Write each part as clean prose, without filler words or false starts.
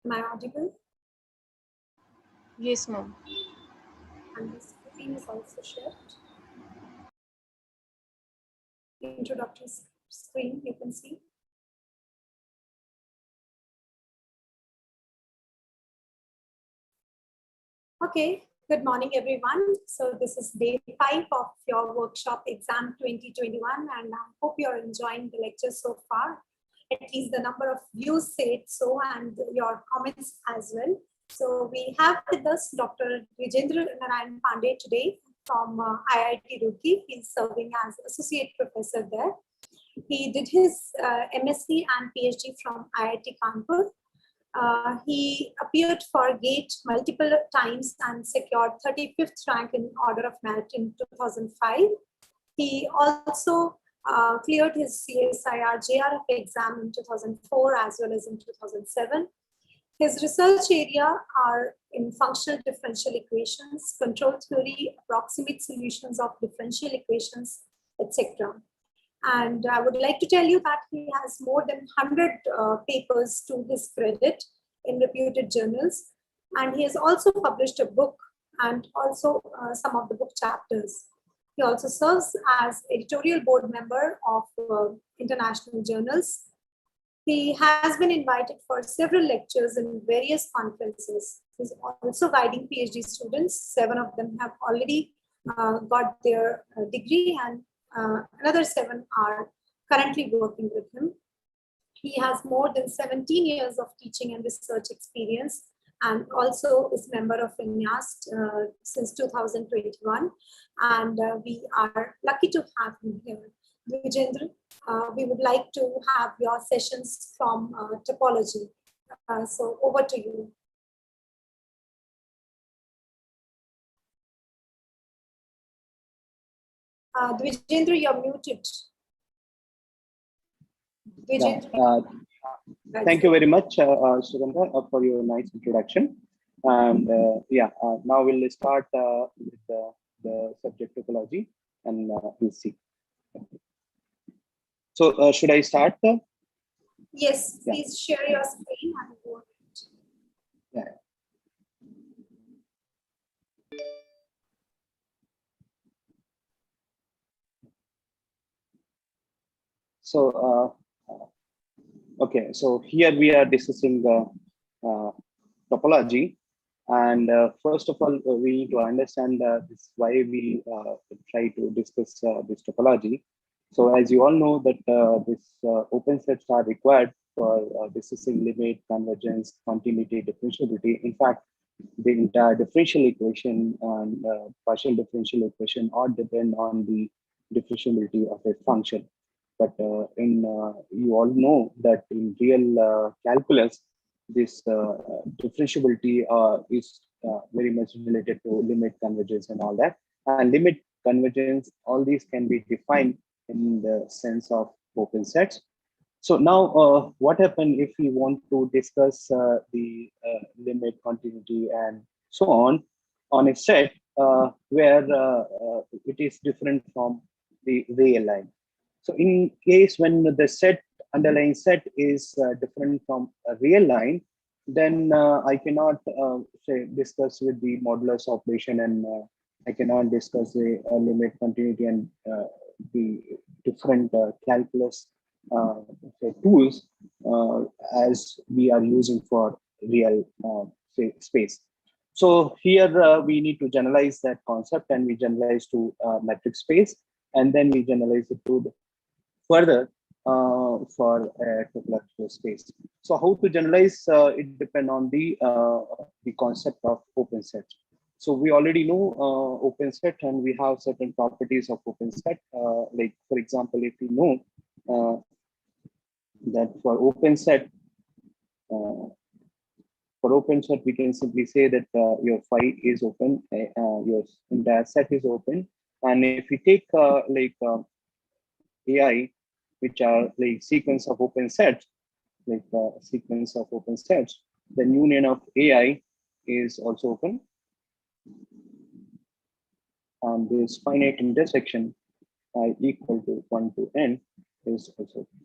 Am I audible? Yes, ma'am. And the screen is also shared. Introductory screen, you can see. Okay, good morning, everyone. So this is day 5 of your workshop exam 2021, and I hope you're enjoying the lecture so far. At least the number of views say it so, and your comments as well. So we have with us Dr. Vijendra Narayan Pandey today from IIT Roorkee. He's serving as associate professor there. He did his MSc and PhD from IIT Kanpur. He appeared for GATE multiple times and secured 35th rank in order of merit in 2005. He also cleared his CSIR JRF exam in 2004 as well as in 2007. His research area are in functional differential equations, control theory, approximate solutions of differential equations, etc. And I would like to tell you that he has more than 100 papers to his credit in reputed journals. And he has also published a book and also some of the book chapters. He also serves as editorial board member of international journals. He has been invited for several lectures in various conferences. He's also guiding PhD students. 7 of them have already got their degree, and another 7 are currently working with him. He has more than 17 years of teaching and research experience, and also is member of INYAST since 2021. And we are lucky to have him here. Vijendra, we would like to have your sessions from topology. So over to you. Vijendra, you're muted. Vijendra. Thank you very much, Sugandha, for your nice introduction. And now we'll start with the subject topology, and we'll see. So should I start? Yes, please share your screen and go ahead. Yeah. So, okay, so here we are discussing topology. And first of all, we need to understand this, why we try to discuss this topology. So as you all know that this open sets are required for discussing limit, convergence, continuity, differentiability. In fact, the entire differential equation and partial differential equation all depend on the differentiability of a function. But you all know that in real calculus, this differentiability is very much related to limit, convergence, and all that. And limit, convergence, all these can be defined in the sense of open sets. So now, what happens if we want to discuss the limit, continuity, and so on a set where it is different from the real line? So in case when the set, underlying set is different from a real line, then I cannot say discuss with the modulus operation, and I cannot discuss the limit, continuity, and the different calculus tools as we are using for real space. So here we need to generalize that concept, and we generalize to metric space, and then we generalize it to further for topological space. So how to generalize it depend on the concept of open set. So we already know open set, and we have certain properties of open set. Like for example, if we know that for open set, we can simply say that your phi is open, your entire set is open, and if we take AI, which are like sequence of open sets, like sequence of open sets, the union of AI is also open, and this finite intersection I equal to 1 to n is also open.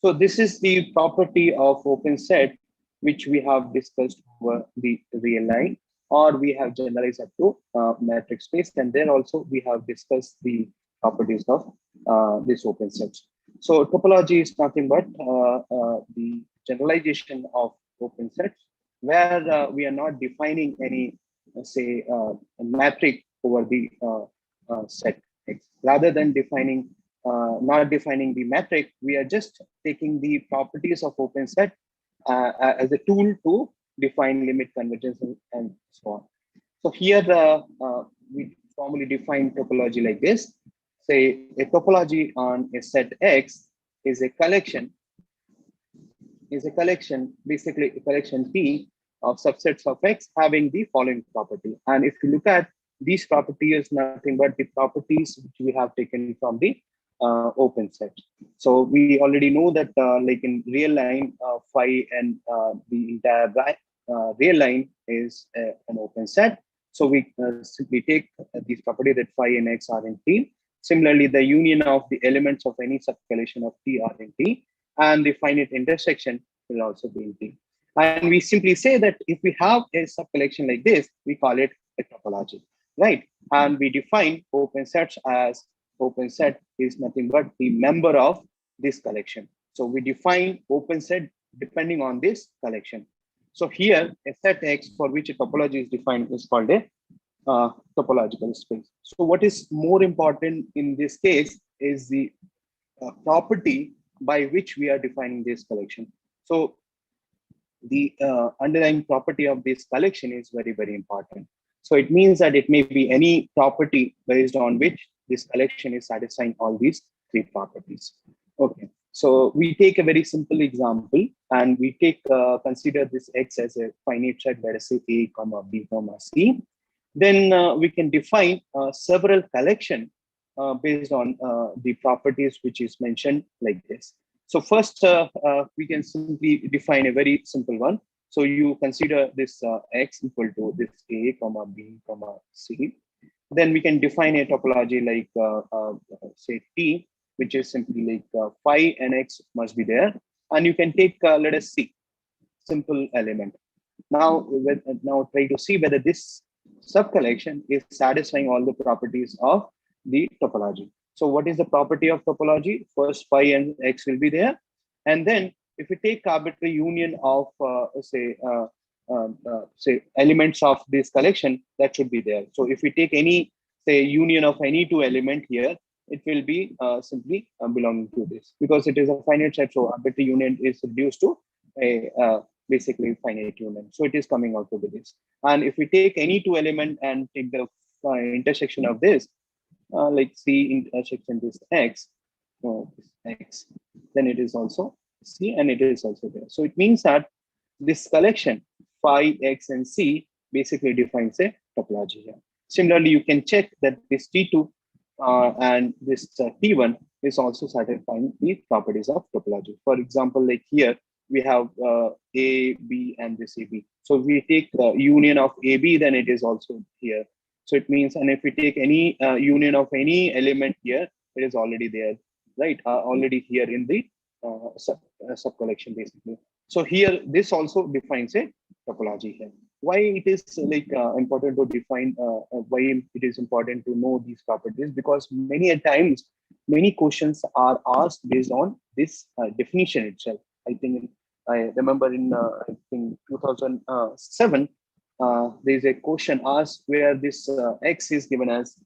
So this is the property of open set, which we have discussed over the real line, or we have generalized up to metric space. And there also we have discussed the properties of this open sets. So topology is nothing but the generalization of open sets, where we are not defining any, say, a metric over the set X. Rather than not defining the metric, we are just taking the properties of open set as a tool to define limit convergence and so on. So here we formally define topology like this. Say a topology on a set X is a collection, basically a collection P of subsets of X having the following property. And if you look at these properties, nothing but the properties which we have taken from the open set. So we already know that like in real line, phi and the entire real line is an open set. So we simply take these property that phi and X are in T. Similarly, the union of the elements of any subcollection of T are in T, and the finite intersection will also be in T. And we simply say that if we have a subcollection like this, we call it a topology, right? And we define open sets as open set is nothing but the member of this collection. So we define open set depending on this collection. So here, a set X for which a topology is defined is called a topological space. So what is more important in this case is the property by which we are defining this collection. So the underlying property of this collection is very, very important. So it means that it may be any property based on which this collection is satisfying all these three properties. Okay, so we take a very simple example, and we take consider this X as a finite set, let us say A, comma B, comma C. Then we can define several collection based on the properties which is mentioned like this. So first, we can simply define a very simple one. So you consider this X equal to this A, comma B, comma C. Then we can define a topology like say T, which is simply like phi and X must be there. And you can take, let us see, simple element. Now try to see whether this subcollection is satisfying all the properties of the topology. So what is the property of topology? First, phi and X will be there. And then if we take arbitrary union of say elements of this collection, that should be there. So if we take any, say, union of any two element here, it will be simply belonging to this, because it is a finite set. So arbitrary union is reduced to a basically finite union. So it is coming out to be this. And if we take any two element and take the intersection of this, like C intersection this X, then it is also C and it is also there. So it means that this collection phi, X, and C basically defines a topology here. Similarly, you can check that this T2 and this T1 is also satisfying the properties of topology. For example, like here, we have A, B, and this AB. So if we take the union of AB, then it is also here. So it means, and if we take any union of any element here, it is already there, right? Already here in the subcollection, basically. So here, this also defines a topology here. Why it is like important to define, why it is important to know these properties? Because many times, many questions are asked based on this definition itself. I remember in I think 2007, there is a question asked where this X is given as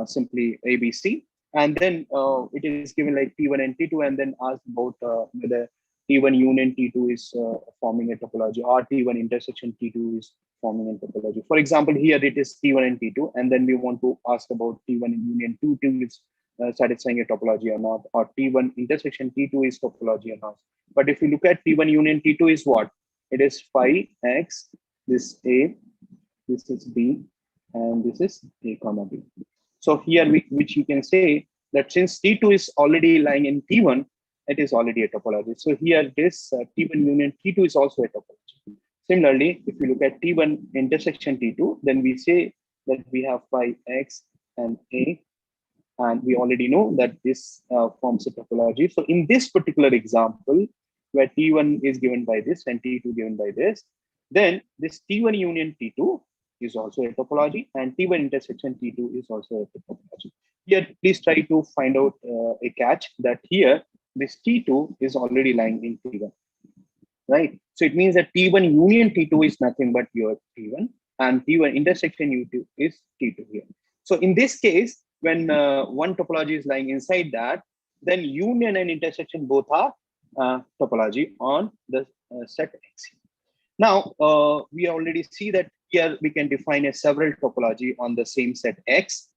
simply ABC, and then it is given like T1 and T2, and then asked about whether T1 union T2 is forming a topology, or T1 intersection T2 is forming a topology. For example, here it is T1 and T2, and then we want to ask about T1 union T2 is satisfying a topology or not, or T1 intersection T2 is topology or not. But if you look at T1 union T2 is what? It is phi X, this A, this is B, and this is A comma B. So here, which you can say that since T2 is already lying in T1, it is already a topology. So here, this T1 union T2 is also a topology. Similarly, if you look at T1 intersection T2, then we say that we have phi X and A, and we already know that this forms a topology. So in this particular example, where T1 is given by this and T2 given by this, then this T1 union T2 is also a topology, and T1 intersection T2 is also a topology. Here, please try to find out a catch that here this T2 is already lying in T1, right? So it means that T1 union T2 is nothing but your T1, and T1 intersection U2 is T2 here. So in this case, when one topology is lying inside that, then union and intersection both are topology on the set X. Now, we already see that here we can define a several topology on the same set X.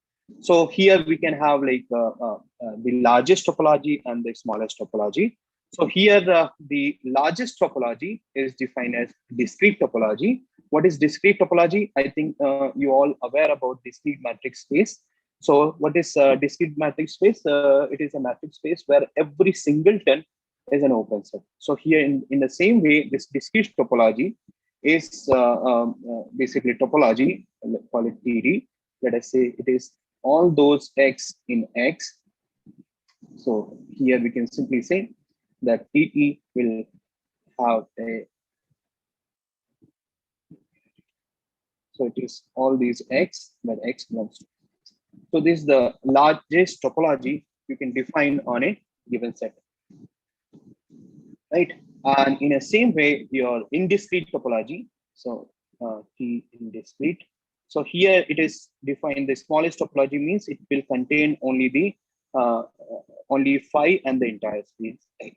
So here we can have like the largest topology and the smallest topology. So here the largest topology is defined as discrete topology. What is discrete topology? I think you all aware about discrete matrix space. So what is discrete matrix space? It is a matrix space where every singleton is an open set. So here in the same way, this discrete topology is basically topology, call it TD. Let us say it is all those X in X. So here we can simply say that TE will have a, so it is all these X, that X belongs to. So this is the largest topology you can define on a given set, right? And in the same way, your indiscrete topology, so T indiscrete. So here it is defined, the smallest topology means it will contain only the only phi and the entire space X,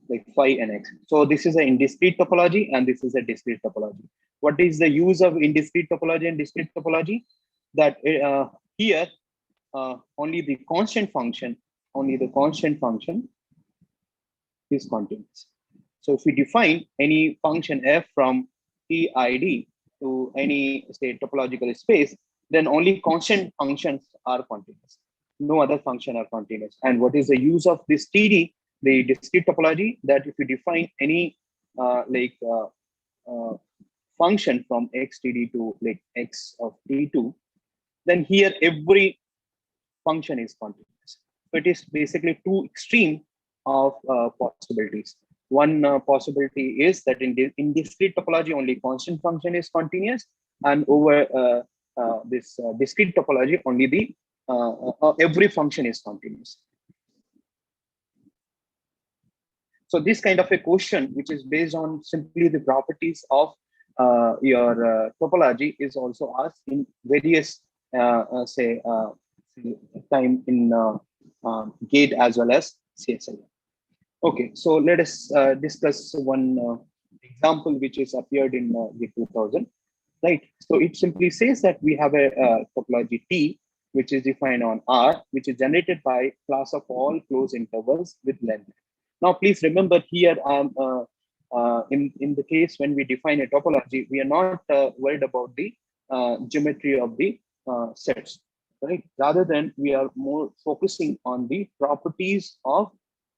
like phi and X. So this is an indiscrete topology and this is a discrete topology. What is the use of indiscrete topology and discrete topology? That here only the constant function is continuous. So if we define any function f from TID to any say topological space, then only constant functions are continuous. No other function are continuous. And what is the use of this TD, the discrete topology? That if you define any function from xTD to like x of t2, then here every function is continuous. So it is basically two extreme of possibilities. One possibility is that in discrete topology, only constant function is continuous, and over this discrete topology, only the every function is continuous. So this kind of a question, which is based on simply the properties of your topology, is also asked in various time in GATE as well as CSL. Okay, so let us discuss one example which is appeared in GATE 2000, right? So it simply says that we have a topology T, which is defined on R, which is generated by class of all closed intervals with length. Now, please remember here, in the case when we define a topology, we are not worried about the geometry of the sets, right? Rather than we are more focusing on the properties of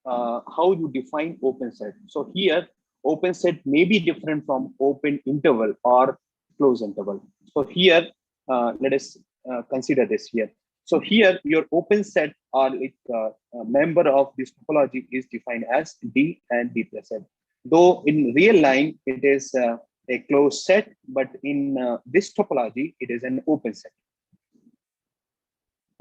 how you define open set. So here, open set may be different from open interval or closed interval. So here, let us consider this here. So here, your open set or like a member of this topology is defined as D and D plus L. Though in real line, it is a closed set, but in this topology, it is an open set,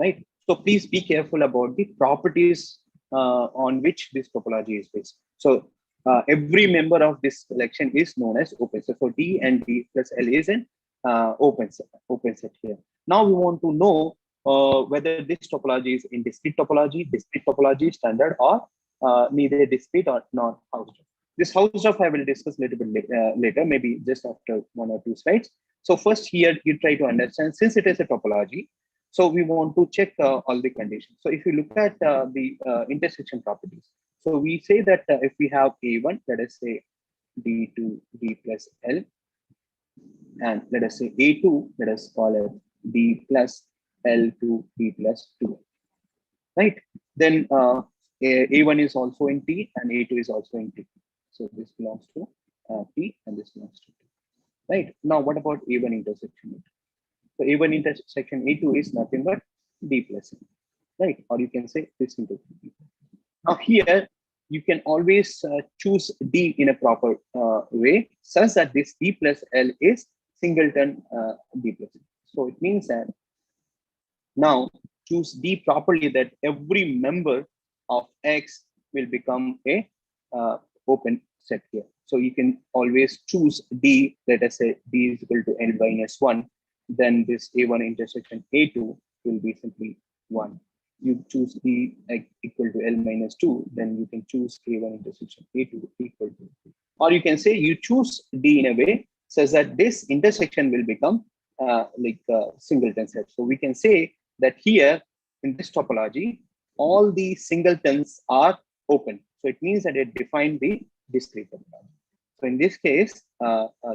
right? So please be careful about the properties on which this topology is based. So every member of this collection is known as open set. So D and D plus L is an open set here. Now we want to know whether this topology is in discrete topology standard, or neither discrete or not Hausdorff. This Hausdorff I will discuss a little bit later, maybe just after 1 or 2 slides. So first here you try to understand, since it is a topology, so we want to check all the conditions. So if you look at the intersection properties, so we say that if we have A1, let us say D to D plus L, and let us say A2, let us call it D plus L to D plus 2, right? Then A1 is also in T and A2 is also in T. So this belongs to T and this belongs to T, right? Now what about A1 intersection A2? So A1 intersection A2 is nothing but D plus L, right? Or you can say this into D. Now here, you can always choose D in a proper way, such that this D plus L is singleton D plus L. So it means that now choose D properly, that every member of X will become a open set here. So you can always choose D, let us say D is equal to L minus 1, then this A1 intersection A2 will be simply 1. You choose D equal to L minus 2, then you can choose A1 intersection A2 equal to 2. Or you can say you choose D in a way such that this intersection will become singleton set. So we can say that here in this topology, all the singletons are open. So it means that it defined the discrete topology. So in this case,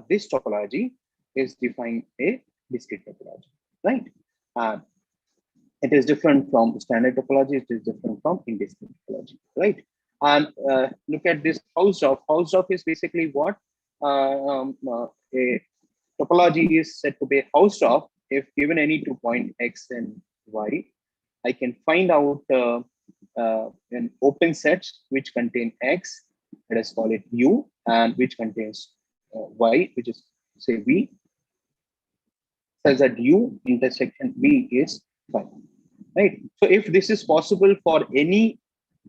this topology is defined a discrete topology, right? It is different from standard topology. It is different from indiscrete topology, right? And look at this Hausdorff. Hausdorff is basically what a topology is said to be Hausdorff if given any 2 point X and Y. I can find out an open set which contain X, let us call it U, and which contains Y, which is say V, such that U intersection V is 5, right? So if this is possible for any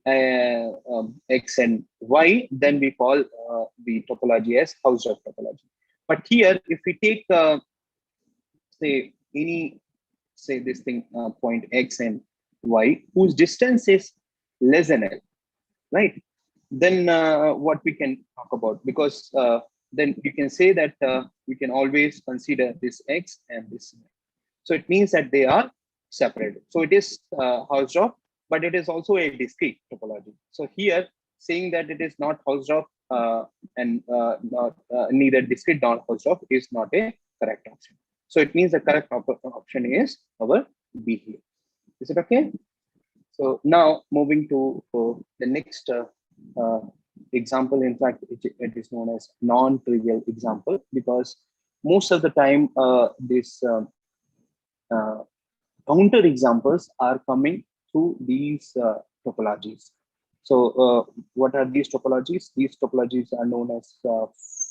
X and Y, then we call the topology as Hausdorff topology. But here, if we take say any, say this thing point X and Y whose distance is less than L, right? Then what we can talk about, because then you can say that we can always consider this X and this Y. So it means that they are separated. So it is Hausdorff, but it is also a discrete topology. So here, saying that it is not Hausdorff and not neither discrete nor Hausdorff is not a correct option. So it means the correct option is our B here. Is it okay? So now moving to the next example. In fact, it is known as non-trivial example, because most of the time this counter examples are coming through these topologies. So what are these topologies? These topologies are known as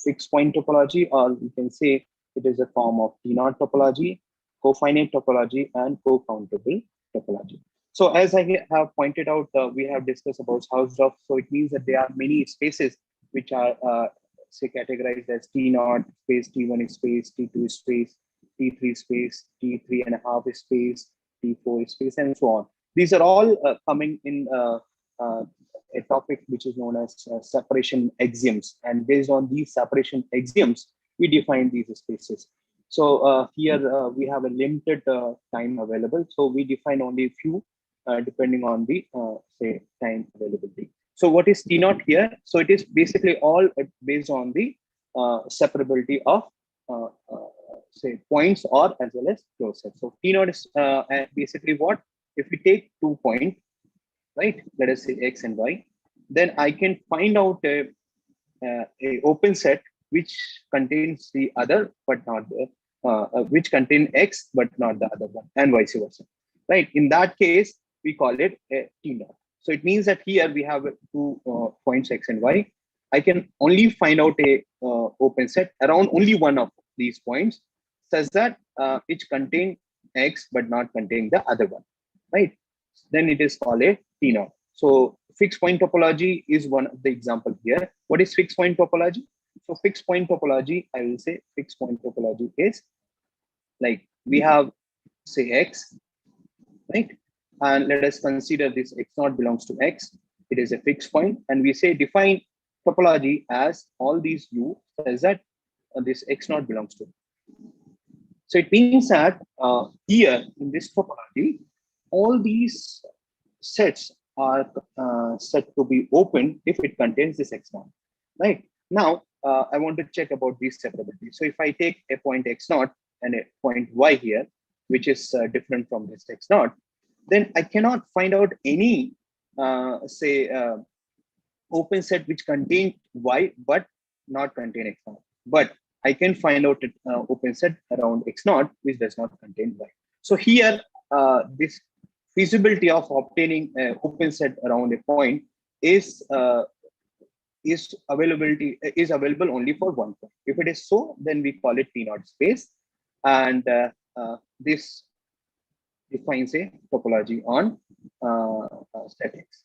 fixed point topology, or we can say it is a form of T0 topology, cofinite topology, and co-countable topology. So as I have pointed out, we have discussed about Hausdorff. So it means that there are many spaces which are say categorized as T0 space, T1 space, T2 space, T3 space, T3 and a half space, T4 space, and so on. These are all coming in a topic which is known as separation axioms. And based on these separation axioms, we define these spaces. So here we have a limited time available. So we define only a few depending on the say time availability. So what is T0 here? So it is basically all based on the separability of say points or as well as closed sets. So T0 is basically what? If we take 2 points, right? Let us say X and Y, then I can find out a open set which contains the other but not the which contain X but not the other one, and vice versa, right? In that case, we call it a T0. So it means that here we have 2 points X and Y. I can only find out a open set around only one of these points, such that which contain X but not contain the other one, right? Then it is called a T0. So fixed point topology is one of the example here. What is fixed point topology? So fixed point topology, I will say fixed point topology is like we have say X, right? And let us consider this X0 belongs to X. It is a fixed point, and we say define topology as all these U says that this X0 belongs to. So it means that here in this topology, all these sets are set to be open if it contains this X0, right? Now, I want to check about these separability. So if I take a point X0 and a point Y here, which is different from this X0, then I cannot find out any, say, open set which contain Y but not contain X0. But I can find out an open set around X0 which does not contain Y. So here, this feasibility of obtaining an open set around a point is available only for one point. If it is so, then we call it T0 space, and this defines a topology on statics.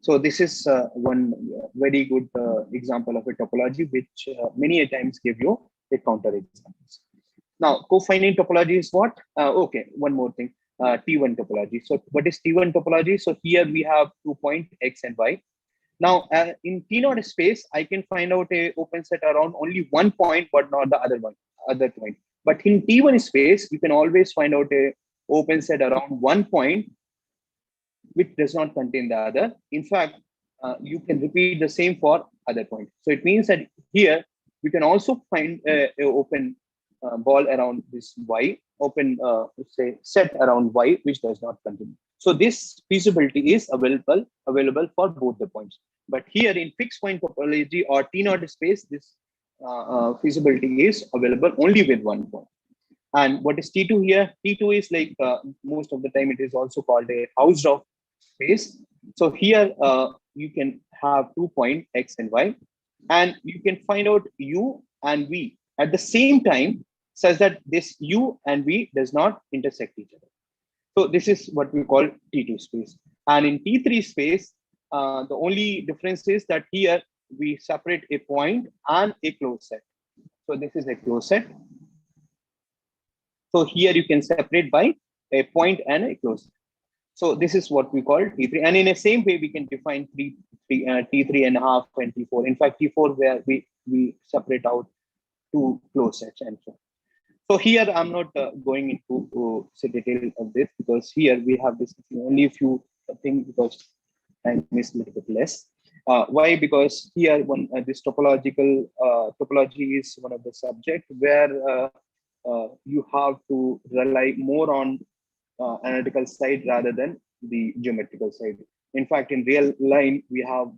So this is one very good example of a topology, which many a times give you a counter examples. Now, cofinite topology is what? Okay, one more thing. T1 topology. So what is T1 topology? So here we have 2 point X and Y. Now, in T0 space, I can find out a open set around only 1 point, but not the other point. But in T1 space, you can always find out a open set around 1 point, which does not contain the other. In fact, you can repeat the same for other point. So it means that here we can also find a open ball around this Y, open say set around Y, which does not contain. So this feasibility is available for both the points. But here in fixed point topology or T0 space, this feasibility is available only with 1 point. And what is T2 here? T2 is like most of the time it is also called a housed off space. So here you can have 2 point X and Y, and you can find out U and V at the same time, such that this U and V does not intersect each other. So this is what we call T2 space. And in T3 space, the only difference is that here we separate a point and a closed set. So this is a closed set. So here you can separate by a point and a closed set. So this is what we call T3. And in the same way, we can define T3 and a half and T4. In fact, T4 where we separate out 2 closed sets and so on. So here I'm not going into detail of this, because here we have this only a few things, because time is a little bit less. Why? Because here this topological topology is one of the subject where you have to rely more on analytical side rather than the geometrical side. In fact, in real line, we have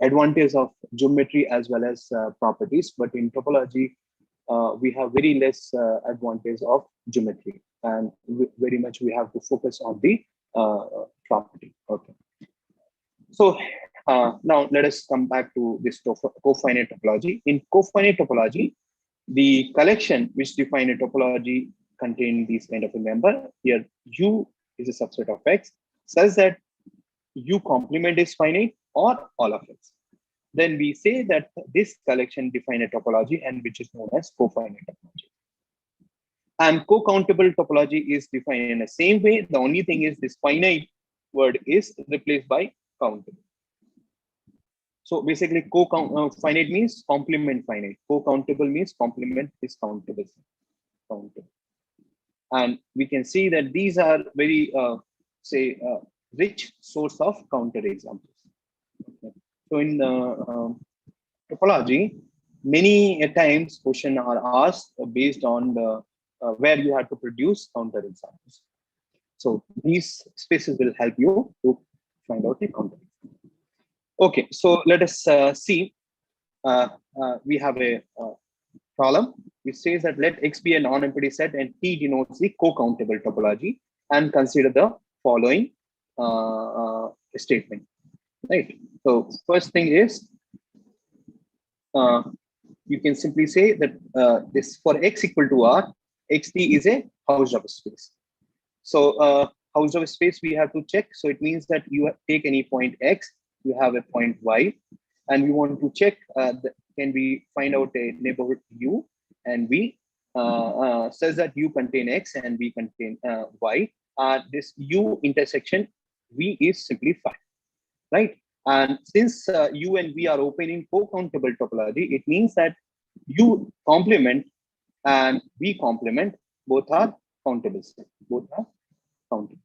advantage of geometry as well as properties, but in topology, we have very less advantage of geometry, and very much we have to focus on the property. Okay. So now let us come back to this cofinite topology. In cofinite topology, the collection which define a topology contain these kind of a member. Here, U is a subset of X, such that U complement is finite or all of X. Then we say that this collection define a topology, and which is known as cofinite topology. And co-countable topology is defined in the same way. The only thing is this finite word is replaced by countable. So basically, finite means complement finite. Co-countable means complement is countable. And we can see that these are very, rich source of counter examples. Okay. So in topology, many times questions are asked based on the where you have to produce counter examples. So these spaces will help you to find out a counter. Okay, so let us see. We have a problem which says that let X be a non-empty set and T denotes the co-countable topology, and consider the following statement. Right. So first thing is you can simply say that this for X equal to R, XT is a housed of space. So housed of space we have to check. So it means that you take any point X, you have a point Y, and we want to check can we find out a neighborhood U and V says that U contain X and V contain Y. This U intersection V is simply phi, right? And since U and V are open in co-countable topology, it means that U complement and V complement both are countable. Both are countable.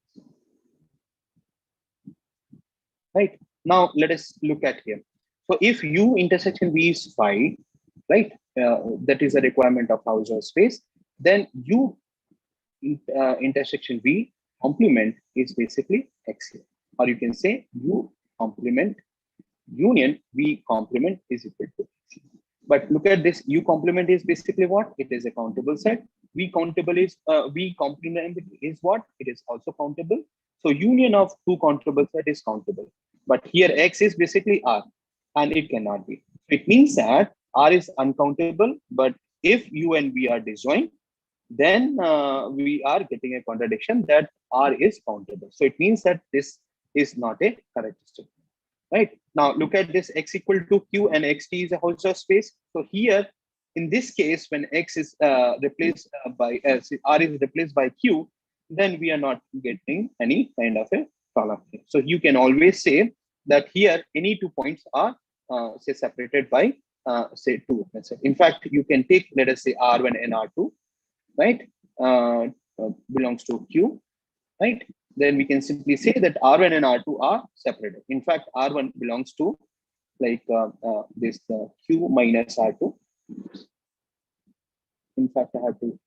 Right. Now let us look at here. So if U intersection V is phi, right, that is a requirement of Hausdorff space, then U intersection V complement is basically X here. Or you can say U complement union V complement is equal to X. But look at this, U complement is basically what? It is a countable set. V countable is V complement is what? It is also countable. So union of two countable set is countable. But here X is basically R, and it cannot be. It means that R is uncountable, but if U and V are disjoint, then we are getting a contradiction that R is countable. So it means that this is not a correct statement. Right now, look at this X equal to Q and XT is a Hausdorff space. So here, in this case, when X is replaced by R is replaced by Q, then we are not getting any kind of a problem here. So you can always say that here any 2 points are say separated by say 2. Let's say. In fact, you can take, let us say, R1 and R2, right? Belongs to Q, right? Then we can simply say that R1 and R2 are separated. In fact, R1 belongs to like this Q minus R2. In fact, I have to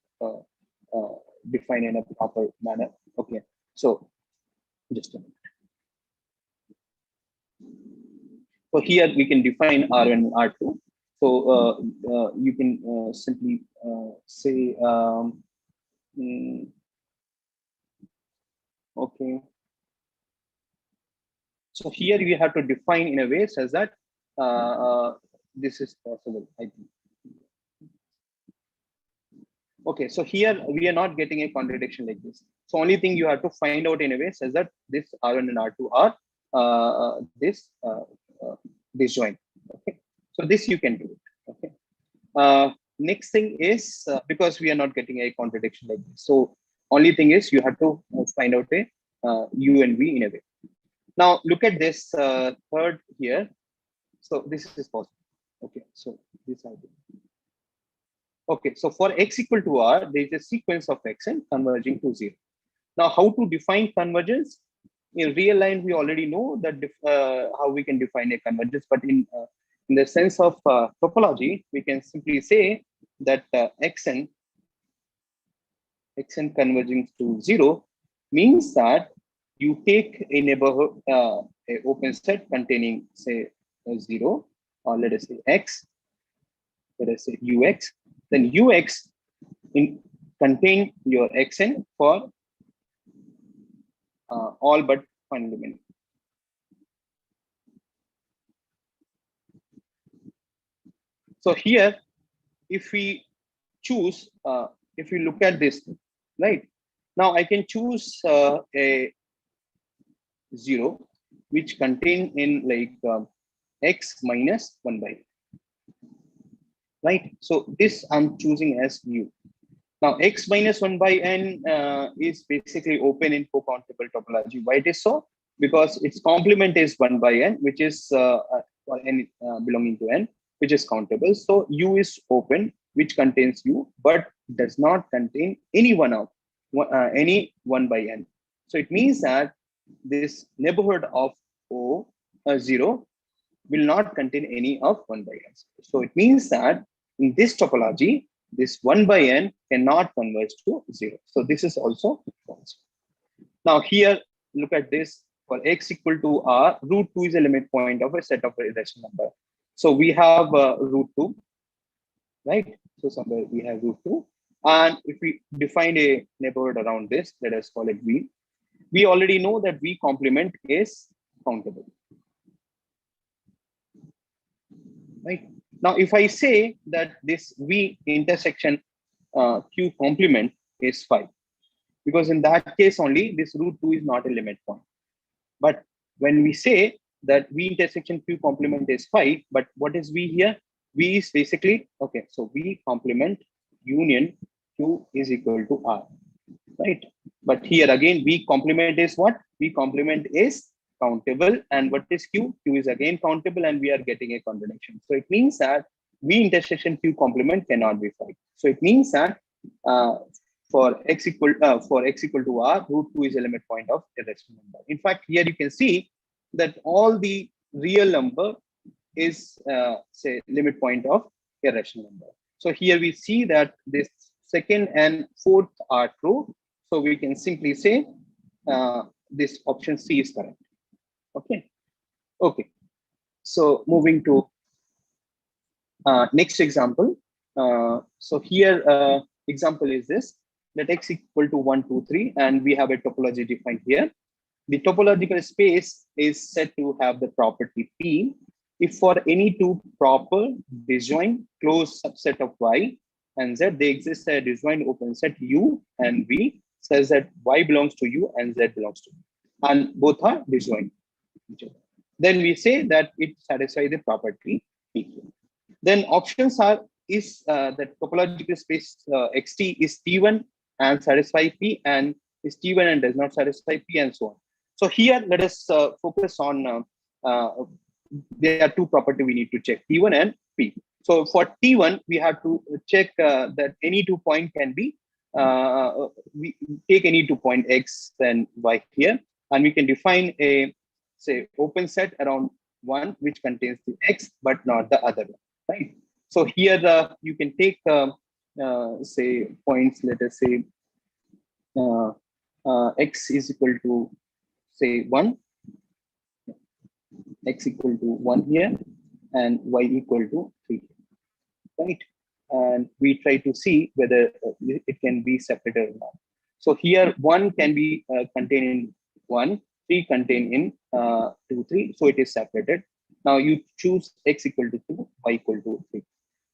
define in a proper manner. Okay, so just a minute. So here we can define R1 and R2. So you can simply say, okay. So here we have to define in a way such that this is possible, I think. Okay, so here we are not getting a contradiction like this. So only thing you have to find out in a way says that this R1 and R2 are disjoint. Okay, so this you can do it. Okay. Next thing is because we are not getting a contradiction like this. So only thing is you have to find out a U and V in a way. Now look at this third here. So this is possible. Okay, so this I do. Okay, so for X equal to R, there is a sequence of Xn converging to 0. Now, how to define convergence? In real line, we already know that how we can define a convergence, but in the sense of topology, we can simply say that Xn converging to 0 means that you take a neighborhood, a open set containing, say, 0, or let us say X, let us say Ux, then Ux contain your Xn for all but fundamental. So here, if we choose, if we look at this, right? Now I can choose a 0, which contain in like X minus 1 by, right? So this I'm choosing as U. Now X minus 1 by n is basically open in co-countable topology. Why it is so? Because its complement is 1 by n, which is for n belonging to n, which is countable. So U is open, which contains U, but does not contain any one of any 1 by n. So it means that this neighborhood of O 0 will not contain any of 1 by n. So it means that in this topology, this 1 by n cannot converge to 0. So this is also false. Now here, look at this. For X equal to R, root 2 is a limit point of a set of irrational number. So we have root 2, right? So somewhere we have root 2. And if we define a neighborhood around this, let us call it V. We already know that V complement is countable. Right? Now, if I say that this V intersection Q complement is 5, because in that case only this root 2 is not a limit point. But when we say that V intersection Q complement is 5, but what is V here? V is basically, okay, so V complement union Q is equal to R, right? But here again, V complement is what? V complement is countable, and what is Q? Q is again countable, and we are getting a contradiction. So it means that V intersection Q complement cannot be 5. So it means that for X equal to R, root 2 is a limit point of irrational number. In fact, here you can see that all the real number is say limit point of irrational number. So here we see that this second and fourth are true. So we can simply say this option C is correct. Okay. Okay. So moving to next example. So here example is this. Let X equal to 1, 2, 3, and we have a topology defined here. the topological space is said to have the property P if for any two proper disjoint closed subset of Y and Z, they exist a disjoint open set U and V says that Y belongs to U and Z belongs to U, and both are disjoint. Then we say that it satisfies the property P. Then options are is that topological space XT is T1 and satisfy P, and is T1 and does not satisfy P, and so on. So here let us focus on there are two property we need to check, T1 and P. So for T1 we have to check that any 2 point can be we take any 2 point X and Y here, and we can define a say open set around one which contains the X but not the other one, right? So here you can take say points, let us say X is equal to say 1, X equal to 1 here, and Y equal to 3, right? And we try to see whether it can be separated or not. So here 1 can be contained in 1, 3 contained in 2, 3, so it is separated. Now you choose X equal to 2, Y equal to 3.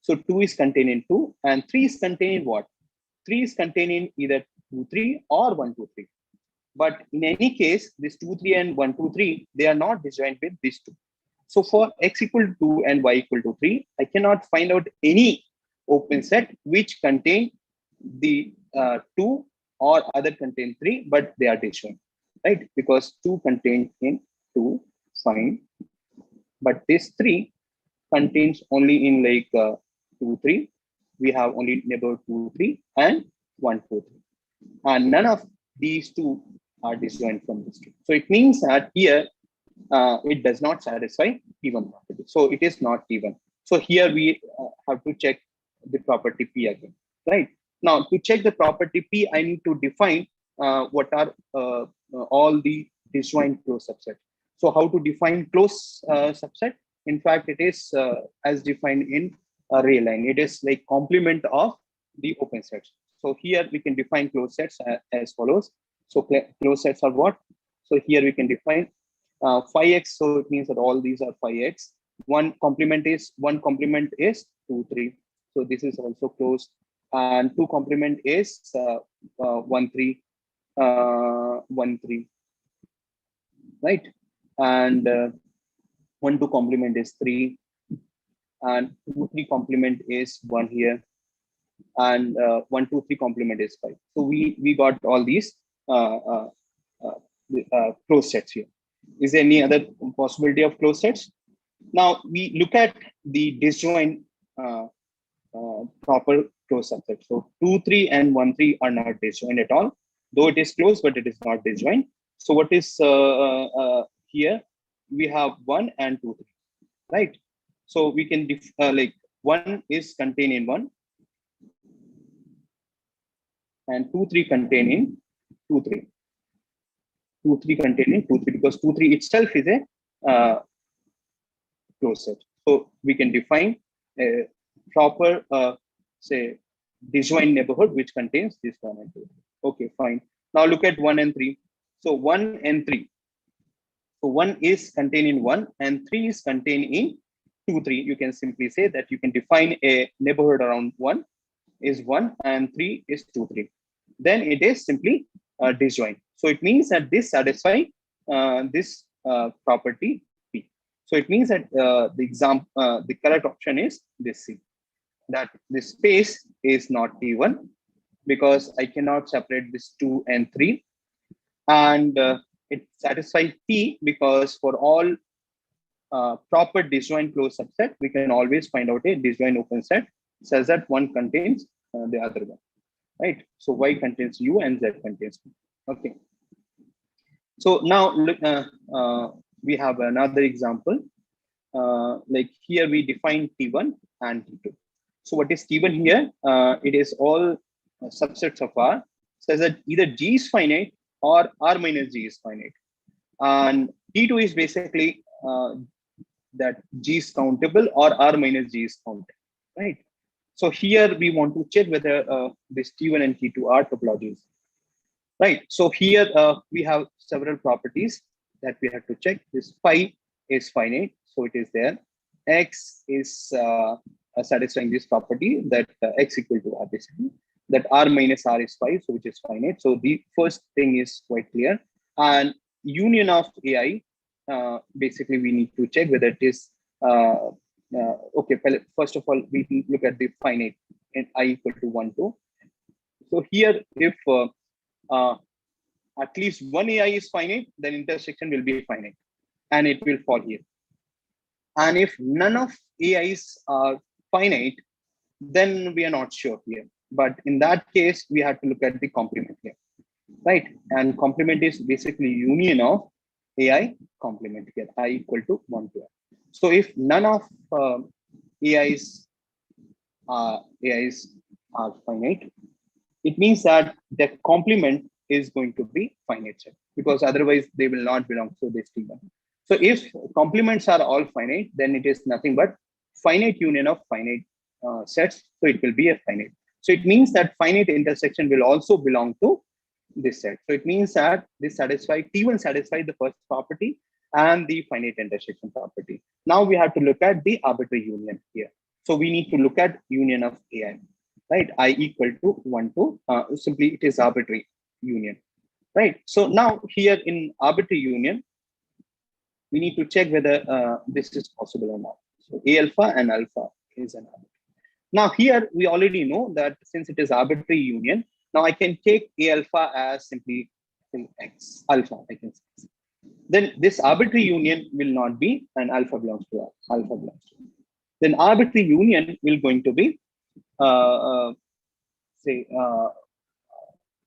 So 2 is contained in 2, and 3 is contained in what? 3 is contained in either 2, 3 or 1, 2, 3. But in any case, this 2, 3 and 1, 2, 3, they are not disjoint with these two. So for X equal to 2 and Y equal to 3, I cannot find out any open set which contain the 2 or other contain 3, but they are disjoint, right? Because 2 contained in 2, fine. But this 3 contains only in like 2, 3. We have only neighbor 2, 3 and 1, 2, 3. And none of these two are disjoint from this 2. So it means that here it does not satisfy T1 property. So it is not T1. So here we have to check the property P again, right? Now to check the property P, I need to define what are all the disjoint closed subset. So how to define closed subset? In fact, it is as defined in a ray line. It is like complement of the open sets. So here we can define closed sets as follows. So closed sets are what? So here we can define phi x. So it means that all these are phi x. One complement is 2, 3. So this is also closed. And 2 complement is 1, 3, 1, 3, right? And 1, 2 complement is 3, and 2, 3 complement is 1 here, and 1, 2, 3 complement is 5. So we got all these closed sets here. Is there any other possibility of closed sets? Now we look at the disjoint proper closed subset. So 2, 3 and 1, 3 are not disjoint at all, though it is closed, but it is not disjoint. So what is here? We have 1 and 2, 3, right? So we can like 1 is contained in 1, and 2, 3 contain in 2, 3. 2, 3 contain in 2, 3 because 2, 3 itself is a closed set. So we can define a proper say disjoint neighborhood which contains this 1 and 2. Okay, fine. Now look at 1 and 3. So 1 and 3. So 1 is contained in 1 and 3 is contained in 2, 3. You can simply say that you can define a neighborhood around 1 is 1 and 3 is 2, 3. Then it is simply disjoint. So it means that this satisfies this property P. So it means that the correct option is this C, that this space is not T1 because I cannot separate this 2 and 3, and it satisfies P because for all proper disjoint closed subset, we can always find out a disjoint open set such that one contains the other one, right? So Y contains U and Z contains P. Okay. So now we have another example. Like here we define T1 and T2. So what is T1 here? It is all subsets of R, says that either G is finite or R minus G is finite. And T2 is basically that G is countable or R minus G is countable, right? So here we want to check whether this T1 and T2 are topologies. right? So here we have several properties that we have to check. This phi is finite, so it is there. X is satisfying this property that x equal to r basically. That r minus r is phi, so which is finite. So the first thing is quite clear. And union of AI, basically we need to check whether it is okay. First of all, we look at the finite and I equal to 1, 2. So here, if uh, at least one AI is finite, then intersection will be finite and it will fall here. And if none of AIs are finite, then we are not sure here. But in that case, we have to look at the complement here, right? And complement is basically union of AI complement here, I equal to 1 to I. So if none of AIs are finite, it means that the complement is going to be finite set, because otherwise they will not belong to this T1. So if complements are all finite, then it is nothing but finite union of finite sets. So it will be a finite. So it means that finite intersection will also belong to this set. So it means that this T1 satisfies the first property and the finite intersection property. Now we have to look at the arbitrary union here. So we need to look at union of AI, right? I equal to 1 to simply it is arbitrary union, right? So now here in arbitrary union, we need to check whether this is possible or not. So A alpha and alpha is an arbitrary. Now here we already know that since it is arbitrary union, now I can take A alpha as simply X alpha, I can say. Then this arbitrary union will not be an alpha belongs to R, alpha belongs to R. Then arbitrary union will going to be say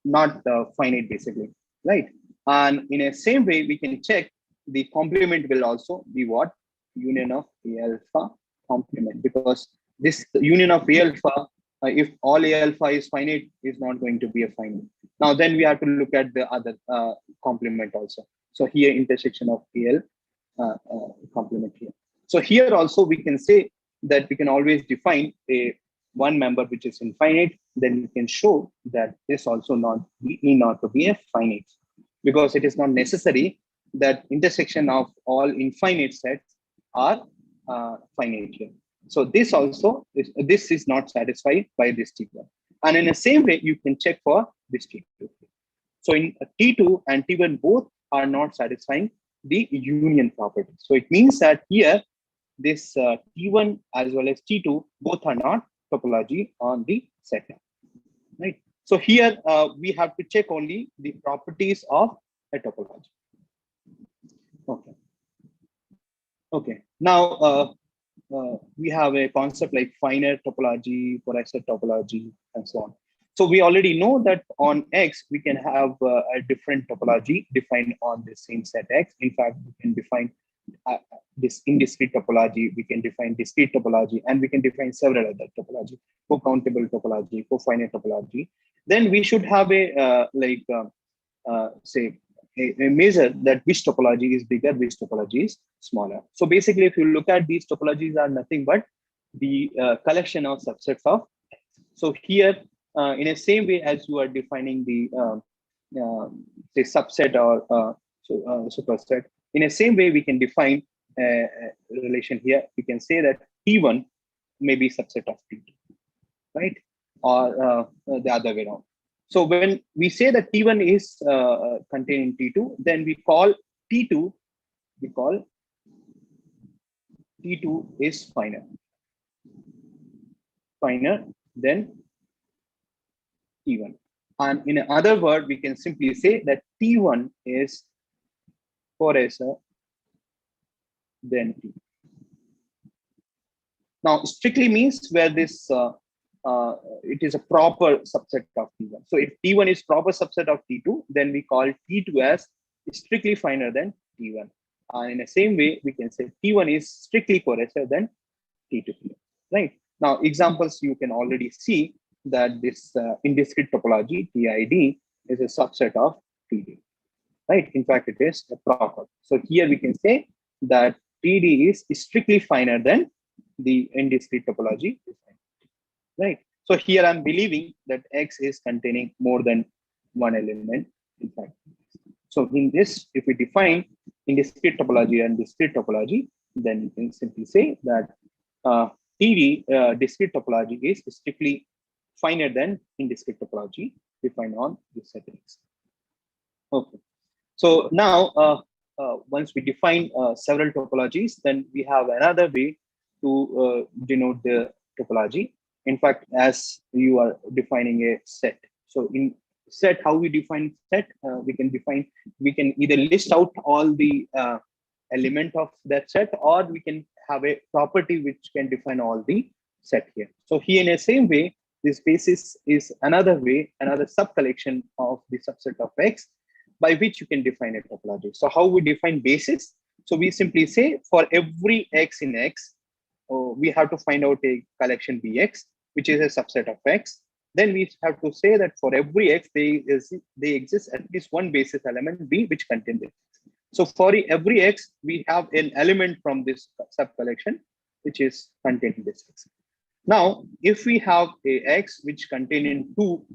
not finite basically, right? And in a same way, we can check the complement will also be what? Union of A alpha complement, because this union of A alpha, if all A alpha is finite, is not going to be a finite. Now then we have to look at the other complement also. So here intersection of AL complement here. So here also we can say that we can always define a one member which is infinite, then we can show that this also need not to be a finite, because it is not necessary that intersection of all infinite sets are finite here. So this also is not satisfied by this T1. And in the same way, you can check for this T2. So in T2 and T1 both are not satisfying the union property. So it means that here this T1 as well as T2 both are not topology on the set, right? So here we have to check only the properties of a topology. Okay. Okay. Now we have a concept like finer topology, coarser topology, and so on. So we already know that on X we can have a different topology defined on the same set X. In fact, we can define this indiscrete topology, we can define discrete topology, and we can define several other topology, co-countable topology, co-finite topology. Then we should have a say a measure that which topology is bigger, which topology is smaller. So basically, if you look at these topologies are nothing but the collection of subsets of X. So here, in the same way as you are defining the say subset or superset, in the same way we can define a relation here. We can say that T1 may be subset of T2, right? Or the other way around. So when we say that T1 is contained in T2, then we call T2, T2 is finer than T1. And in another word, we can simply say that T1 is coarser than T2. Now, strictly means where this it is a proper subset of T1. So if T1 is proper subset of T2, then we call T2 as strictly finer than T1. And in the same way, we can say T1 is strictly coarser than T2. Right? Now, examples you can already see that this indiscrete topology, TID, is a subset of TD. Right? In fact, it is a proper. So here we can say that TD is strictly finer than the indiscrete topology. Right. So here I'm believing that X is containing more than one element. in fact. So in this, if we define indiscrete topology and discrete topology, then you can simply say that discrete topology is strictly finer than indiscrete topology defined on this set X. Okay. So now, once we define several topologies, then we have another way to denote the topology. In fact, as you are defining a set. So in set, how we define set, we can either list out all the element of that set, or we can have a property which can define all the set here. So here in the same way, this basis is another way, another sub collection of the subset of X by which you can define a topology. So how we define basis? So we simply say for every X in X, we have to find out a collection Bx, which is a subset of X. Then we have to say that for every X, they exist at least one basis element B which contains it. So for every X, we have an element from this sub collection which is contained in this X. Now, if we have a X which contain in two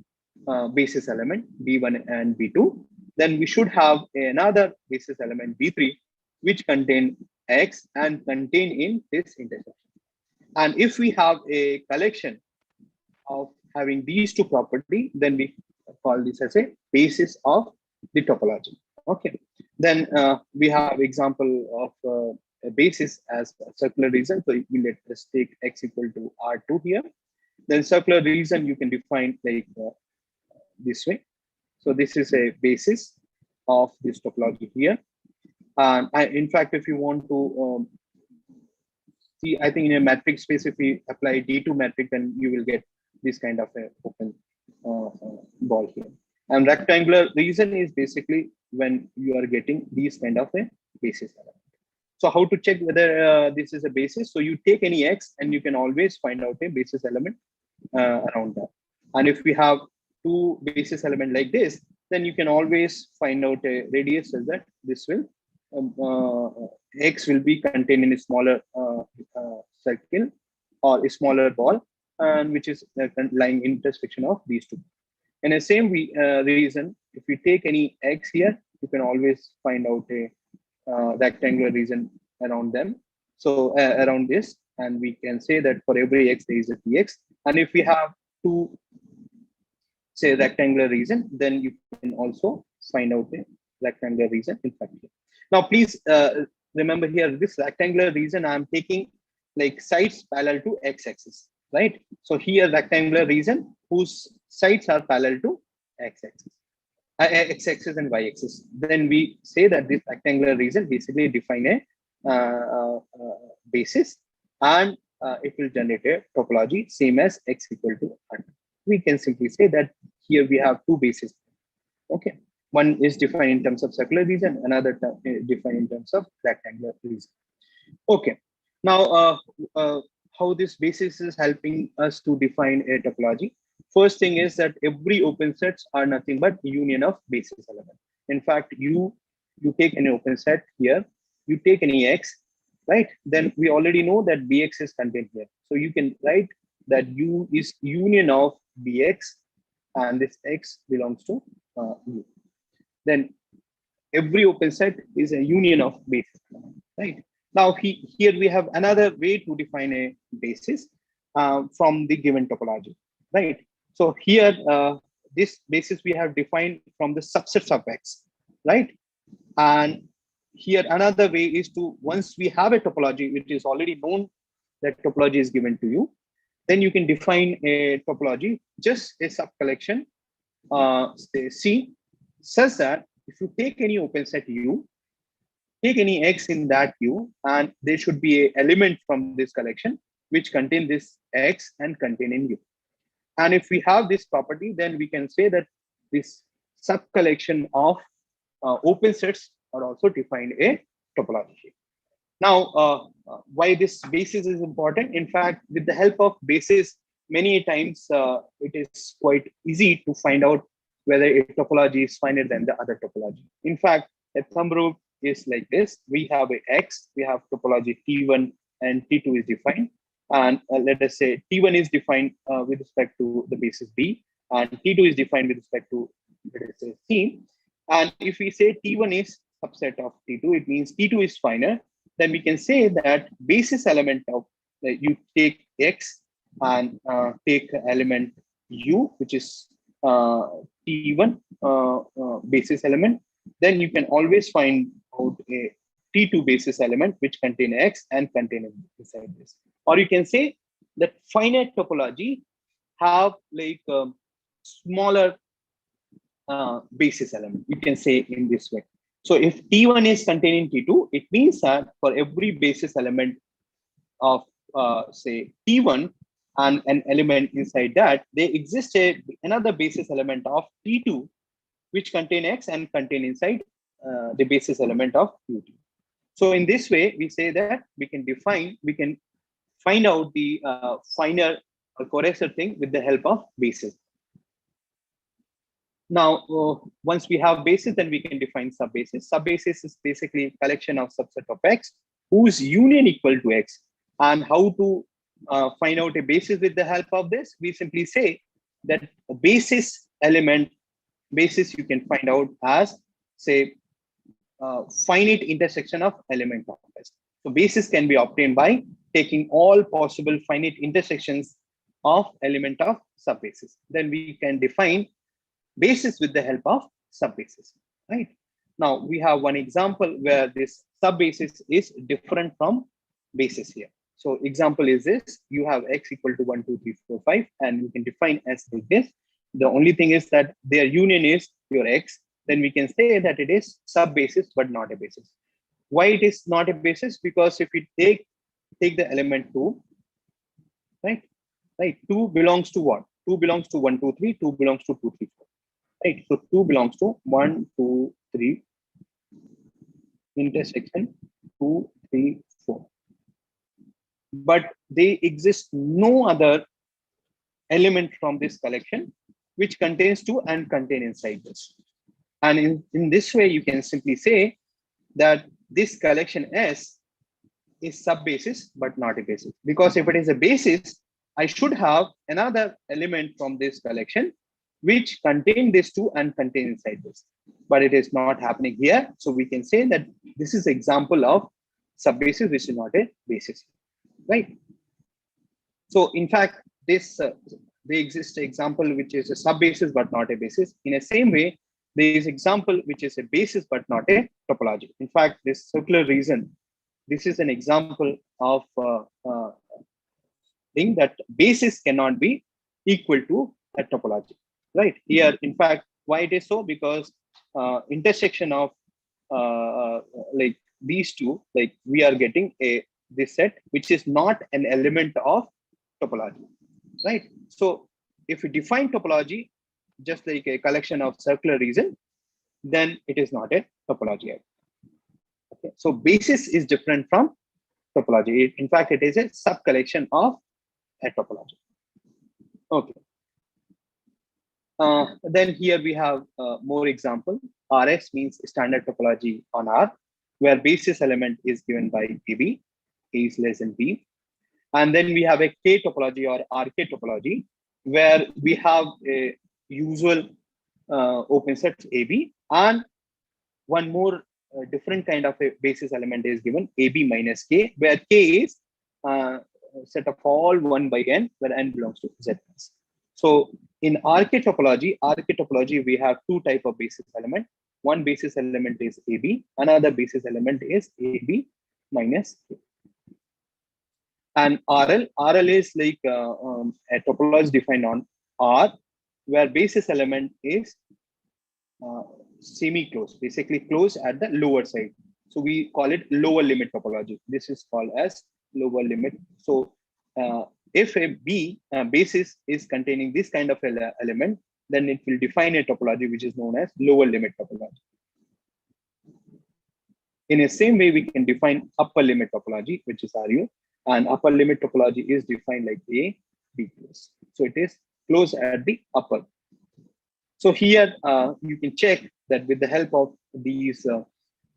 basis element B1 and B2, then we should have another basis element B3 which contain X and contain in this intersection. And if we have a collection of having these two properties, then we call this as a basis of the topology. Okay. Then we have example of a basis as a circular region. So let us take X equal to R2 here. Then circular region you can define like this way. So this is a basis of this topology here. And in fact, if you want to see, I think in a metric space, if we apply D2 metric, then you will get this kind of a open ball here. And rectangular region is basically when you are getting these kind of a basis element. So how to check whether this is a basis? So you take any X and you can always find out a basis element around that. And if we have two basis element like this, then you can always find out a radius such that this will X will be contained in a smaller circle or a smaller ball, and which is lying intersection of these two. In the same reason, if you take any X here, you can always find out a rectangular region around them. So around this, and we can say that for every X there is a Px. And if we have two, say, rectangular region, then you can also find out a rectangular region in fact. Now, please remember here, this rectangular region, I'm taking like sides parallel to x-axis, right? So here, rectangular region whose sides are parallel to x-axis, x-axis and y-axis. Then we say that this rectangular region basically define a basis, and it will generate a topology same as X equal to 100. We can simply say that here we have two bases. Okay. One is defined in terms of circular region, another defined in terms of rectangular region. Okay. Now, how this basis is helping us to define a topology. First thing is that every open sets are nothing but union of basis element. In fact, you take any open set here, you take any X, right? Then we already know that Bx is contained here. So you can write that U is union of Bx, and this X belongs to U. Then every open set is a union of basis, right? Now here we have another way to define a basis from the given topology, right? So here this basis we have defined from the subsets of X, right? And here another way is to, once we have a topology which is already known that topology is given to you, then you can define a topology, just a sub collection, say C, such that if you take any open set U, take any X in that U, and there should be an element from this collection which contain this X and contain in U. And if we have this property, then we can say that this sub collection of open sets are also defined a topology. Now, why this basis is important? In fact, with the help of basis, many times it is quite easy to find out whether a topology is finer than the other topology. In fact, a thumb rule is like this. We have a X, we have topology T1 and T2 is defined. And let us say T1 is defined with respect to the basis B, and T2 is defined with respect to, let us say, C. And if we say T1 is subset of T2, it means T2 is finer. Then we can say that basis element of you take X and take element U, which is T1 basis element. Then you can always find out a T2 basis element which contain X and contain inside this. Or you can say that finite topology have like smaller basis element. You can say in this way. So if T1 is containing T2, it means that for every basis element of say T1 and an element inside that, there exists another basis element of T2 which contain X and contain inside the basis element of T2. So in this way, we say that we can find out the finer or coarser thing with the help of basis. Now, once we have basis, then we can define subbasis. Subbasis is basically a collection of subset of X whose union equal to X. And how to find out a basis with the help of this? We simply say that a basis element, basis you can find out as, say, finite intersection of element of S. So basis can be obtained by taking all possible finite intersections of element of subbasis. Then we can define basis with the help of subbasis, right? Now we have one example where this subbasis is different from basis here. So example is this: you have X equal to 1, 2, 3, 4, 5, and you can define S like this. The only thing is that their union is your X. Then we can say that it is subbasis but not a basis. Why it is not a basis? Because if we take the element 2, right? 2 belongs to what? 2 belongs to 1, 2, 3. 2 belongs to 2, 3, 4. Right. So 2 belongs to 1, 2, 3 intersection 2, 3, 4. But they exist no other element from this collection which contains 2 and contain inside this. And in this way, you can simply say that this collection S is subbasis but not a basis. Because if it is a basis, I should have another element from this collection which contain this 2 and contain inside this. But it is not happening here. So we can say that this is an example of subbasis which is not a basis, right? So in fact, this there exists an example which is a subbasis but not a basis. In the same way, there is example which is a basis but not a topology. In fact, this circular reason, this is an example of thing that basis cannot be equal to a topology, right? Here, in fact, why it is so? Because intersection of like these two, like we are getting this set which is not an element of topology, right? So if we define topology just like a collection of circular region, then it is not a topology. Okay, so basis is different from topology. In fact, it is a sub collection of a topology. Okay. Then here we have more example. RS means standard topology on R, where basis element is given by AB, A is less than B. And then we have a K topology or RK topology, where we have a usual open set AB, and one more different kind of a basis element is given, AB minus K, where K is set of all 1 by n, where n belongs to Z. So in RK topology, we have two type of basis element. One basis element is AB, another basis element is AB minus K. And RL is like a topology defined on R, where basis element is semi-closed, basically closed at the lower side. So we call it lower limit topology. This is called as lower limit. So if a basis is containing this kind of element, then it will define a topology which is known as lower limit topology. In the same way, we can define upper limit topology, which is RU, and upper limit topology is defined like A, B close. So it is closed at the upper. So here you can check that with the help of these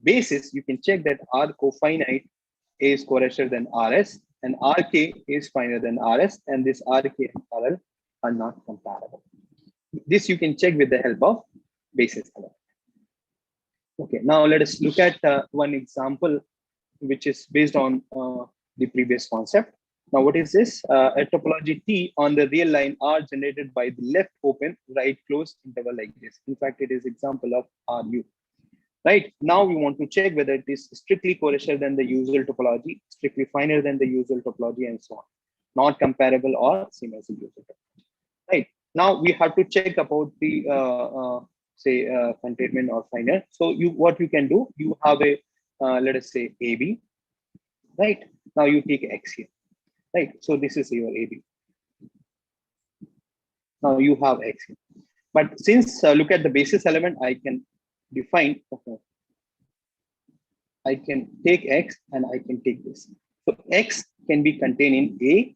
bases, you can check that R cofinite is coarser than RS, and RK is finer than RS, and this RK and RL are not comparable. This you can check with the help of basis element. now let us look at one example which is based on the previous concept. Now, what is this? A topology T on the real line are generated by the left open, right closed interval like this. In fact, it is example of RU. Right now, we want to check whether it is strictly coarser than the usual topology, strictly finer than the usual topology, and so on. Not comparable or same as the usual topology. Right now, we have to check about the say containment or finer. So what you can do, you have a let us say AB. Right now, you take X here. Right, so this is your AB. Now you have X here. But since look at the basis element, I can define. Okay, I can take X and I can take this. So X can be contained in A,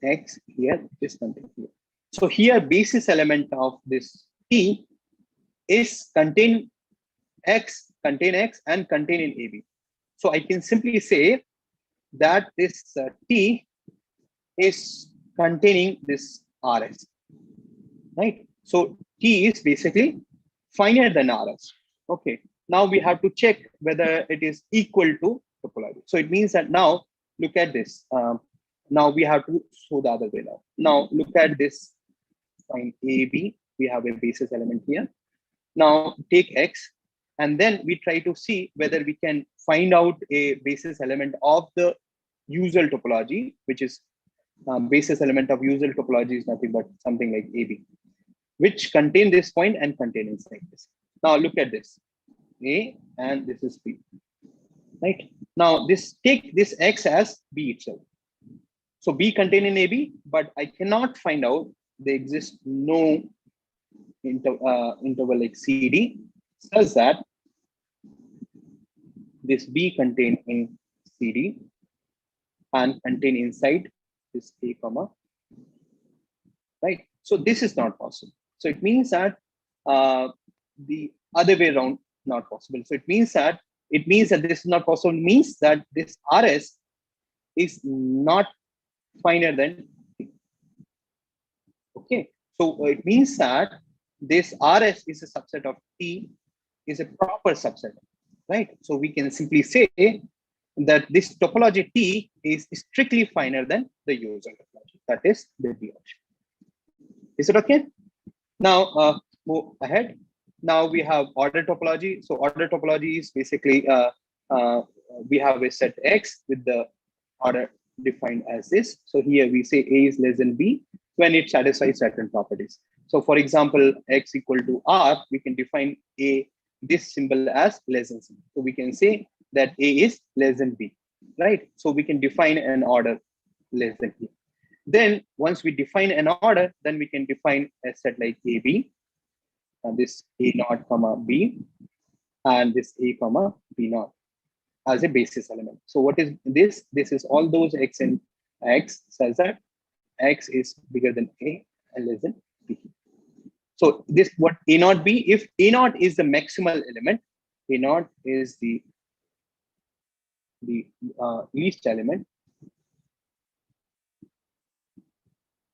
X here is contained here. So here basis element of this T is contain X and contain in AB. So I can simply say that this T is containing this RS, right? So T is basically finer than RS. Okay, now we have to check whether it is equal to topology. So it means that now look at this. Now we have to show the other way now. Now look at this. Find AB. We have a basis element here. Now take X, and then we try to see whether we can find out a basis element of the usual topology, which is basis element of usual topology is nothing but something like AB, which contain this point and contain inside this. Now look at this, A and this is B, right? Now take this X as B itself. So B contain in AB, but I cannot find out there exists no interval like CD such that this B contain in CD and contain inside this A comma, right? So this is not possible. So it means that the other way around not possible. So it means that this is not possible means that this RS is not finer than T. Okay, so it means that this RS is a subset of T is a proper subset, right? So we can simply say that this topology T is strictly finer than the usual topology. That is the B option. Is it okay? Now move ahead. Now we have order topology. So order topology is basically we have a set X with the order defined as this. So here we say A is less than B when it satisfies certain properties. So for example, X equal to R, we can define A this symbol as less than C. So we can say that A is less than B, right? So we can define an order less than B. Then once we define an order, then we can define a set like AB, and this A naught comma B, and this A comma B naught as a basis element. So what is this? This is all those X and X such that X is bigger than A and less than B. So this what A naught B, if A naught is the maximal element, A naught is the least element,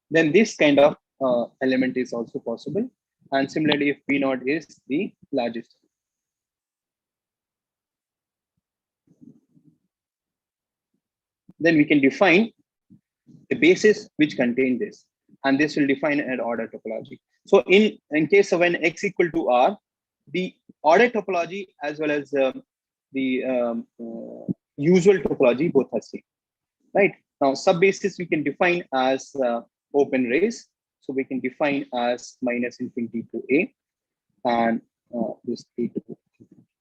then this kind of element is also possible. And similarly, if B naught is the largest, then we can define a basis which contain this, and this will define an order topology. So in case of when X equal to R, the order topology as well as the usual topology both are same, right? Now subbasis we can define as open rays. So we can define as minus infinity to A and this A to B.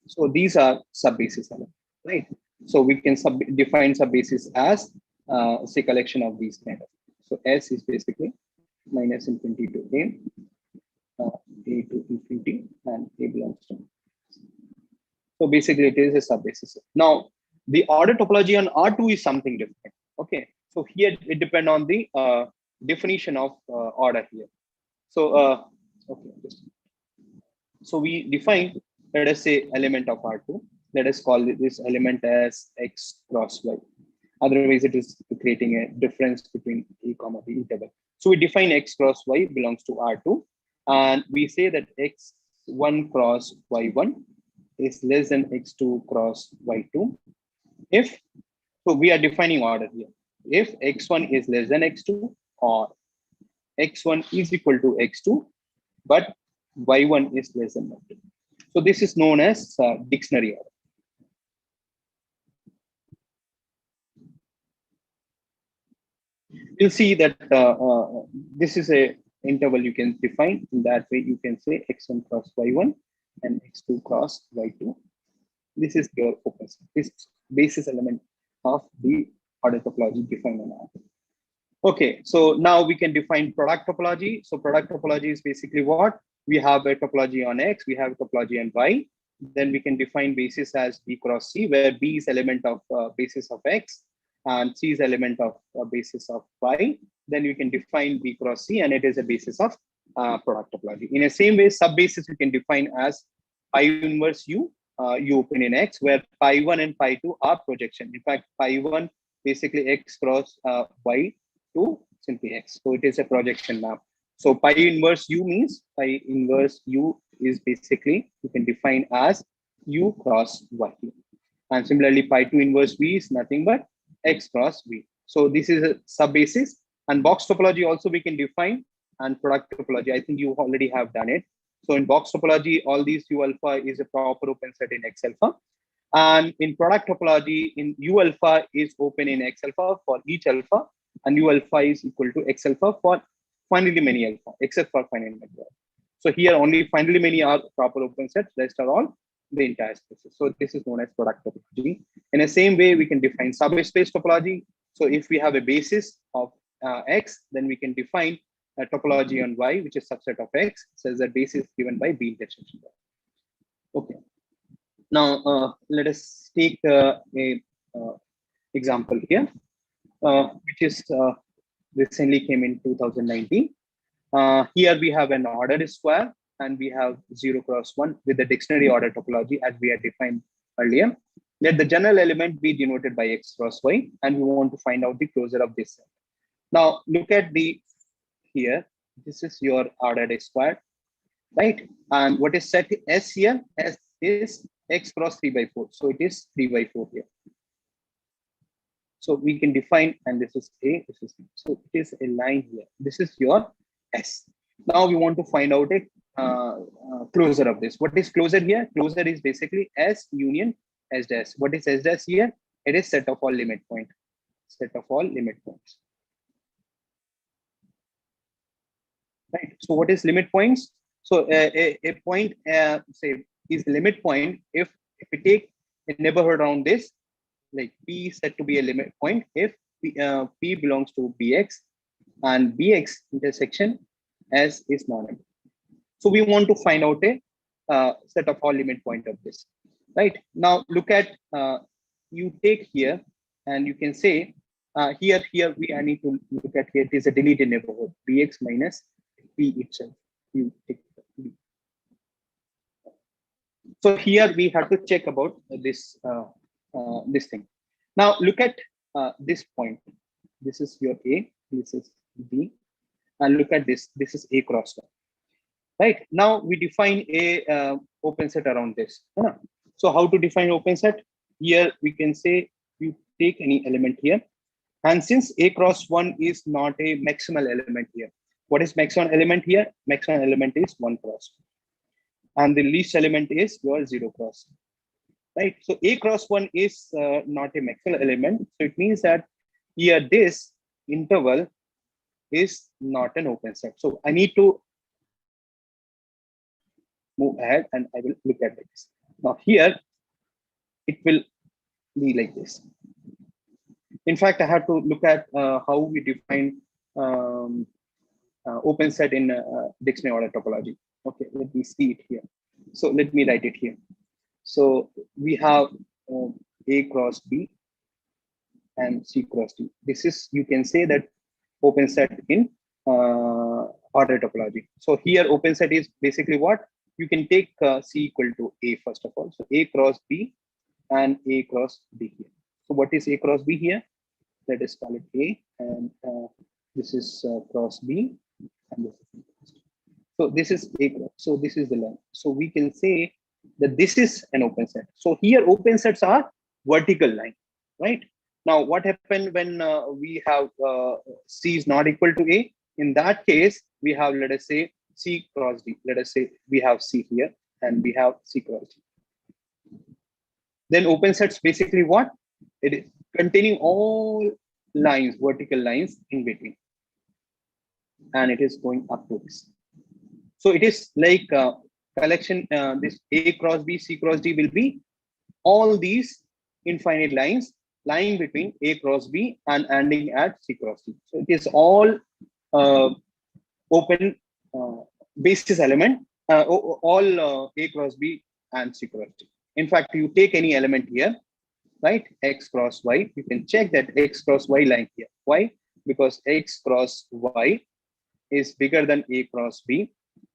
So these are subbasis elements, right? So we can define subbasis as say collection of these kind of. So S is basically minus infinity to A to infinity, and A belongs to. So basically it is a subbasis. Now the order topology on R2 is something different. Okay, so here it depends on the definition of order here. So okay, so we define, let us say, element of R2. Let us call this element as X cross Y. Otherwise, it is creating a difference between A comma B interval. So we define X cross Y belongs to R2, and we say that X1 cross Y1 is less than x2 cross y2. If, so we are defining order here. If x1 is less than x2 or x1 is equal to x2, but y1 is less than y2. So this is known as dictionary order. You'll see that this is a interval you can define. In that way, you can say x1 cross y1 and x2 cross y2. This is your focus. This basis element of the order topology defined on R. Okay, so now we can define product topology. So product topology is basically what? We have a topology on X, we have a topology on Y. Then we can define basis as B cross C, where B is element of basis of X and C is element of basis of Y. Then we can define B cross C, and it is a basis of product topology. In the same way, sub-basis we can define as pi inverse U, U open in X, where pi 1 and pi 2 are projection. In fact, pi 1 basically X cross Y to simply X. So it is a projection map. So pi inverse U means pi inverse U is basically, you can define as U cross Y. And similarly, pi 2 inverse V is nothing but X cross V. So this is a sub-basis. And box topology also we can define, and product topology, I think you already have done it. So in box topology, all these U alpha is a proper open set in X alpha. And in product topology, in U alpha is open in X alpha for each alpha, and U alpha is equal to X alpha for finally many alpha, except for finally many alpha. So here only finally many are proper open sets, rest are all the entire spaces. So this is known as product topology. In the same way, we can define subspace topology. So if we have a basis of X, then we can define a topology on Y, which is subset of X, says that basis given by B intersection Y. Okay. Now let us take a example here, which is recently came in 2019. Here we have an ordered square, and we have 0 cross 1 with the dictionary order topology as we had defined earlier. Let the general element be denoted by X cross Y, and we want to find out the closure of this set. Now look at the here. This is your ordered square, right? And what is set S here? S is X cross 3 by 4. So it is 3 by 4 here. So we can define, and this is A, this is B. So it is a line here. This is your S. Now we want to find out a closure of this. What is closure here? Closure is basically S union S dash. What is S dash here? It is set of all limit point. Set of all limit points. Right. So what is limit points? So a point say is limit point if we take a neighborhood around this, like P is said to be a limit point if P belongs to Bx and Bx intersection S is non-empty. So we want to find out a set of all limit point of this. Right. Now look at you take here, and you can say here I need to look at here. It is a deleted neighborhood Bx minus P itself. You take B. So here we have to check about this this thing. Now look at this point. This is your A. This is B. And look at this. This is A cross 1. Right. Now we define a open set around this. So how to define open set? Here we can say you take any element here. And since A cross 1 is not a maximal element here, what is maximum element here? Maximum element is 1 cross 1. And the least element is your 0 cross 1. Right. So A cross 1 is not a maximal element. So it means that here this interval is not an open set. So I need to move ahead, and I will look at this. Now here it will be like this. In fact, I have to look at how we define open set in dictionary order topology. Okay, let me see it here. So let me write it here. So we have A cross B and C cross D. This is, you can say that open set in order topology. So here open set is basically what? You can take C equal to A first of all. So A cross B and A cross B here. So what is A cross B here? Let us call it A, and this is cross B, and this is. So this is A cross. So this is the line. So we can say that this is an open set. So here open sets are vertical line, right? Now what happened when we have C is not equal to A? In that case, we have, let us say, C cross D. Let us say we have C here and we have C cross D. Then open sets basically what? It is containing all lines, vertical lines in between. And it is going up to this. So it is like collection, this A cross B, C cross D will be all these infinite lines lying between A cross B and ending at C cross D. So it is all open basis element, all A cross B and C cross D. In fact, you take any element here, right? X cross Y, you can check that X cross Y line here. Why? Because X cross Y is bigger than A cross B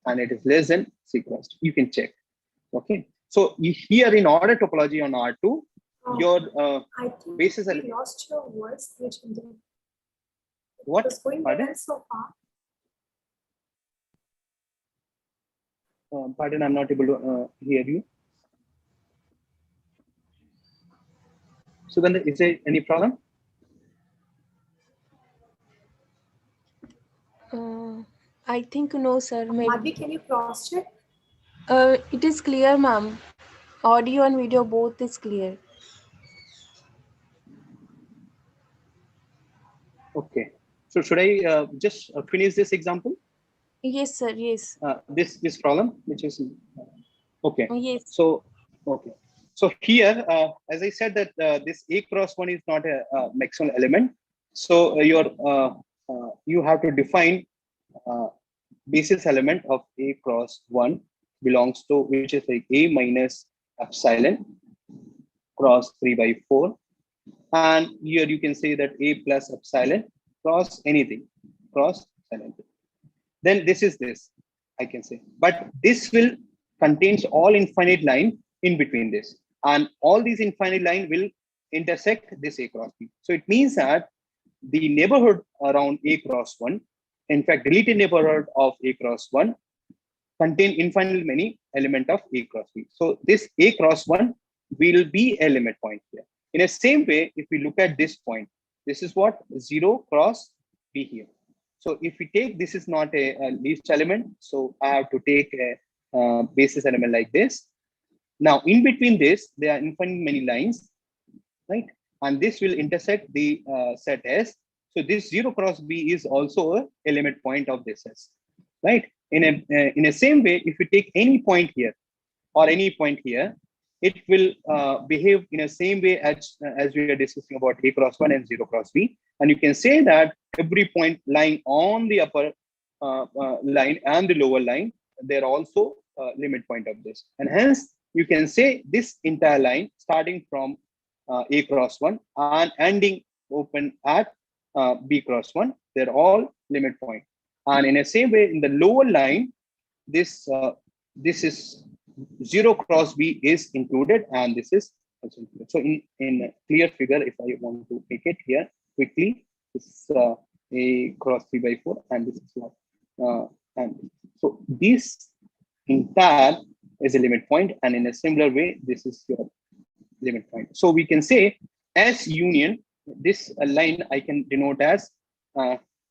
and it is less than C cross D. You can check. Okay. So here in order topology on R2, your I think basis we element. lost your voice. What? It was going Pardon? well so far. Pardon, I'm not able to hear you. So then, is there any problem? I think no, sir. Maybe. Madhvi, can you cross check? It is clear, ma'am. Audio and video both is clear. Okay. So should I just finish this example? Yes, sir. Yes. This problem, which is okay. Yes. So okay. So here, as I said that this A cross 1 is not a maximum element. So you have to define basis element of A cross 1 belongs to, which is like A minus epsilon cross 3/4. And here you can say that A plus epsilon cross anything, cross epsilon. Then this is this, I can say. But this will contains all infinite line in between this. And all these infinite line will intersect this A cross B. So it means that the neighborhood around A cross 1, in fact, deleted neighborhood of A cross 1 contain infinitely many element of A cross B. So this A cross 1 will be a limit point here. In the same way, if we look at this point, this is what 0 cross B here. So if we take, this is not a least element, so I have to take a basis element like this. Now in between this, there are infinite many lines, right? And this will intersect the set S. So this 0 cross B is also a element point of this S, right? In a same way, if we take any point here or any point here, it will behave in the same way as we are discussing about A cross 1 and 0 cross B. And you can say that every point lying on the upper line and the lower line, they're also limit point of this. And hence, you can say this entire line starting from A cross 1 and ending open at B cross 1, they're all limit point. And in the same way, in the lower line, this is 0 cross B is included, and this is also included. So in a clear figure, if I want to make it here quickly, this is A cross 3/4, and this is what. And so this entire is a limit point, and in a similar way, this is your limit point. So we can say S union, this line I can denote as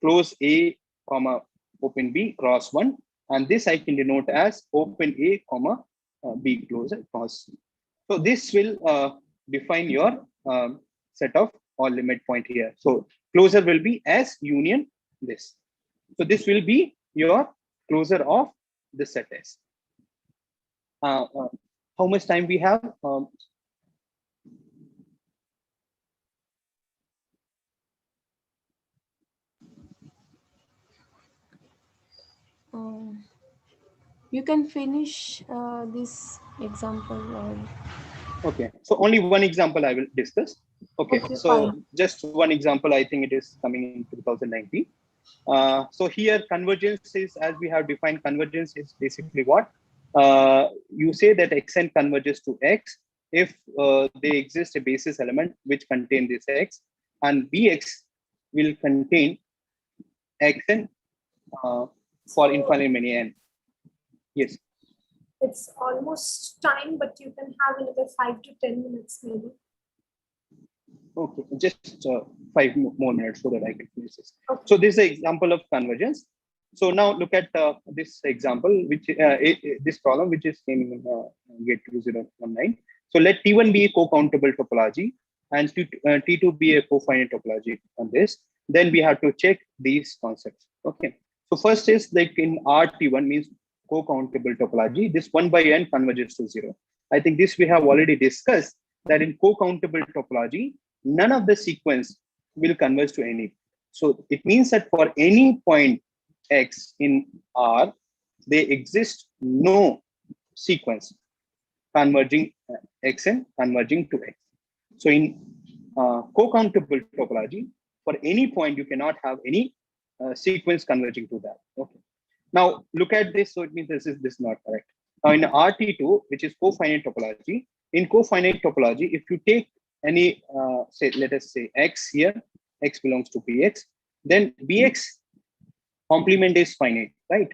close A comma open B cross 1, and this I can denote as open A comma B closer cross C. So this will define your set of all limit point here. So closure will be S union this. So this will be your closure of the set S. How much time we have? You can finish this example. Okay, so only one example I will discuss. Okay, so fine. Just one example, I think it is coming in 2019. So here convergence is, as we have defined, convergence is basically what? You say that xn converges to x if they exist a basis element which contain this x, and bx will contain xn for infinite many n. Yes. It's almost time, but you can have another 5 to 10 minutes maybe. Okay, just 5 more minutes so that I can finish this. Okay. So this is an example of convergence. So now look at this example, which this problem which is came in GATE 2019. So let T1 be a co-countable topology and T2 be a co-finite topology on this. Then we have to check these concepts. Okay. So first is like in RT1 means co-countable topology. This 1 by n converges to 0. I think this we have already discussed that in co-countable topology, none of the sequence will converge to any. So it means that for any point X in R, they exist no sequence converging Xn converging to X. So in co-countable topology, for any point you cannot have any sequence converging to that. Okay. Now look at this. So it means this is not correct. Now in RT2, which is co-finite topology, in co-finite topology, if you take any say, let us say X here, X belongs to Px, then Bx complement is finite, right?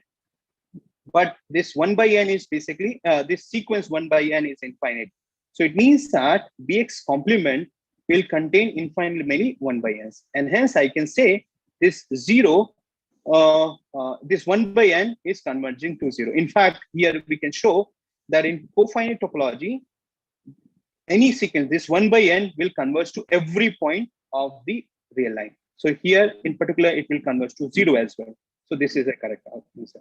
But this 1 by n is basically this sequence 1 by n is infinite. So it means that Bx complement will contain infinitely many 1 by n's, and hence I can say this 0, this 1 by n is converging to 0. In fact, here we can show that in cofinite topology, any sequence, this 1 by n will converge to every point of the real line. So here in particular, it will converge to 0 as well. So this is a correct answer,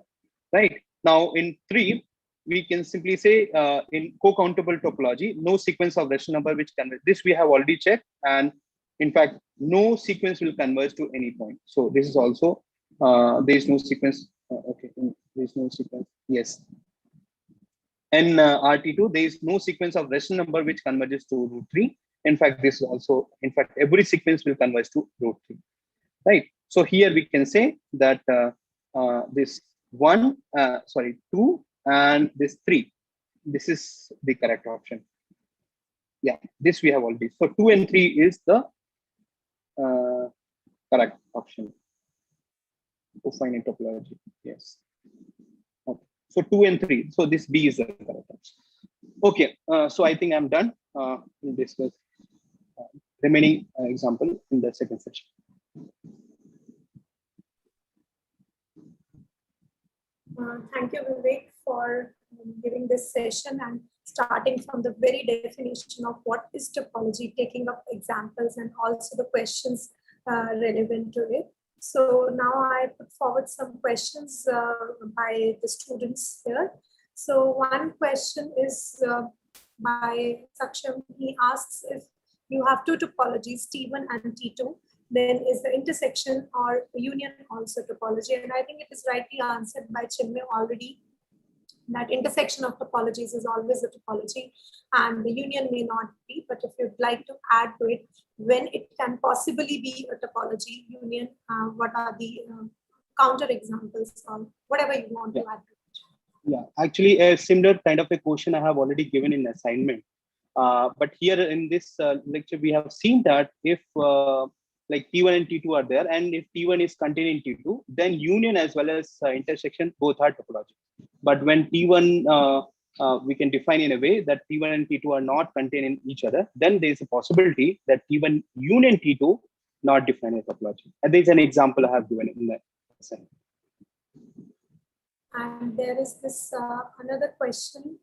right? Now in 3, we can simply say in co-countable topology, no sequence of rational number which converge. This we have already checked, and in fact, no sequence will converge to any point. So this is also there is no sequence. Okay, there is no sequence. Yes. In RT2, there is no sequence of rational number which converges to root 3. In fact, this is also, in fact, every sequence will converge to root 3, right? So here we can say that this 2 and this 3, this is the correct option. Yeah, this we have already. So 2 and 3 is the correct option. Cofinite topology, yes. Okay. So 2 and 3. So this B is the correct option. Okay, so I think I'm done. We'll discuss remaining example in the second session. Thank you, Vivek, for giving this session and starting from the very definition of what is topology, taking up examples and also the questions relevant to it. So now I put forward some questions by the students here. So one question is by Saksham. He asks, if you have two topologies, T1 and T2, then is the intersection or union also topology? And I think it is rightly answered by Chinmay already, that intersection of topologies is always a topology and the union may not be. But if you'd like to add to it, when it can possibly be a topology union, what are the counter examples or whatever you want to add to it? Yeah, actually a similar kind of a question I have already given in assignment. But here in this lecture, we have seen that if like T1 and T2 are there, and if T1 is contained in T2, then union as well as intersection both are topology. But when T1, we can define in a way that T1 and T2 are not contained in each other, then there is a possibility that T1 union T2 not define a topology. And there is an example I have given in that assignment. And there is this another question,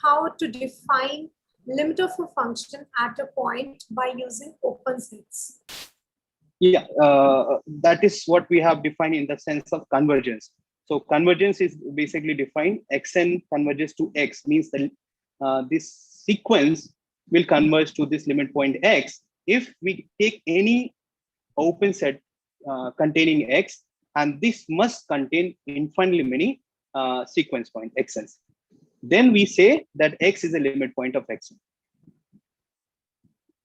how to define limit of a function at a point by using open sets. Yeah, that is what we have defined in the sense of convergence. So convergence is basically defined, xn converges to x, means that this sequence will converge to this limit point x if we take any open set containing x, and this must contain infinitely many sequence point xn's. Then we say that x is a limit point of xn.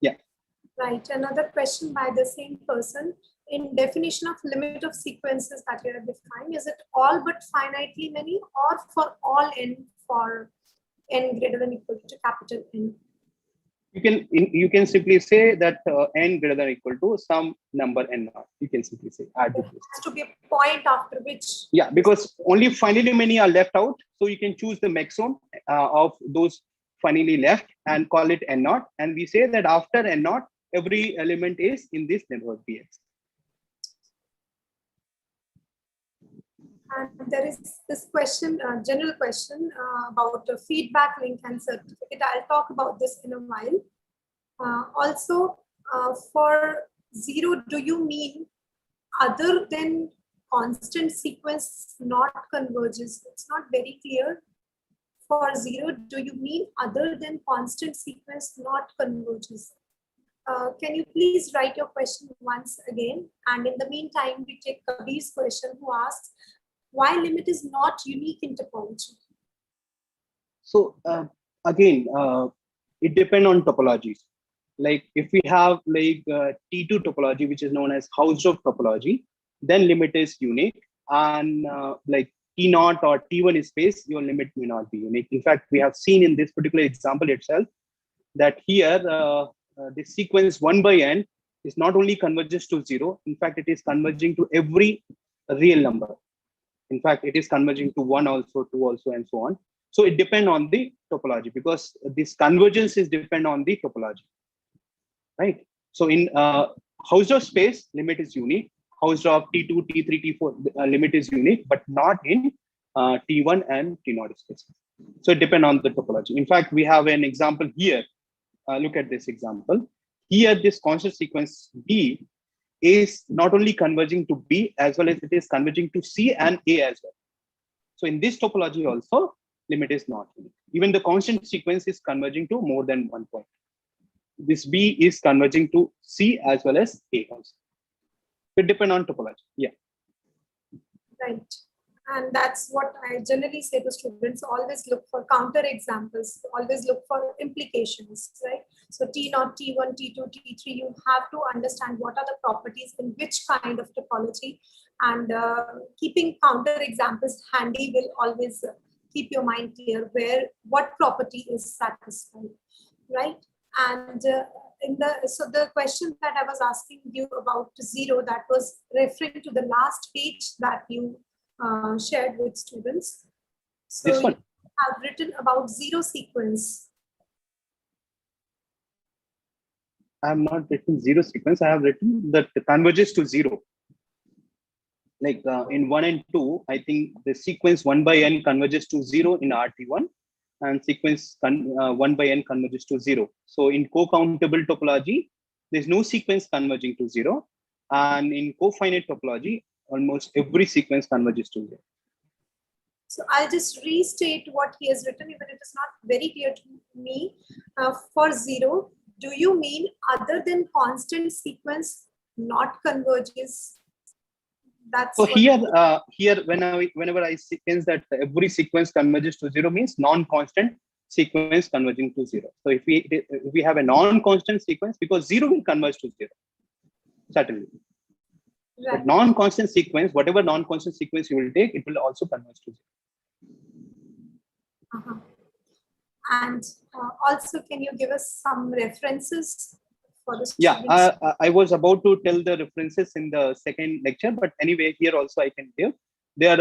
Yeah. Right. Another question by the same person. In definition of limit of sequences that you have defined, is it all but finitely many or for all n for n greater than equal to capital N? You can simply say that n greater than or equal to some number n naught. You can simply say add There this. has to be a point after which. Yeah, because only finally many are left out, so you can choose the maximum of those finally left and call it n naught, and we say that after n naught every element is in this neighborhood Px. And there is this question, general question about the feedback link and certificate. I'll talk about this in a while. Also, for zero, do you mean other than constant sequence not converges? It's not very clear. For zero, do you mean other than constant sequence not converges? Can you please write your question once again? And in the meantime, we take Kabir's question, who asks, why limit is not unique in topology? So again, it depends on topologies. Like if we have like T2 topology, which is known as Hausdorff topology, then limit is unique. And like T0 or T1 space, your limit may not be unique. In fact, we have seen in this particular example itself that here the sequence 1 by n is not only converges to 0. In fact, it is converging to every real number. In fact, it is converging to 1 also, 2 also, and so on. So it depends on the topology, because this convergence is depend on the topology, right? So in Hausdorff space, limit is unique. Hausdorff T2, T3, T4 limit is unique, but not in T1 and T0 space. So it depends on the topology. In fact, we have an example here. Look at this example. Here, this constant sequence B is not only converging to B, as well as it is converging to C and A as well. So in this topology also, limit is not unique. Even the constant sequence is converging to more than 1 point. This B is converging to C as well as A also. It depends on topology. Yeah. Right. And that's what I generally say to students, always look for counter examples, always look for implications, right? So T0, T1, T2, T3, you have to understand what are the properties in which kind of topology, and keeping counter examples handy will always keep your mind clear what property is satisfied, right? And so the question that I was asking you about zero, that was referring to the last page that you shared with students. So This one. you have written about zero sequence. I have not written zero sequence. I have written that converges to 0. Like in 1 and 2, I think the sequence 1 by n converges to 0 in RT1, and sequence 1 by n converges to 0. So in co-countable topology, there's no sequence converging to 0. And in cofinite topology, almost every sequence converges to 0. So I'll just restate what he has written, even if it is not very clear to me. For zero, do you mean other than constant sequence not converges? That's so here whenever I sequence that every sequence converges to 0 means non-constant sequence converging to 0. So if we have a non-constant sequence, because 0 will converge to 0, certainly. Right. But non-constant sequence, whatever non-constant sequence you will take, it will also converge to 0. And also, can you give us some references for the students? Yeah, I was about to tell the references in the second lecture, but anyway, here also I can give. There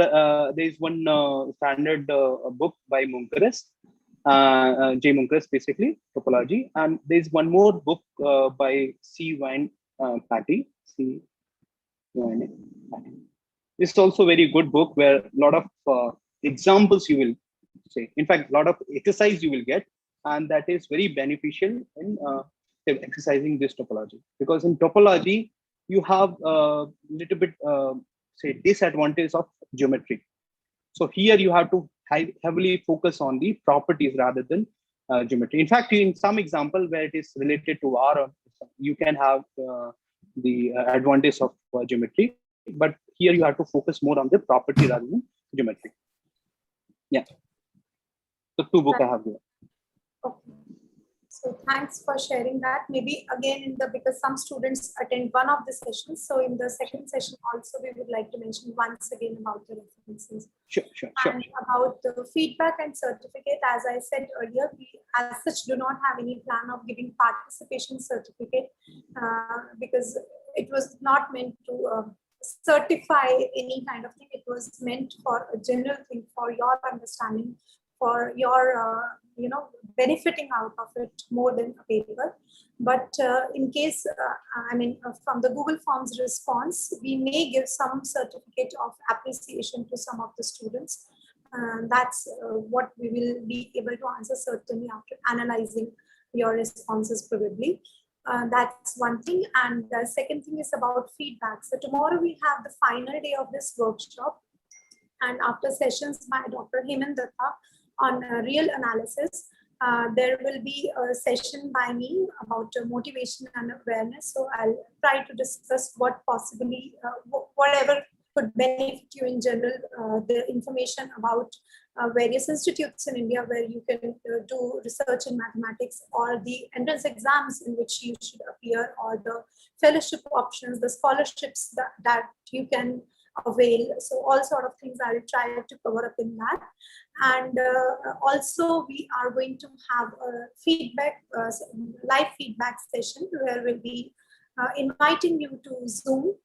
is one standard book by Munkaris, J. Munkaris, basically, Topology. And there's one more book by C. Wine Patty. This is also a very good book where a lot of examples you will say. In fact, a lot of exercise you will get, and that is very beneficial in exercising this topology. Because in topology, you have a little bit, say, disadvantage of geometry. So here you have to heavily focus on the properties rather than geometry. In fact, in some example where it is related to R, you can have the advantage of geometry, but here you have to focus more on the property rather than geometry. Yeah. The two books I have here. Okay. So thanks for sharing that. Maybe again because some students attend one of the sessions. So in the second session also, we would like to mention once again about the references. Sure. And about the feedback and certificate, as I said earlier, we as such do not have any plan of giving participation certificate because it was not meant to certify any kind of thing. It was meant for a general thing, for your understanding, for your benefiting out of it more than a paper. But in case from the Google Forms response, we may give some certificate of appreciation to some of the students. That's what we will be able to answer certainly after analyzing your responses probably. That's one thing. And the second thing is about feedback. So tomorrow we have the final day of this workshop, and after sessions by Dr. Hemant Datta on real analysis, there will be a session by me about motivation and awareness. So I'll try to discuss what possibly, whatever could benefit you in general, the information about various institutes in India where you can do research in mathematics, or the entrance exams in which you should appear, or the fellowship options, the scholarships that you can avail. So all sort of things I will try to cover up in that. And also we are going to have a feedback, live feedback session where we'll be inviting you to Zoom,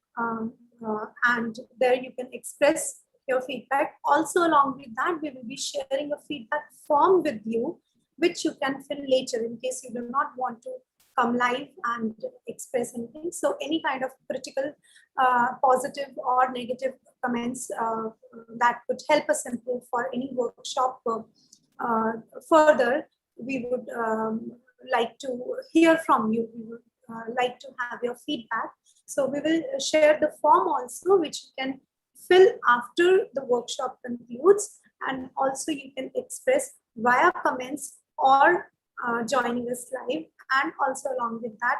and there you can express your feedback. Also along with that, we will be sharing a feedback form with you, which you can fill later in case you do not want to come live and express anything. So any kind of critical, positive or negative comments that could help us improve for any workshop further, we would like to hear from you. We would like to have your feedback. So we will share the form also, which you can fill after the workshop concludes, and also you can express via comments or joining us live. And also along with that,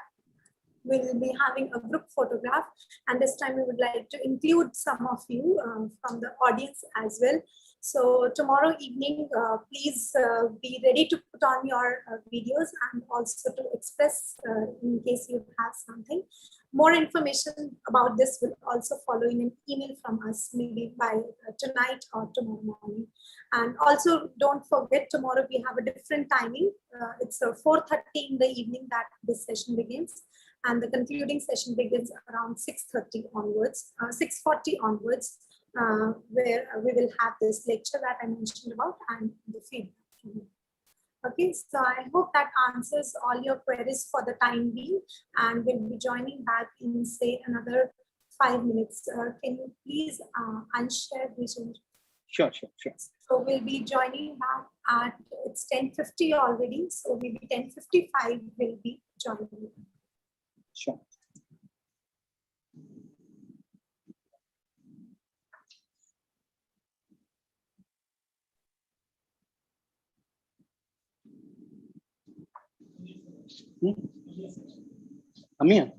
we will be having a group photograph, and this time we would like to include some of you from the audience as well. So tomorrow evening, please be ready to put on your videos and also to express in case you have something. More information about this will also follow in an email from us, maybe by tonight or tomorrow morning. And also don't forget, tomorrow we have a different timing. It's 4:30 in the evening that this session begins. And the concluding session begins around 6:30 onwards, 6:40 onwards, where we will have this lecture that I mentioned about and the feedback. Okay, so I hope that answers all your queries for the time being, and we'll be joining back in say another 5 minutes. Can you please unshare vision? Sure. So we'll be joining back at, it's 10:50 already, so maybe 10:55 will be joining. Sure. Amia.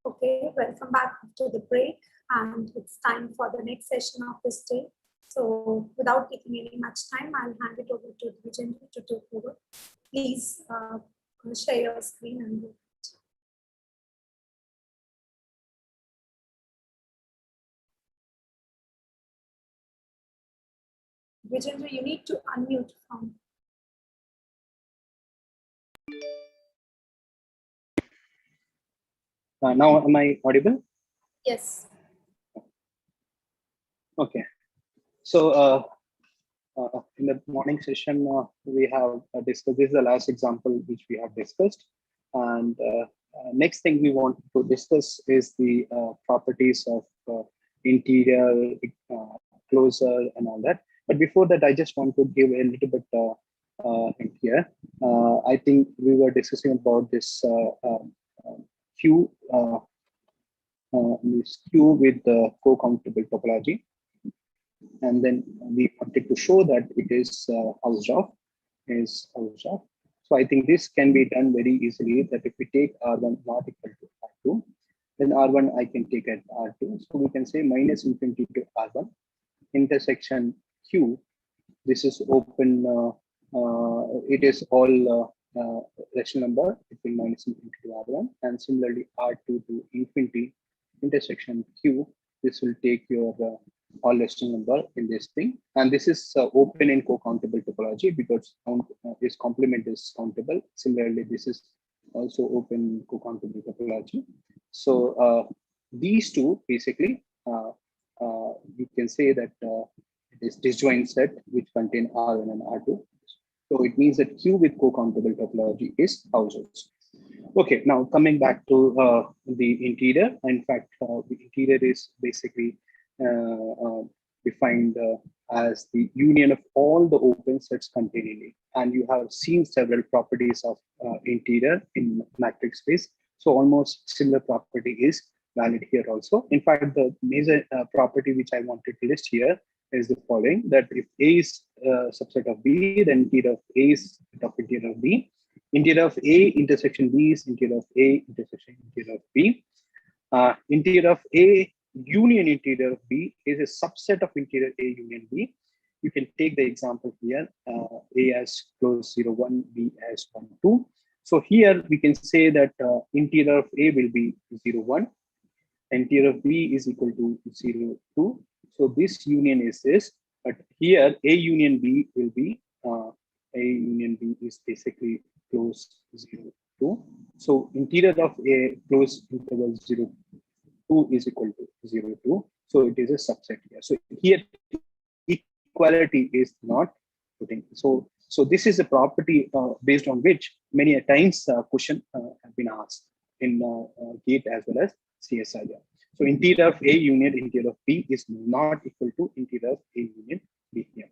Okay, welcome back to the break, and it's time for the next session of this day. So without taking any much time, I'll hand it over to Vijendra to take over. Please share your screen and go. Vijendra, you need to unmute from. Now, am I audible? Yes. Okay. So in the morning session, we have discussed, this is the last example which we have discussed. And next thing we want to discuss is the properties of interior, closer, and all that. But before that, I just want to give a little bit in here. I think we were discussing about this Q, with the co-countable topology. And then we wanted to show that it is housed off. So I think this can be done very easily, that if we take R1 not equal to R2, then R1 I can take at R2. So we can say minus infinity to R1 intersection Q. This is open, it is all rational number between minus infinity to R1, and similarly R2 to infinity intersection Q. This will take your all rational number in this thing, and this is open in co-countable topology because this complement is countable. Similarly, this is also open in co-countable topology. So these two basically, you can say that it is disjoint set which contain R1 and R2. So it means that Q with co-countable topology is houses. Okay, now coming back to the interior. In fact, the interior is basically defined as the union of all the open sets contained in it. And you have seen several properties of interior in matrix space. So almost similar property is valid here also. In fact, the major property which I wanted to list here is the following: that if A is subset of B, then interior of A is subset of interior of B. Interior of A intersection B is interior of A intersection interior of B. Interior of A union interior of B is a subset of interior A union B. You can take the example here, A as close 0, 1, B as 1, 2. So here we can say that interior of A will be 0, 1. Interior of B is equal to 0, 2. So this union is this, but here A union B will be, A union B is basically close 0, 2. So interior of A close interval 0, 2 is equal to 0, 2. So it is a subset here. So here equality is not putting. So this is a property based on which many a times question have been asked in GATE as well as CSIR. So interior of A union interior of B is not equal to interior of A union B here.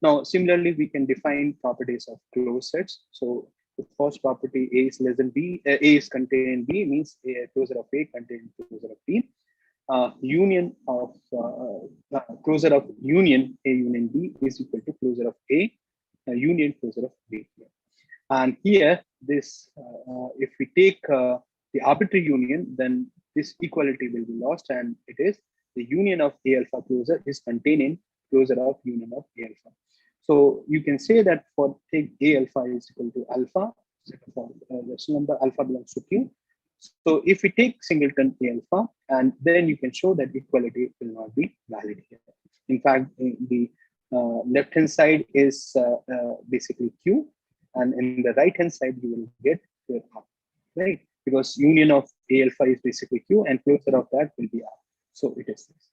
Now, similarly, we can define properties of closed sets. So the first property, A is less than B, A is contained in B, means a closure of A contained closure of B. Union of closure of union A union B is equal to closure of A union closure of B. And here, this if we take the arbitrary union, then this equality will be lost, and it is the union of A alpha closure is contained in closure of union of A alpha. So you can say that for take A alpha is equal to alpha, set of rational number alpha belongs to Q. So if we take singleton A alpha, and then you can show that equality will not be valid here. In fact, the left hand side is basically Q, and in the right hand side you will get your R, right? Because union of A alpha is basically Q, and closure of that will be R. So it is this.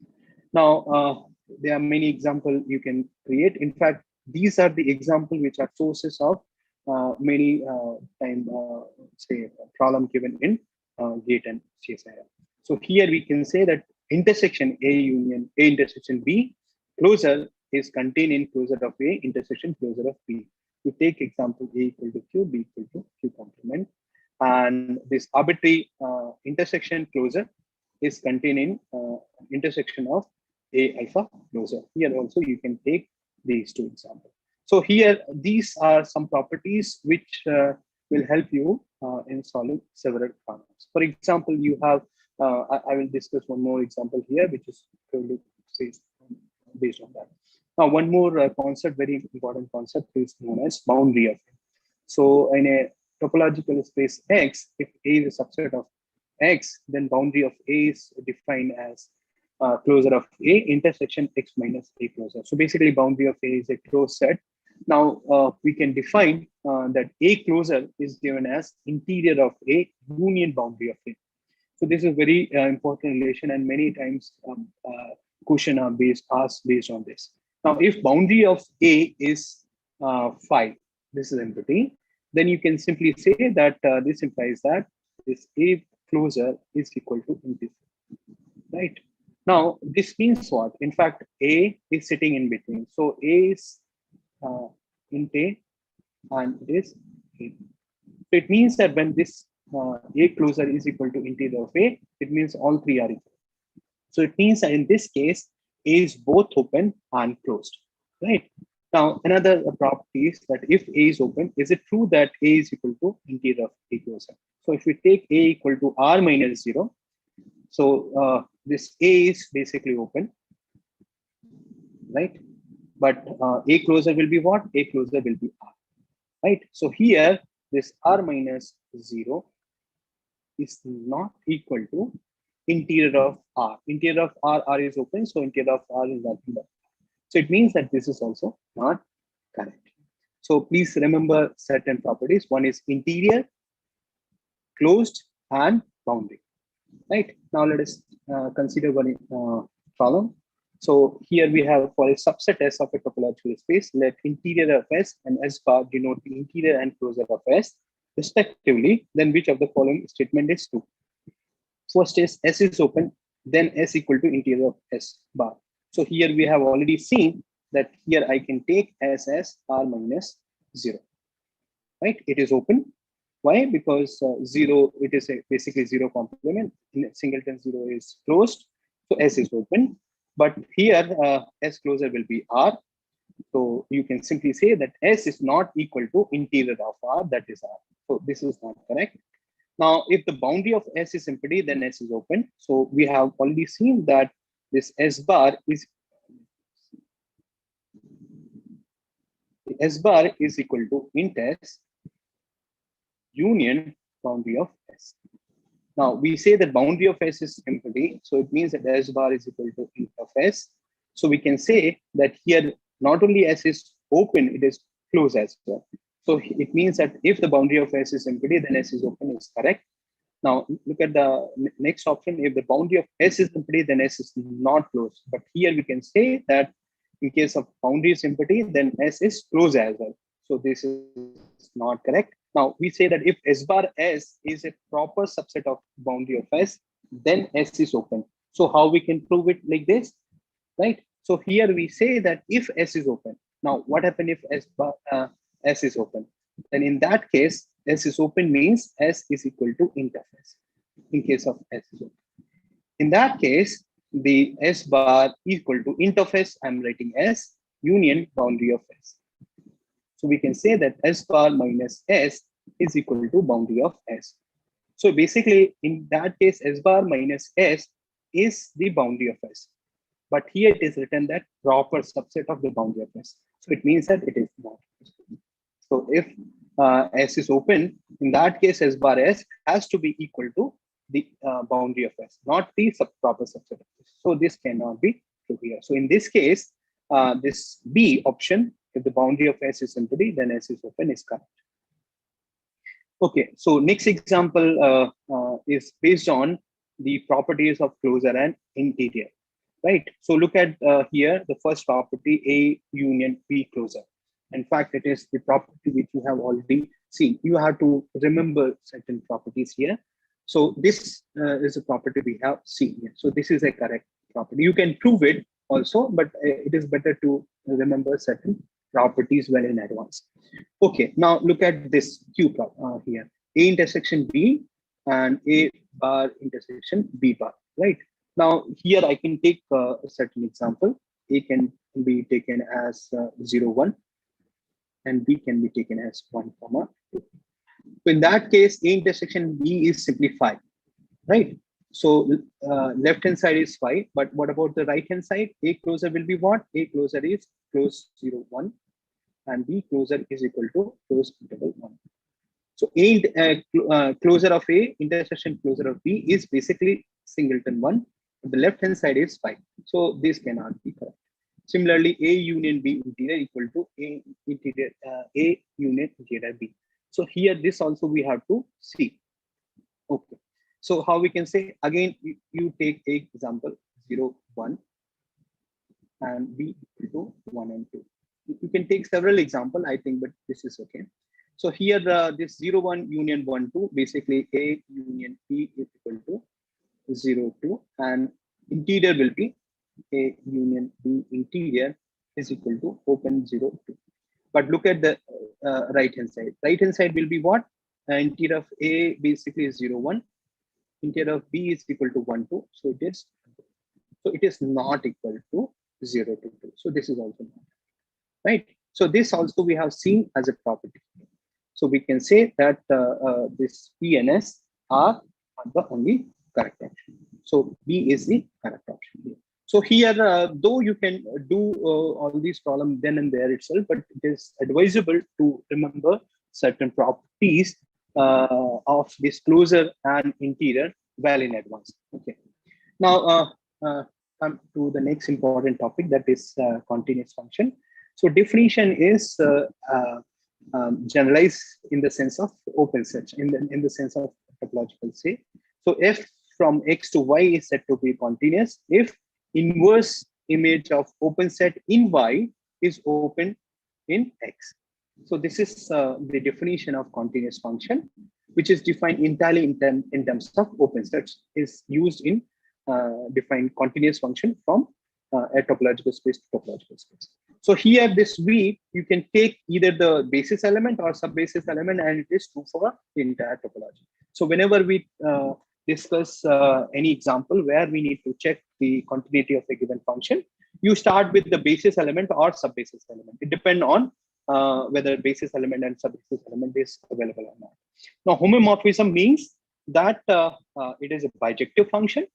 Now there are many examples you can create. In fact, these are the examples which are sources of many say problem given in GATE and CSIR. So here we can say that intersection A union A intersection B closure is contained in closure of A intersection closure of B. We take example A equal to Q, B equal to Q complement, and this arbitrary intersection closure is contained in intersection of A alpha closure. Here also you can take these two examples. So here these are some properties which will help you in solving several problems. For example, you have I will discuss one more example here, which is purely based on that. Now, one more concept, very important concept, is known as boundary of A. So in a topological space X, if A is a subset of X, then boundary of A is defined as closure of A intersection X minus A closure. So basically, boundary of A is a closed set. Now we can define that A closure is given as interior of A union boundary of A. So this is very important relation, and many times question are asked based on this. Now, if boundary of A is phi, this is empty, then you can simply say that this implies that this A closure is equal to integral, right? Now, this means what? In fact, A is sitting in between. So A is int A and it is A. So it means that when this A closure is equal to interior of A, it means all three are equal. So it means that in this case, A is both open and closed, right? Now, another property is that if A is open, is it true that A is equal to interior of A closure? So if we take A equal to R minus 0, so this A is basically open, right? But A closure will be what? A closure will be R, right? So here, this R minus 0 is not equal to interior of R. Interior of R is open, so interior of R is nothing but. So it means that this is also not correct. So please remember certain properties. One is interior, closed, and boundary. Right. Now let us consider one problem. So here we have for a subset S of a topological space, let interior of S and S bar denote the interior and closure of S respectively. Then which of the following statement is true? First is S is open, then S equal to interior of S bar. So here we have already seen that here I can take S as R minus 0, right? It is open. Why? Because 0, it is basically 0 complement. In singleton 0 is closed, so S is open. But here S closure will be R. So you can simply say that S is not equal to interior of R, that is R. So this is not correct. Now, if the boundary of S is empty, then S is open. So we have already seen that this S bar is equal to int S union boundary of S. Now we say that boundary of S is empty, so it means that S bar is equal to int of S. So we can say that here not only S is open, it is closed as well. So it means that if the boundary of S is empty, then S is open is correct. Now look at the next option. If the boundary of S is empty, then S is not closed. But here we can say that in case of boundary is empty, then S is closed as well. So this is not correct. Now we say that if S bar S is a proper subset of boundary of S, then S is open. So how we can prove it like this, right? So here we say that if S is open. Now what happens if S is open? Then in that case, S is open means S is equal to int of S. In case of S is open. In that case, the S bar equal to int of S, I'm writing S union boundary of S. So we can say that S bar minus S is equal to boundary of S. So basically, in that case, S bar minus S is the boundary of S. But here it is written that proper subset of the boundary of S. So it means that it is not. So if S is open, in that case, S bar S has to be equal to the boundary of S, not the proper subset of S. So this cannot be true here. So in this case, this B option, if the boundary of S is empty, then S is open is correct. Okay, so next example is based on the properties of closure and interior, right? So look at here, the first property, A union B closure. In fact, it is the property which you have already seen. You have to remember certain properties here. So this is a property we have seen here. So this is a correct property. You can prove it also, but it is better to remember certain properties well in advance. Okay, now look at this Q here. A intersection B and A bar intersection B bar, right? Now here I can take a certain example. A can be taken as 0, 1, and B can be taken as 1, 2. So in that case, A intersection B is simplified, right? So left hand side is 5, but what about the right hand side? A closer will be what? A closer is close 0, 1, and B closer is equal to close interval 1. So closer of A intersection closer of B is basically singleton 1. The left hand side is 5. So this cannot be correct. Similarly, A union B interior equal to A interior A union interior B. So here this also we have to see. Okay. So how we can say, again, you take a example 0, 1 and B equal to 1 and 2. You can take several examples, I think, but this is okay. So here this 0, 1 union 1, 2, basically A union B is equal to 0, 2, and interior will be A union B interior is equal to open 0, 2. But look at the right hand side. Right hand side will be what? Interior of A basically is 0, 1. Interior of B is equal to 1, 2. So it is not equal to 0 to 2. So this is also not right. So this also we have seen as a property. So we can say that this P and S are the only correct option. So B is the correct option here. So here, though you can do all these problems then and there itself, but it is advisable to remember certain properties of this closure and interior well in advance. Okay. Now come to the next important topic, that is continuous function. So definition is generalized in the sense of open set, in the sense of topological say. So f from x to y is said to be continuous if inverse image of open set in y is open in x. So this is the definition of continuous function, which is defined entirely in terms of open sets, is used in define continuous function from a topological space to topological space. So here this V, you can take either the basis element or sub-basis element, and it is true for the entire topology. So whenever we discuss any example where we need to check the continuity of a given function, you start with the basis element or sub-basis element. It depends on whether basis element and sub-basis element is available or not. Now, homomorphism means that it is a bijective function,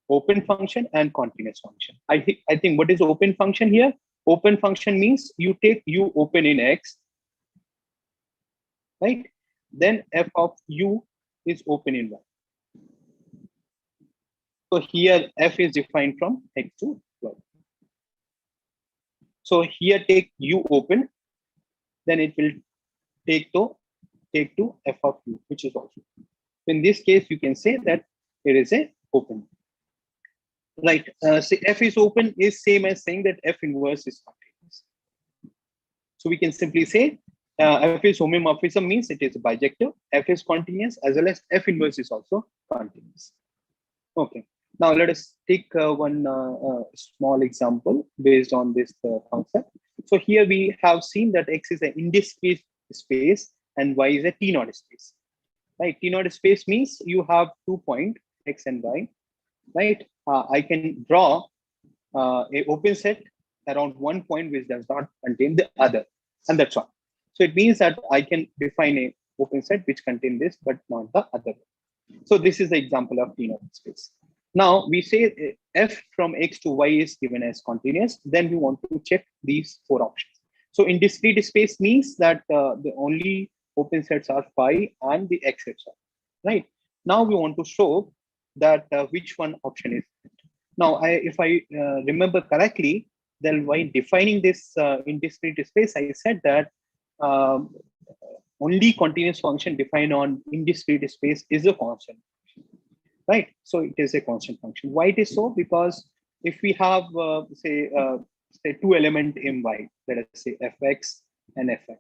open function, and continuous function. I think what is open function here? Open function means you take U open in X, right? Then f of U is open in Y. So here f is defined from X to Y. So here take U open, then it will take to f of U, which is also. In this case, you can say that it is a open. Right. So f is open is same as saying that f inverse is continuous. So we can simply say f is homomorphism means it is bijective, f is continuous, as well as f inverse is also continuous. Okay. Now let us take one small example based on this concept. So here we have seen that X is an indiscrete space and Y is a T-naught space. Right. T-naught space means you have 2 points X and Y. Right. I can draw a open set around one point which does not contain the other, and that's all. So it means that I can define a open set which contains this but not the other. So this is the example of T-naught space. Now we say f from x to y is given as continuous. Then we want to check these 4 options. So in discrete space means that the only open sets are phi and the x sets are right. Now we want to show that which one option is it. Now, if I remember correctly, then while defining this in discrete space, I said that only continuous function defined on indiscrete space is a constant function, right? So it is a constant function. Why it is so? Because if we have say 2 elements in y, let us say fx and fy,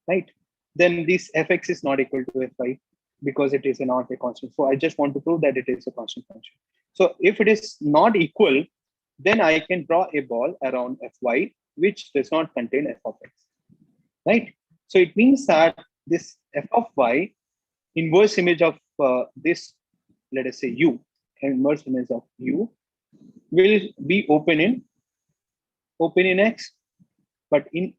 right? Then this fx is not equal to fy, because it is not a constant. So I just want to prove that it is a constant function. So if it is not equal, then I can draw a ball around fy which does not contain f of x, right? So it means that this f of y, inverse image of this, let us say u, inverse image of u will be open in x, but in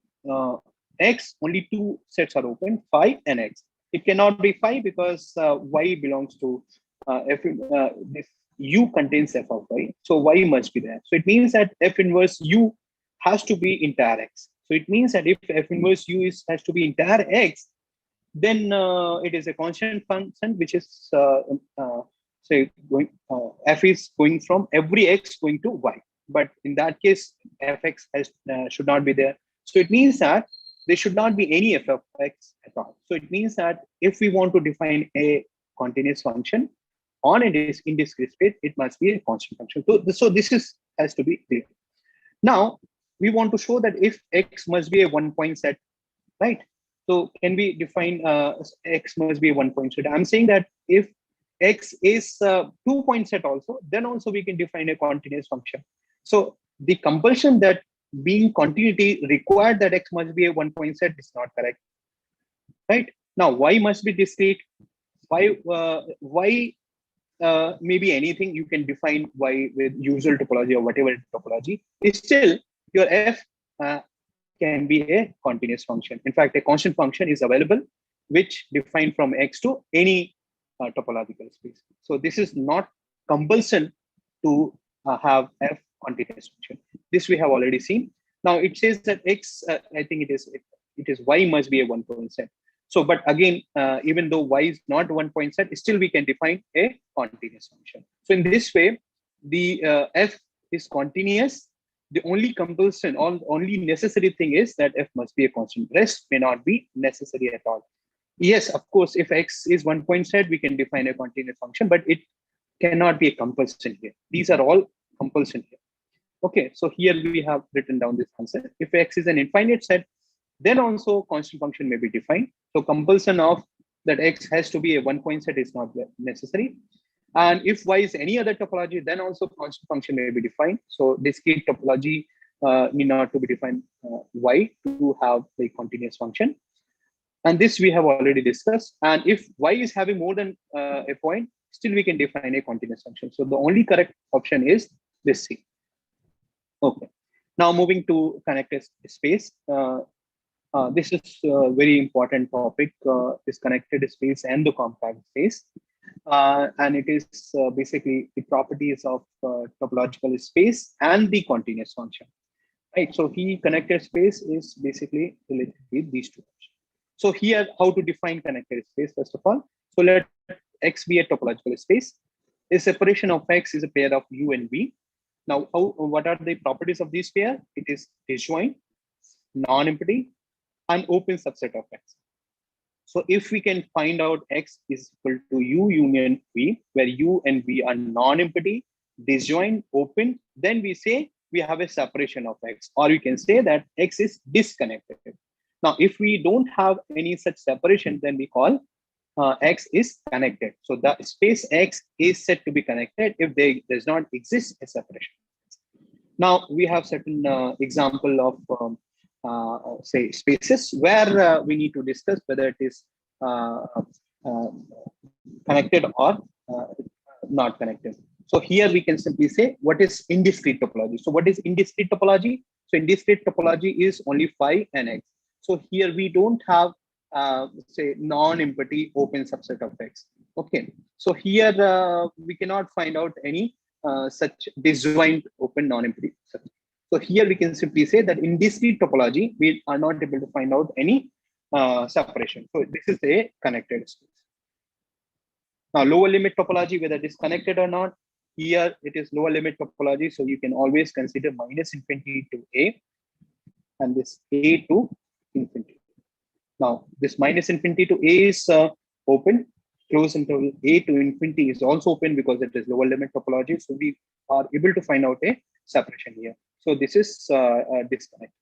x only 2 sets are open, phi and x. It cannot be phi because y belongs to this U contains f of y, so y must be there. So it means that f inverse U has to be entire x. So it means that if f inverse U has to be entire x, then it is a constant function which is say going f is going from every x going to y. But in that case, fx should not be there. So it means that there should not be any f of x at all. So it means that if we want to define a continuous function on a indiscrete space, it must be a constant function. So this has to be clear. Now we want to show that if x must be a one-point set, right? So can we define x must be a one-point set? I'm saying that if x is a two-point set also, then also we can define a continuous function. So the compulsion that being continuity required that x must be a one-point set is not correct, right? Now y must be discrete. Y maybe anything you can define y with usual topology or whatever topology. Still your f can be a continuous function. In fact, a constant function is available which defined from x to any topological space. So this is not compulsion to have f continuous function. This we have already seen. Now it says that x, I think it is y must be a one-point set. So, but again, even though y is not one-point set, still we can define a continuous function. So in this way, the f is continuous. The only compulsion, only necessary thing is that f must be a constant. Rest may not be necessary at all. Yes, of course, if x is one-point set, we can define a continuous function, but it cannot be a compulsion here. These are all compulsion here. Okay, so here we have written down this answer. If x is an infinite set, then also constant function may be defined. So compulsion of that x has to be a one-point set is not necessary. And if y is any other topology, then also constant function may be defined. So discrete topology need not to be defined y to have a continuous function. And this we have already discussed. And if y is having more than a point, still we can define a continuous function. So the only correct option is this C. Okay. Now moving to connected space. This is a very important topic, is connected space and the compact space. And it is basically the properties of topological space and the continuous function. Right. So connected space is basically related with these two. So here, how to define connected space, first of all. So let X be a topological space. A separation of X is a pair of U and V. Now, what are the properties of this pair? It is disjoint, non-empty, and open subset of X. So if we can find out X is equal to U union V, where U and V are non-empty, disjoint, open, then we say we have a separation of X, or we can say that X is disconnected. Now, if we don't have any such separation, then we call X is connected. So the space X is said to be connected if there does not exist a separation. Now, we have certain example of say spaces where we need to discuss whether it is connected or not connected. So here we can simply say what is indiscrete topology. So what is indiscrete topology? So indiscrete topology is only phi and X. So here we don't have say non-empty open subset of X. Okay. So here we cannot find out any such disjoint open non-empty subset. So here we can simply say that in discrete topology, we are not able to find out any separation. So this is a connected space. Now, lower limit topology, whether it is connected or not, here it is lower limit topology. So you can always consider minus infinity to A and this A to infinity. Now, this minus infinity to A is open. Close interval A to infinity is also open because it is lower limit topology. So we are able to find out a separation here. So this is disconnect.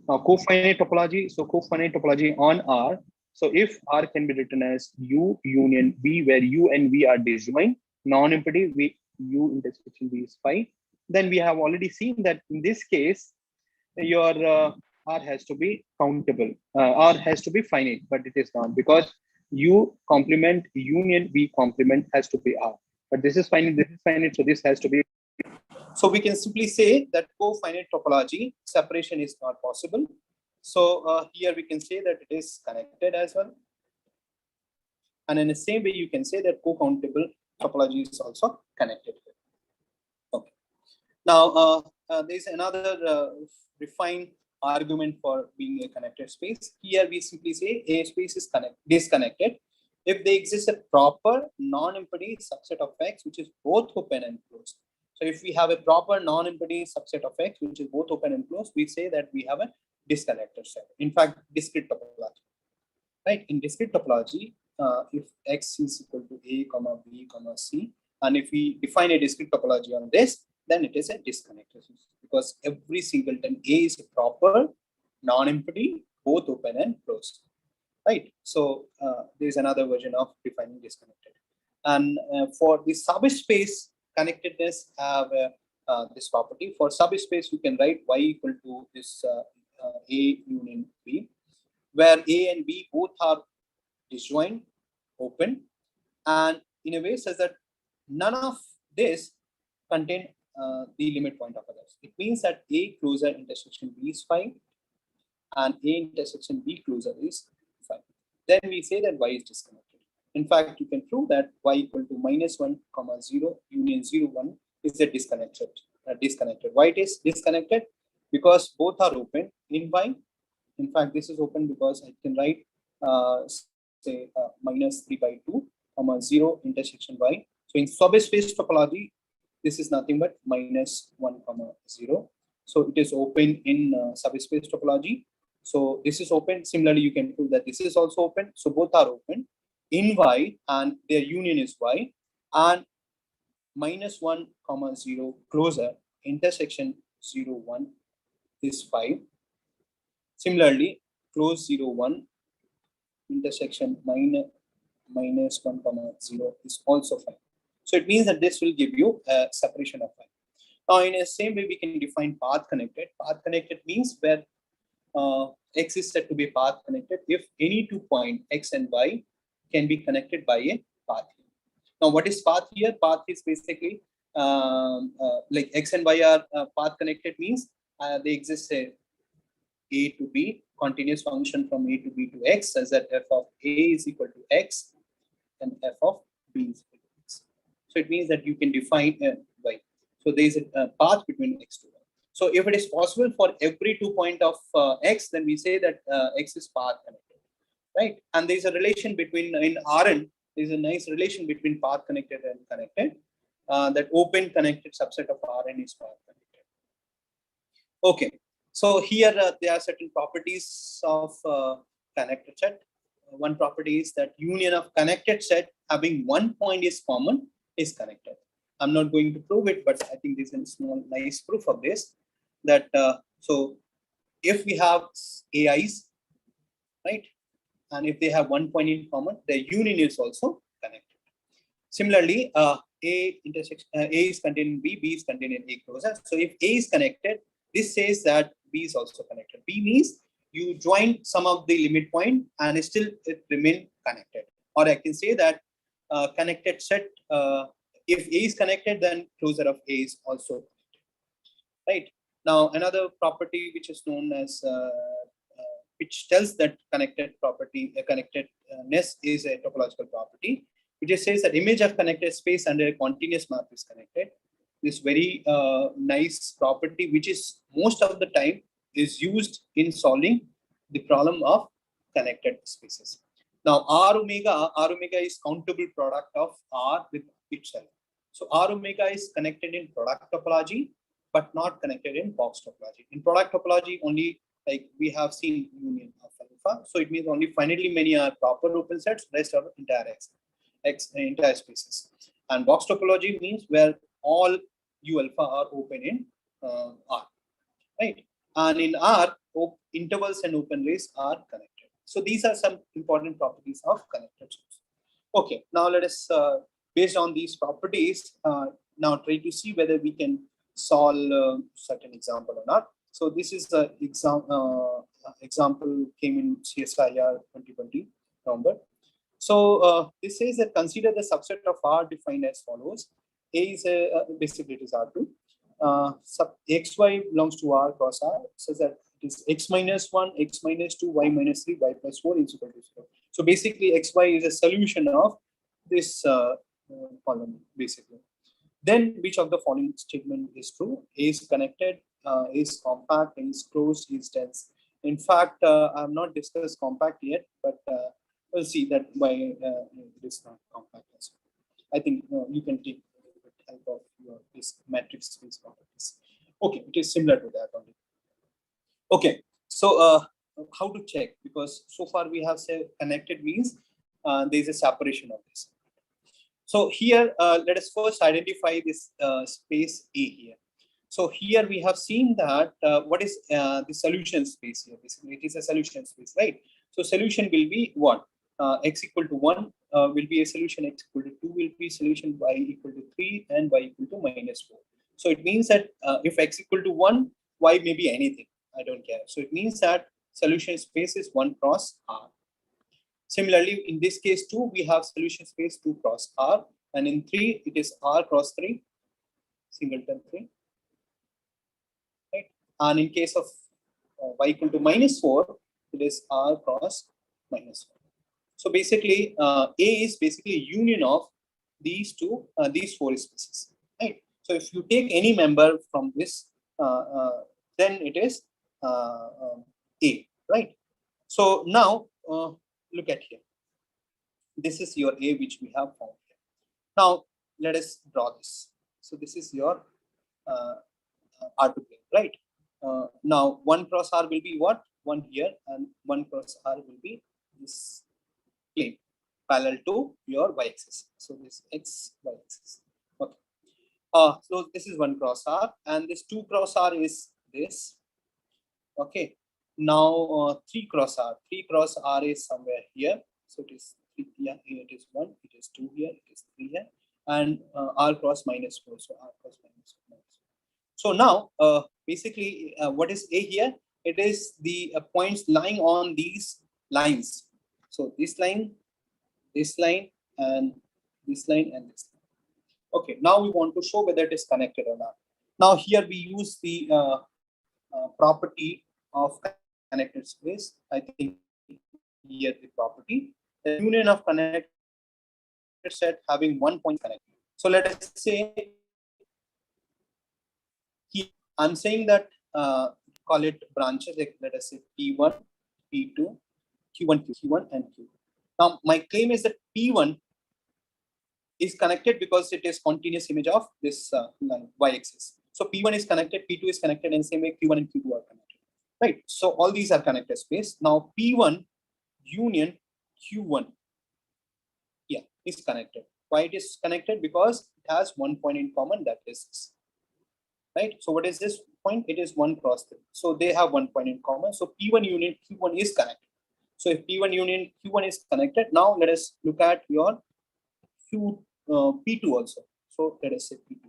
Now, cofinite topology. So cofinite topology on R. So if R can be written as U union V, where U and V are disjoint, non-empty, U intersection V is phi, then we have already seen that in this case, your R has to be countable. R has to be finite, but it is not, because U complement union V complement has to be R. But this is finite, so this has to be. So we can simply say that cofinite topology separation is not possible. So here we can say that it is connected as well. And in the same way, you can say that co-countable topology is also connected. Okay. Now, there's another refined argument for being a connected space. Here we simply say a space is disconnected if they exist a proper non-empty subset of X which is both open and closed. So if we have a proper non-empty subset of X which is both open and closed, we say that we have a disconnected set. In fact, discrete topology, right? In discrete topology, if X is equal to A, comma B, comma C, and if we define a discrete topology on this, then it is a disconnected because every single time A is a proper non-empty, both open and closed, right? So there is another version of defining disconnected. And for the subspace connectedness have this property. For subspace, you can write Y equal to this A union B, where A and B both are disjoint, open, and in a way says that none of this contain the limit point of others. It means that A closure intersection B is 5 and A intersection B closure is 5. Then we say that Y is disconnected. In fact, you can prove that Y equal to -1, 0 union 0, 1 is a disconnected. Why it is disconnected? Because both are open in Y. In fact, this is open because I can write say -3/2, 0 intersection Y. So in subspace topology, this is nothing but -1, 0. So it is open in subspace topology. So this is open. Similarly, you can prove that this is also open. So both are open in Y and their union is Y. And -1, 0 closure intersection 0, 1 is 5. Similarly, close 0, 1 intersection -1, 0 is also 5. So it means that this will give you a separation of 5. Now, in the same way, we can define path connected. Path connected means where X is said to be path connected if any 2 points X and Y can be connected by a path. Now, what is path here? Path is basically like X and Y are path connected means they exist a to B continuous function from A to B to X, such that f of A is equal to X and f of B is equal to X. So it means that you can define Y. So there is a path between X to Y. So if it is possible for every 2 points of X, then we say that X is path connected, right? And there is a relation between, in Rn, there is a nice relation between path connected and connected. That open connected subset of Rn is path connected. Okay. So here there are certain properties of connected set. One property is that union of connected set having 1 point is common is connected. I'm not going to prove it, but I think this is a small nice proof of this. That so if we have AIs, right, and if they have 1 point in common, the union is also connected. Similarly, A is contained in B, B is contained in A closure. So if A is connected, this says that B is also connected. B means you join some of the limit point and still it remain connected. Or I can say that connected set, if A is connected, then closure of A is also connected. Right. Now, another property which is known as, which tells that connected property, connectedness is a topological property, which just says that image of connected space under a continuous map is connected. This very nice property, which is most of the time is used in solving the problem of connected spaces. Now, R omega is countable product of R with itself. So R omega is connected in product topology, but not connected in box topology. In product topology, only like we have seen union of alpha. So it means only finitely many are proper open sets, rest are entire entire spaces. And box topology means where all U alpha are open in R, right? And in R, intervals and open rays are connected. So these are some important properties of connected sets. Okay, now let us, based on these properties, now try to see whether we can solve certain example or not. So this is the example came in CSIR 2020 November. So this says that consider the subset of R defined as follows. A is basically it is R2. Sub xy belongs to R cross R, says that it is x minus 1, x minus 2, y minus 3, y plus 4 is equal to 0. So basically, xy is a solution of this column, basically. Then, which of the following statement is true? A is connected, is compact, is closed, is dense. In fact, I have not discussed compact yet, but we'll see that why it is not compact. I think you can take help of this matrix space properties. Okay, it is similar to that only. Okay, so how to check? Because so far we have said connected means there is a separation of this. So here, let us first identify this space A here. So here we have seen that what is the solution space here? Basically, it is a solution space, right? So solution will be what? X equal to 1 will be a solution, x equal to 2 will be solution, y equal to 3, and y equal to minus 4. So it means that if x equal to 1, y may be anything. I don't care. So it means that solution space is 1 cross R. Similarly, in this case too, we have solution space 2 cross R, and in 3, it is R cross 3, singleton 3. Right? And in case of y equal to minus 4, it is R cross minus 4. So basically, A is basically a union of these four spaces. Right? So if you take any member from this, then it is A. Right? So now look at here. This is your A which we have found here. Now let us draw this. So this is your R2 plane, right? Now 1 cross R will be what? 1 here, and 1 cross R will be this plane parallel to your y-axis. So this x y-axis. Okay. So this is 1 cross R, and this 2 cross R is this. Okay. Now 3 cross R. 3 cross R is somewhere here. So it is 3 here. Here it is 1. It is 2 here. It is 3 here. And R cross minus 4. So R cross minus 4. So now basically what is A here? It is the points lying on these lines. So this line, and this line, and this line. Okay, now we want to show whether it is connected or not. Now here we use the property of connected space. I think here the property, the union of connected set having 1 point connected. So let us say here, I'm saying that call it branches, like let us say P1, P2, Q1, Q1, and Q2. Now my claim is that P1 is connected because it is continuous image of this line y-axis. So P1 is connected, P2 is connected, and same way Q1 and Q2 are connected. Right. So all these are connected space. Now P1 union Q1, yeah, is connected. Why it is connected? Because it has 1 point in common, that is this. Right. So what is this point? It is 1 cross 3. So they have 1 point in common. So P1 union Q1 is connected. So if P1 union Q1 is connected, now let us look at your P2 also. So let us say P2.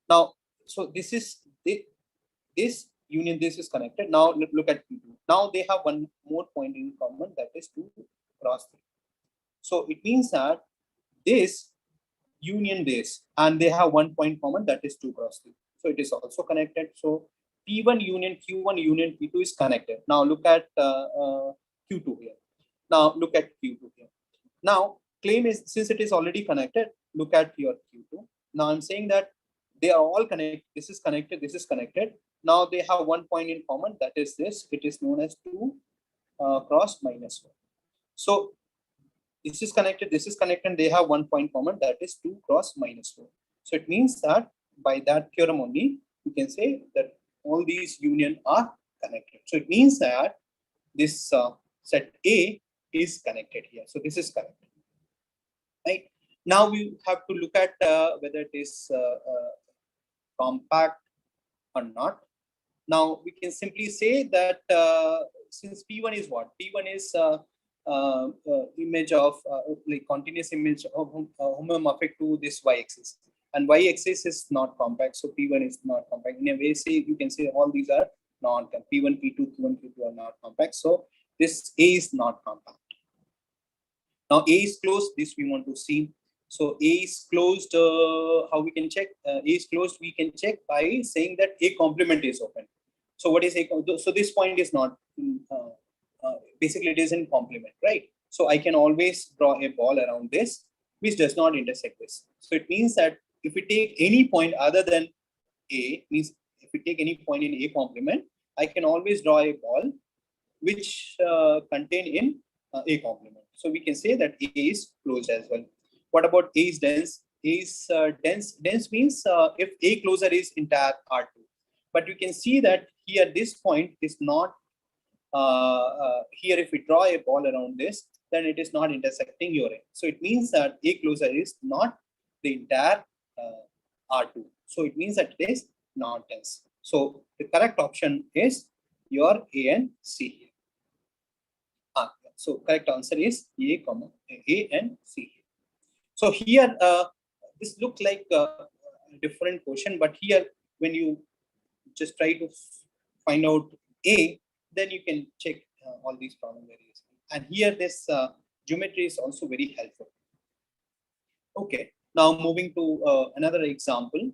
Now, so this is this union, this is connected. Now look at P2. Now they have 1 more point in common, that is 2 cross 3. So it means that this union this, and they have 1 point common, that is 2 cross 3. So it is also connected. So P1 union Q1 union P2 is connected. Now look at Q2 here. Now look at Q2 here. Now claim is, since it is already connected, look at your Q2. Now I'm saying that they are all connected. This is connected. This is connected. Now they have 1 point in common. That is this. It is known as 2 cross minus 1. So this is connected. This is connected. They have 1 point common. That is 2 cross minus 4. So it means that by that theorem only, you can say that all these union are connected. So it means that this set A is connected here. So this is connected. Right. Now we have to look at whether it is compact or not. Now we can simply say that since P1 is what? P1 is image of like continuous image of homomorphic to this y-axis, and y-axis is not compact. So P1 is not compact. In a way, say you can say all these are non-compact. P1, P2, Q1, Q2 are not compact. So this A is not compact. Now A is closed. This we want to see. So A is closed. How we can check? A is closed. We can check by saying that A complement is open. So what is a, so this point is not, basically it is in complement, right? So I can always draw a ball around this, which does not intersect this. So it means that if we take any point other than A, means if we take any point in A complement, I can always draw a ball which contain in A complement. So we can say that A is closed as well. What about A is dense? A is dense. Dense means if A closure is entire R2. But you can see that here this point is not, here if we draw a ball around this, then it is not intersecting your A. So it means that A closure is not the entire R2. So it means that it is not dense. So the correct option is your A and C here. So correct answer is A, A and C. So here this looks like a different question, but here when you just try to find out A, then you can check all these problems very easily. And here this geometry is also very helpful. Okay, now moving to another example.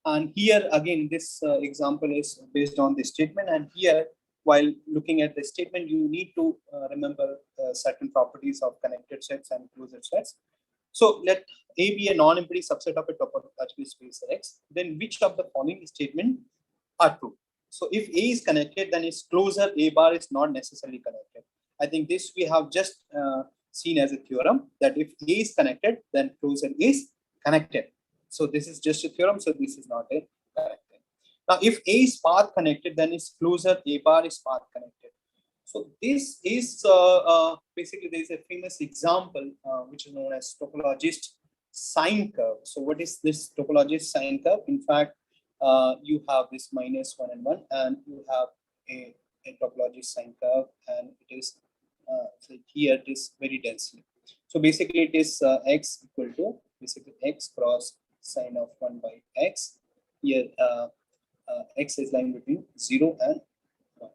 And here again, this example is based on this statement. And here, while looking at the statement, you need to remember certain properties of connected sets and closed sets. So let A be a non-empty subset of a topological space X. Then which of the following statement are true? So if A is connected, then its closure A bar is not necessarily connected. I think this we have just seen as a theorem that if A is connected, then closure is connected. So this is just a theorem. So this is not a correct thing. Now, if A is path connected, then its closure A bar is path connected. So this is basically there is a famous example which is known as topologist sine curve. So what is this topologist sine curve? In fact, you have this -1 and 1, and you have a topology sine curve, and it is so here it is very densely. So basically it is x equal to basically x cross sine of 1 by x. Here x is lying between 0 and 1.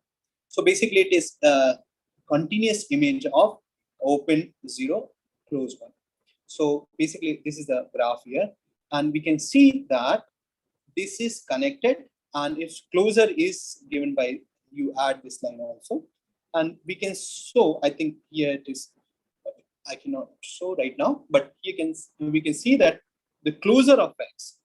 So basically it is a continuous image of open 0, close 1. So basically this is the graph here, and we can see that this is connected, and its closure is given by, you add this line also, and we can show, I think here it is, I cannot show right now, but we can see that the closure of x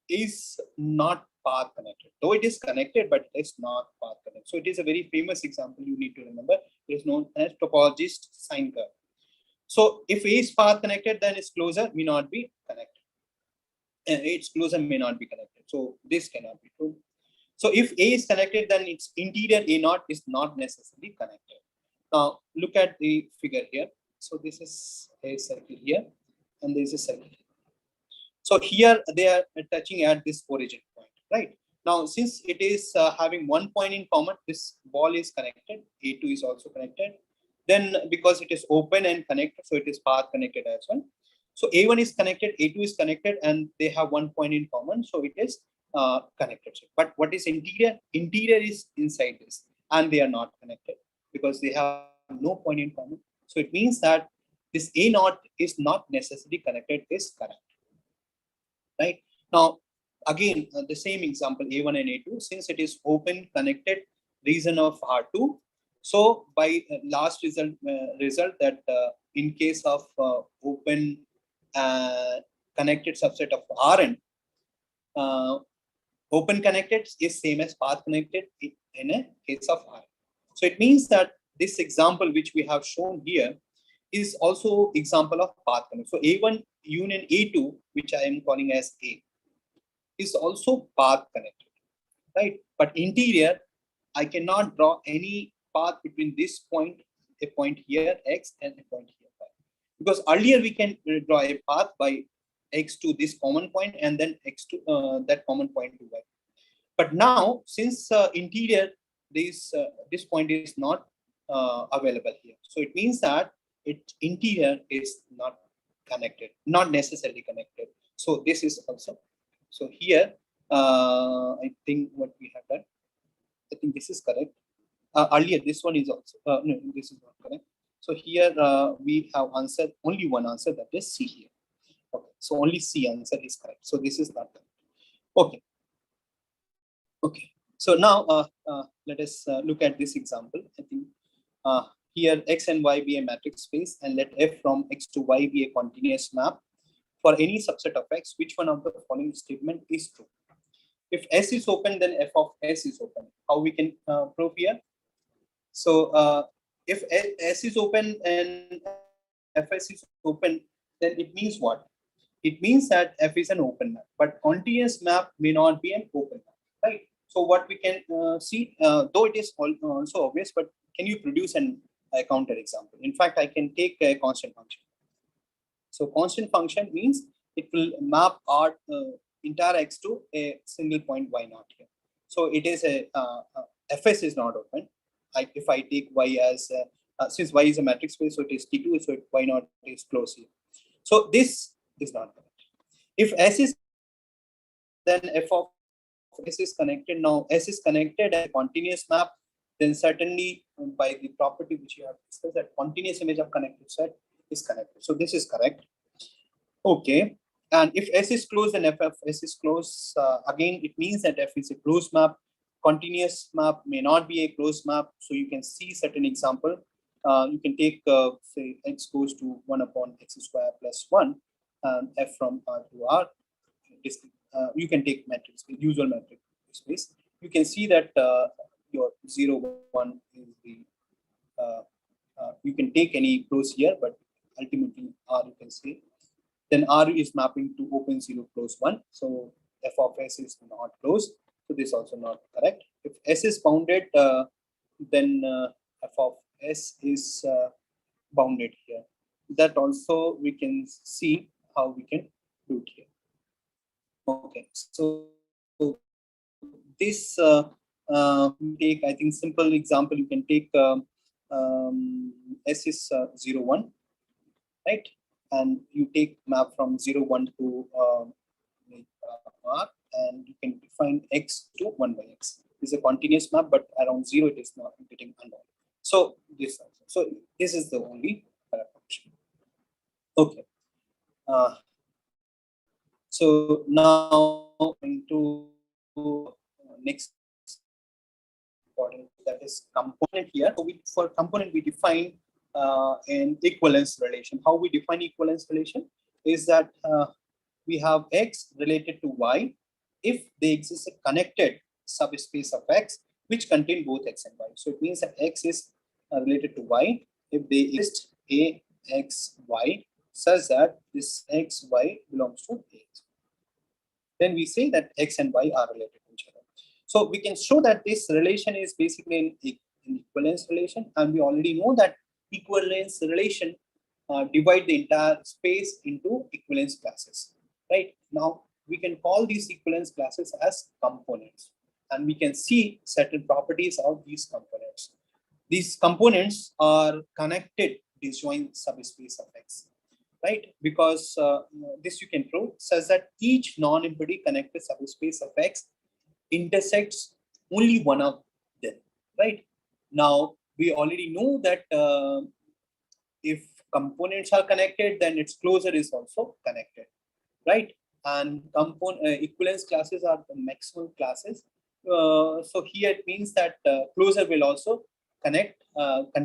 is not path connected, though it is connected, but it is not path connected. So it is a very famous example you need to remember. It is known as topologist sine curve. So if A is path connected, then its closure may not be connected. Its closure may not be connected. So this cannot be true. So if A is connected, then its interior A0 is not necessarily connected. Now look at the figure here. So this is a circle here, and there is a circle here. So here they are touching at this origin point, right? Now since it is having one point in common, this ball is connected. A2 is also connected. Then because it is open and connected, so it is path connected as well. So A1 is connected, A2 is connected, and they have one point in common, so it is connected. But what is interior? Interior is inside this, and they are not connected because they have no point in common. So it means that this A0 is not necessarily connected is correct. Right? Now, again, the same example, A1 and A2, since it is open connected region of R2. So by last result that in case of open connected subset of Rn, open connected is same as path connected in a case of R. So it means that this example which we have shown here is also example of path connected. So A1 union A2, which I am calling as A, is also path connected, right? But interior, I cannot draw any path between this point, a point here X, and a point here Y, because earlier we can draw a path by X to this common point and then X to that common point to Y. But now, since interior, this point is not available here, so it means that its interior is not connected, not necessarily connected. So this is also, so here I think what we have done, I think this is correct. Earlier this one is also no, this is not correct. So here we have answered only one answer, that is C here. Okay, so only C answer is correct. So this is not correct. Okay. Okay. So now let us look at this example. I think here X and Y be a matrix space, and let F from X to Y be a continuous map for any subset of X. Which one of the following statement is true? If S is open, then F of S is open. How we can prove here? So if S is open and Fs is open, then it means what? It means that F is an open map, but continuous map may not be an open map, right? So what we can see, though it is also obvious, but can you produce a counter example? In fact, I can take a constant function. So constant function means it will map our entire X to a single point Y naught here. So it is a Fs is not open. If I take Y as since Y is a matrix space, so it is T2, so Y naught is closed here. So this is not correct. If S is, then F of S is connected. Now S is connected as a continuous map, then certainly by the property which you have discussed, that continuous image of connected set is connected. So this is correct. Okay. And if S is closed, then F of S is closed. Again, it means that F is a closed map. Continuous map may not be a closed map. So you can see certain example. You can take, say, X goes to 1 upon X square plus 1, F from R to R. You can take matrix, usual matrix space. You can see that your 0, 1 is the, you can take any close here, but ultimately R you can say. Then R is mapping to open 0, close 1. So F of S is not closed. So this is also not correct. If S is bounded, then F of S is bounded here. That also we can see how we can do it here. Okay, so this take, I think, simple example. You can take S is 0, 1, right? And you take map from 0, 1 to R, and you can define X to 1 by X. This is a continuous map, but around 0 it is not getting unknown. So this also. So this is the only function. Okay. So now into next important, that is component here. So for component we define an equivalence relation. How we define equivalence relation is that we have X related to Y if they exist a connected subspace of X which contain both X and Y. So it means that X is related to Y if they exist A, X, Y such that this X, Y belongs to X. Then we say that X and Y are related to each other. So we can show that this relation is basically an equivalence relation, and we already know that equivalence relation divide the entire space into equivalence classes. Right now, we can call these equivalence classes as components, and we can see certain properties of these components. These components are connected disjoint subspace of X. Right, because this you can prove says that each non-empty connected subspace of X intersects only one of them. Right now, we already know that if components are connected, then its closure is also connected. Right, and equivalence classes are the maximum classes. So here it means that closure will also contain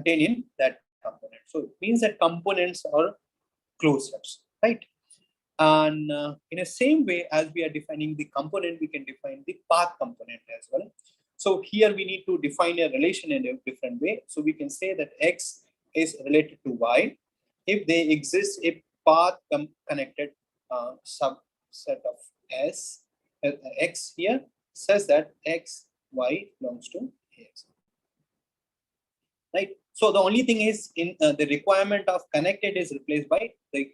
in that component. So it means that components are closures, right? And in the same way as we are defining the component, we can define the path component as well. So here we need to define a relation in a different way. So we can say that X is related to Y if they exist a path connected subset of X here says that X, Y belongs to X. Right. So the only thing is in the requirement of connected is replaced by the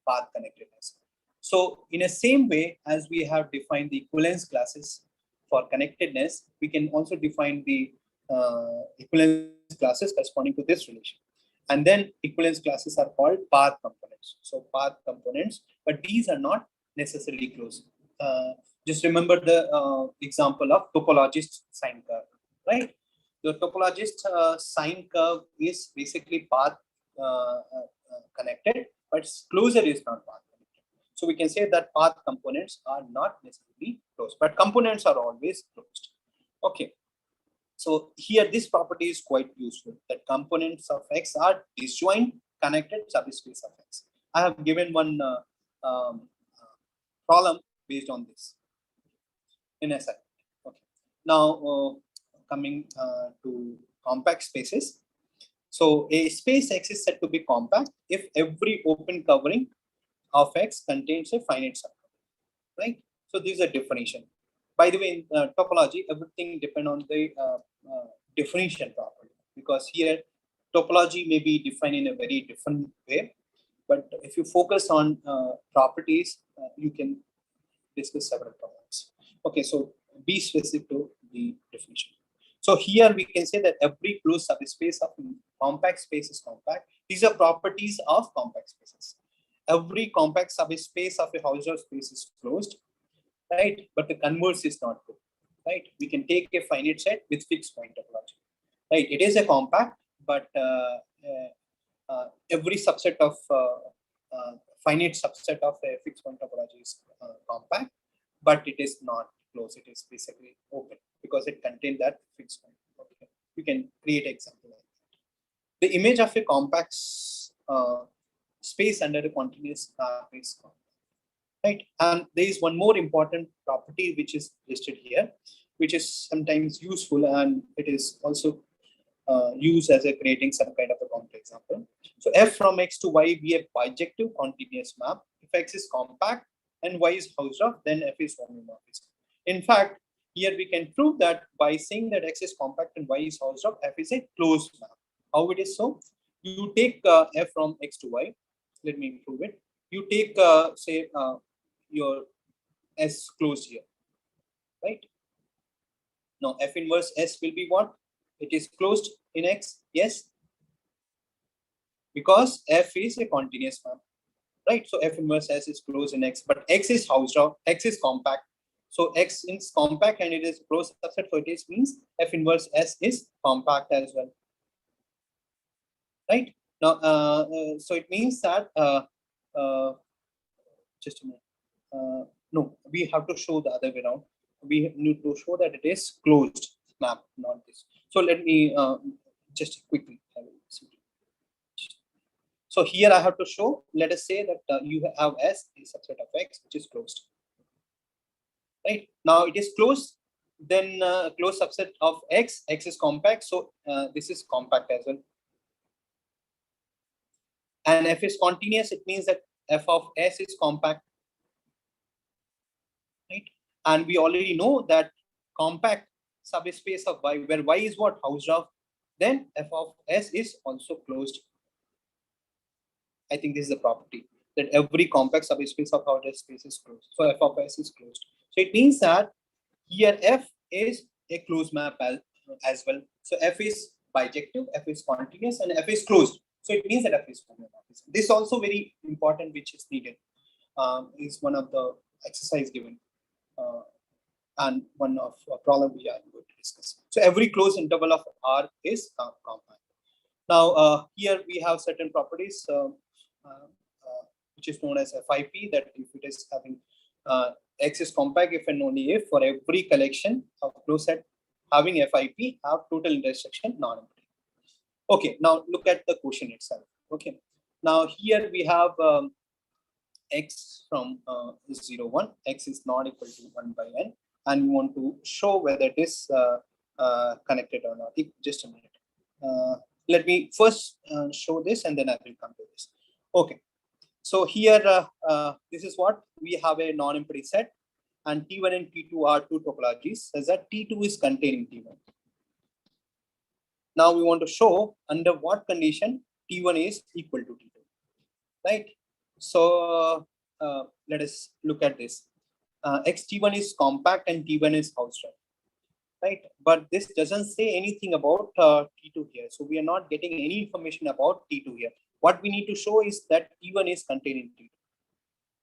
path connectedness. So in the same way as we have defined the equivalence classes for connectedness, we can also define the equivalence classes corresponding to this relation. And then equivalence classes are called path components. So path components, but these are not necessarily closed. Just remember the example of topologist sine curve, right? The topologist sine curve is basically path connected, but closure is not path connected. So we can say that path components are not necessarily closed, but components are always closed. Okay. So here this property is quite useful, that components of X are disjoint connected subspace of X. I have given one problem based on this in a second. Okay. Now coming to compact spaces. So a space X is said to be compact if every open covering of X contains a finite subcovering, right? So this is a definition. By the way, in topology, everything depends on the definition property, because here topology may be defined in a very different way. But if you focus on properties, you can discuss several problems. Okay, so be specific to the definition. So here we can say that every closed subspace of compact space is compact. These are properties of compact spaces. Every compact subspace of a Hausdorff space is closed, right? But the converse is not true, right? We can take a finite set with fixed point topology, right? It is a compact, but every subset of finite subset of a fixed point topology is compact, but it is not closed. It is basically open because it contains that fixed point. Okay. You can create example like that. The image of a compact space under a continuous is compact. Right, and there is one more important property which is listed here, which is sometimes useful, and it is also used as a creating some kind of a counter example. So f from x to y be a bijective continuous map. If x is compact and y is Hausdorff, then f is homomorphism. In fact, here we can prove that by saying that x is compact and y is Hausdorff, f is a closed map. How it is so? You take f from x to y. Let me prove it. You take say your S closed here, right? Now F inverse S will be what? It is closed in X, yes, because F is a continuous map, right? So F inverse S is closed in X, but X is Hausdorff, X is compact. So X is compact and it is closed subset, so it means F inverse S is compact as well, right? Now, so it means that just a minute. No, we have to show the other way around. We need to show that it is closed map, not this. So let me just quickly. So here I have to show, let us say that you have S, a subset of X, which is closed. Right, now it is closed, then closed subset of X, X is compact, so this is compact as well. And F is continuous, it means that F of S is compact. Right? And we already know that compact subspace of Y, where Y is what? Hausdorff, then F of S is also closed. I think this is the property, that every compact subspace of Hausdorff space is closed. So F of S is closed. So it means that here F is a closed map as well. So F is bijective, F is continuous, and F is closed. So it means that F is homomorphism. This is also very important, which is needed. Is one of the exercise given. And one of a problem we are going to discuss. So every closed interval of R is compact. Now here we have certain properties which is known as FIP, that if it is having X is compact if and only if for every collection of closed set having FIP have total intersection non-empty. Okay, now look at the quotient itself. Okay, now here we have X from 0, 1, X is not equal to 1 by n, and we want to show whether it is connected or not. Just a minute. Let me first show this and then I will come to this. Okay, so here this is what we have, a non-empty set, and T1 and T2 are two topologies, such that T2 is contained in T1. Now we want to show under what condition T1 is equal to T2, right? So let us look at this. Xt1 is compact and T1 is Hausdorff, right? But this doesn't say anything about T2 here. So we are not getting any information about T2 here. What we need to show is that T1 is contained in T2,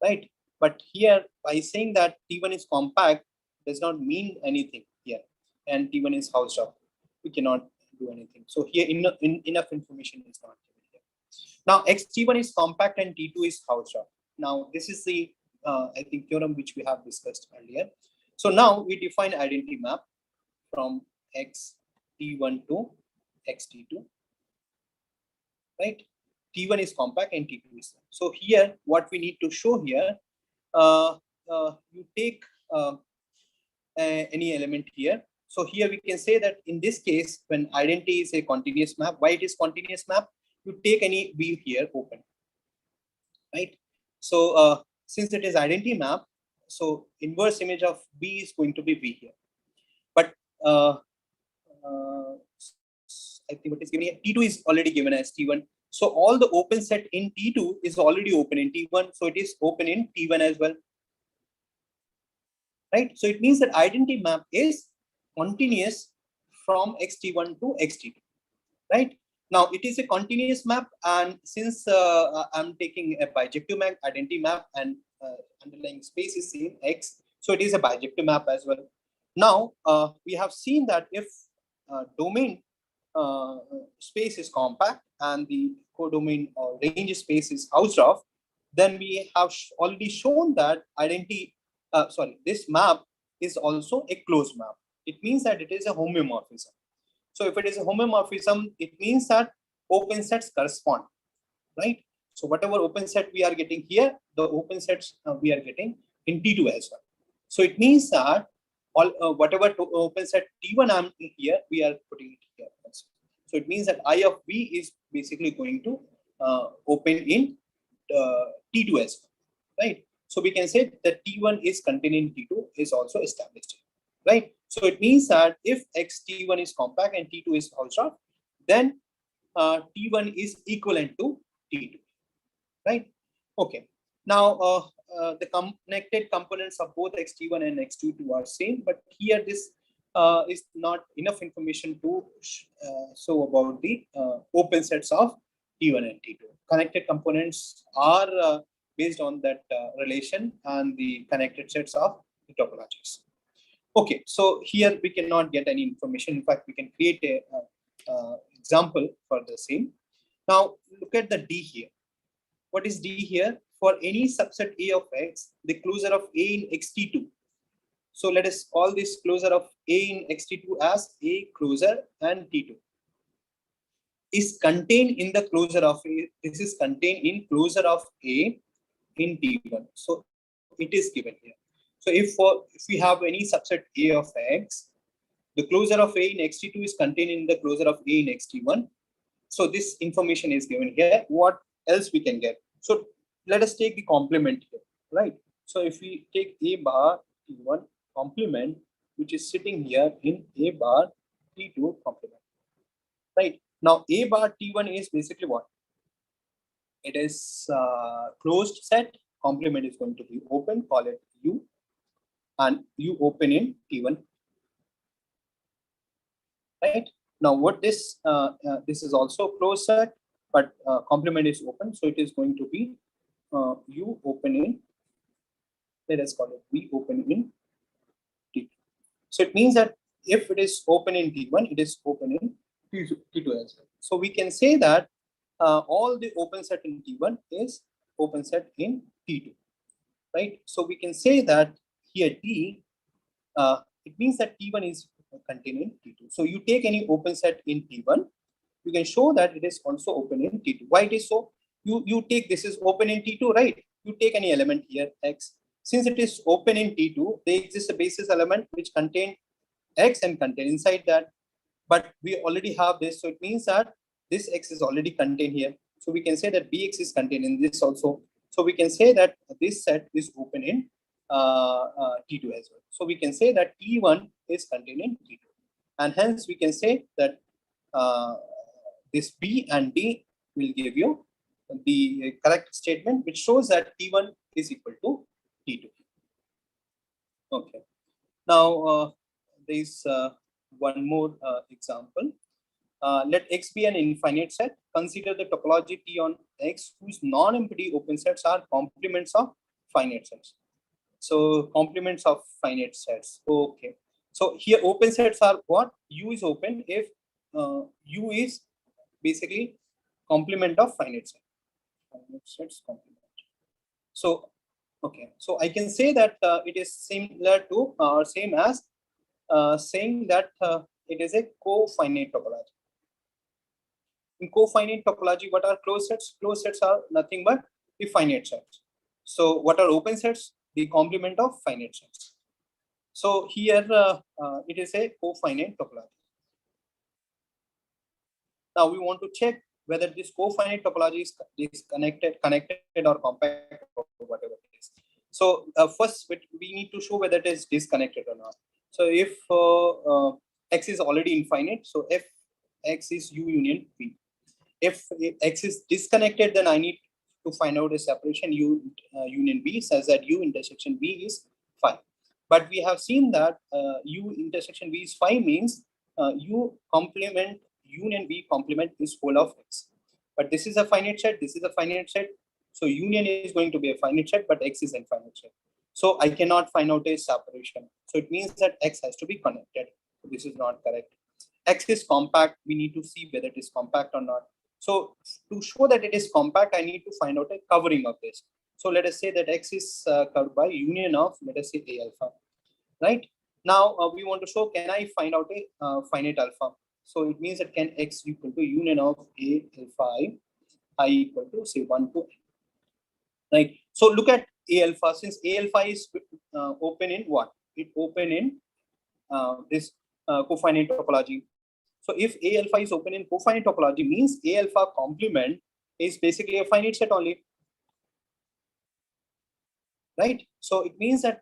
right? But here, by saying that T1 is compact does not mean anything here, and T1 is Hausdorff, we cannot do anything. So here enough information is not given here. Now Xt1 is compact and T2 is Hausdorff. Now this is the I think theorem which we have discussed earlier. So now we define identity map from xt1 to xt2, right? T1 is compact and T2 is. So here, what we need to show here, you take any element here. So here we can say that in this case, when identity is a continuous map, why it is continuous map? You take any B here open, right? So since it is identity map, so inverse image of B is going to be B here. But I think what is given here, T2 is already given as T1. So all the open set in T2 is already open in T1. So it is open in T1 as well. Right? So it means that identity map is continuous from xt1 to xt2. Right? Now it is a continuous map, and since I'm taking a bijective map, identity map, and underlying space is same X, so it is a bijective map as well. Now we have seen that if domain space is compact and the codomain or range space is Hausdorff, then we have already shown that this map is also a closed map. It means that it is a homeomorphism. So if it is a homeomorphism, it means that open sets correspond, right? So whatever open set we are getting here, the open sets we are getting in T2 as well. So it means that all whatever open set T1 I'm here, we are putting it here also. So it means that I of B is basically going to open in T2 as well, right? So we can say that T1 is contained in T2 is also established, right? So it means that if xt1 is compact and T2 is Hausdorff, then T1 is equivalent to T2, right? Okay. Now the connected components of both xt1 and xt2 are same, but here this is not enough information to show about the open sets of T1 and T2. Connected components are based on that relation and the connected sets of the topologies. Okay, so here we cannot get any information. In fact, we can create a example for the same. Now look at the D here. What is D here? For any subset A of X, the closure of A in xt2. So let us call this closure of A in xt2 as A closure and T2 is contained in the closure of A. This is contained in closure of A in T1. So it is given here. So if we have any subset A of X, the closure of A in xt2 is contained in the closure of A in xt1. So this information is given here. What else we can get? So let us take the complement here, right? So if we take A bar T1 complement, which is sitting here in A bar T2 complement, right? Now A bar T1 is basically what? It is closed set. Complement is going to be open, call it U, and U open in T1, right? Now what this is also closed set, but complement is open, so it is going to be U open in, let us call it V open in T2. So it means that if it is open in T1, it is open in T2 as well. So we can say that all the open set in T1 is open set in T2, right? So we can say that here T, it means that T1 is contained in T2. So you take any open set in T1, you can show that it is also open in T2. Why it is so? You take this is open in T2, right? You take any element here, X. Since it is open in T2, there exists a basis element which contain X and contain inside that. But we already have this, so it means that this X is already contained here. So we can say that Bx is contained in this also. So we can say that this set is open in T2 as well. So we can say that T1 is contained in T2. And hence we can say that this B and D will give you the correct statement, which shows that T1 is equal to T2. Okay. Now there is one more example. Let X be an infinite set. Consider the topology T on X whose non-empty open sets are complements of finite sets. So complements of finite sets. Okay. So here open sets are what? U is open if U is basically complement of finite set. Finite sets complement. So okay. So I can say that it is similar to or same as saying that it is a cofinite topology. In cofinite topology, what are closed sets? Closed sets are nothing but the finite sets. So what are open sets? The complement of finite sets. So here it is a cofinite topology. Now we want to check whether this cofinite topology is connected or compact or whatever it is. So first we need to show whether it is disconnected or not. So if X is already infinite, so if X is U union V. If X is disconnected, then I need to find out a separation U union V such that U intersection V is phi. But we have seen that U intersection V is phi means U complement union V complement is whole of X. But this is a finite set, this is a finite set. So union is going to be a finite set, but X is infinite set. So I cannot find out a separation. So it means that X has to be connected. So this is not correct. X is compact. We need to see whether it is compact or not. So to show that it is compact, I need to find out a covering of this. So let us say that X is covered by union of, let us say, A alpha, right? Now we want to show, can I find out a finite alpha? So it means that can X equal to union of A alpha I equal to say 1 to n, right? So look at A alpha. Since A alpha is open in what? It open in this cofinite topology. So if A alpha is open in cofinite topology, means A alpha complement is basically a finite set only, right? So it means that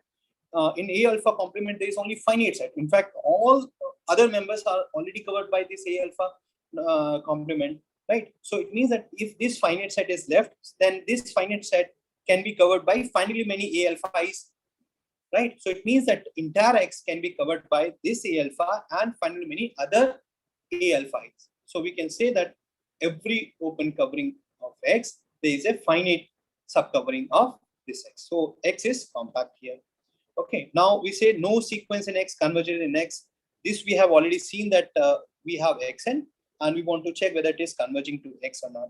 in A alpha complement there is only finite set. In fact, all other members are already covered by this A alpha complement, right? So it means that if this finite set is left, then this finite set can be covered by finally many A alpha i's, right? So it means that entire X can be covered by this A alpha and finally many other A alpha i's. So we can say that every open covering of X, there is a finite subcovering of this X. So X is compact here. Okay, now we say no sequence in X converges in X. This we have already seen that we have Xn and we want to check whether it is converging to X or not.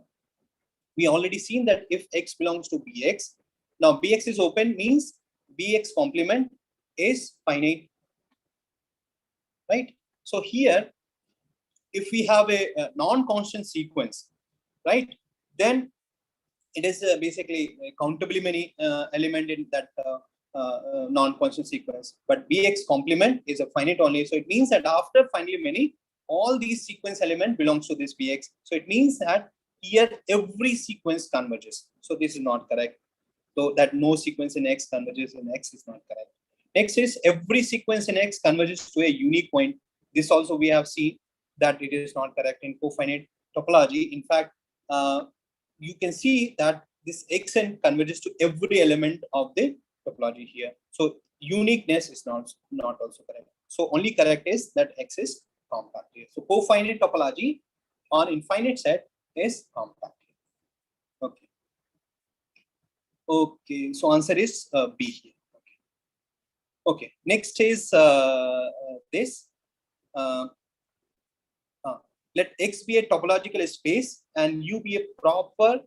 We already seen that if X belongs to Bx, now Bx is open means Bx complement is finite, right? So here, if we have a non-constant sequence, right, then it is basically countably many element in that non-constant sequence. But Bx complement is a finite only. So it means that after finally many, all these sequence element belongs to this Bx. So it means that here every sequence converges. So this is not correct. So that no sequence in X converges in X is not correct. Next is every sequence in X converges to a unique point. This also we have seen that it is not correct in cofinite topology. In fact, you can see that this Xn converges to every element of the topology here. So uniqueness is not also correct. So only correct is that X is compact here. So cofinite topology on infinite set is compact. Okay. Okay. So answer is B here. Okay. Okay. Next is this. Let X be a topological space and U be a proper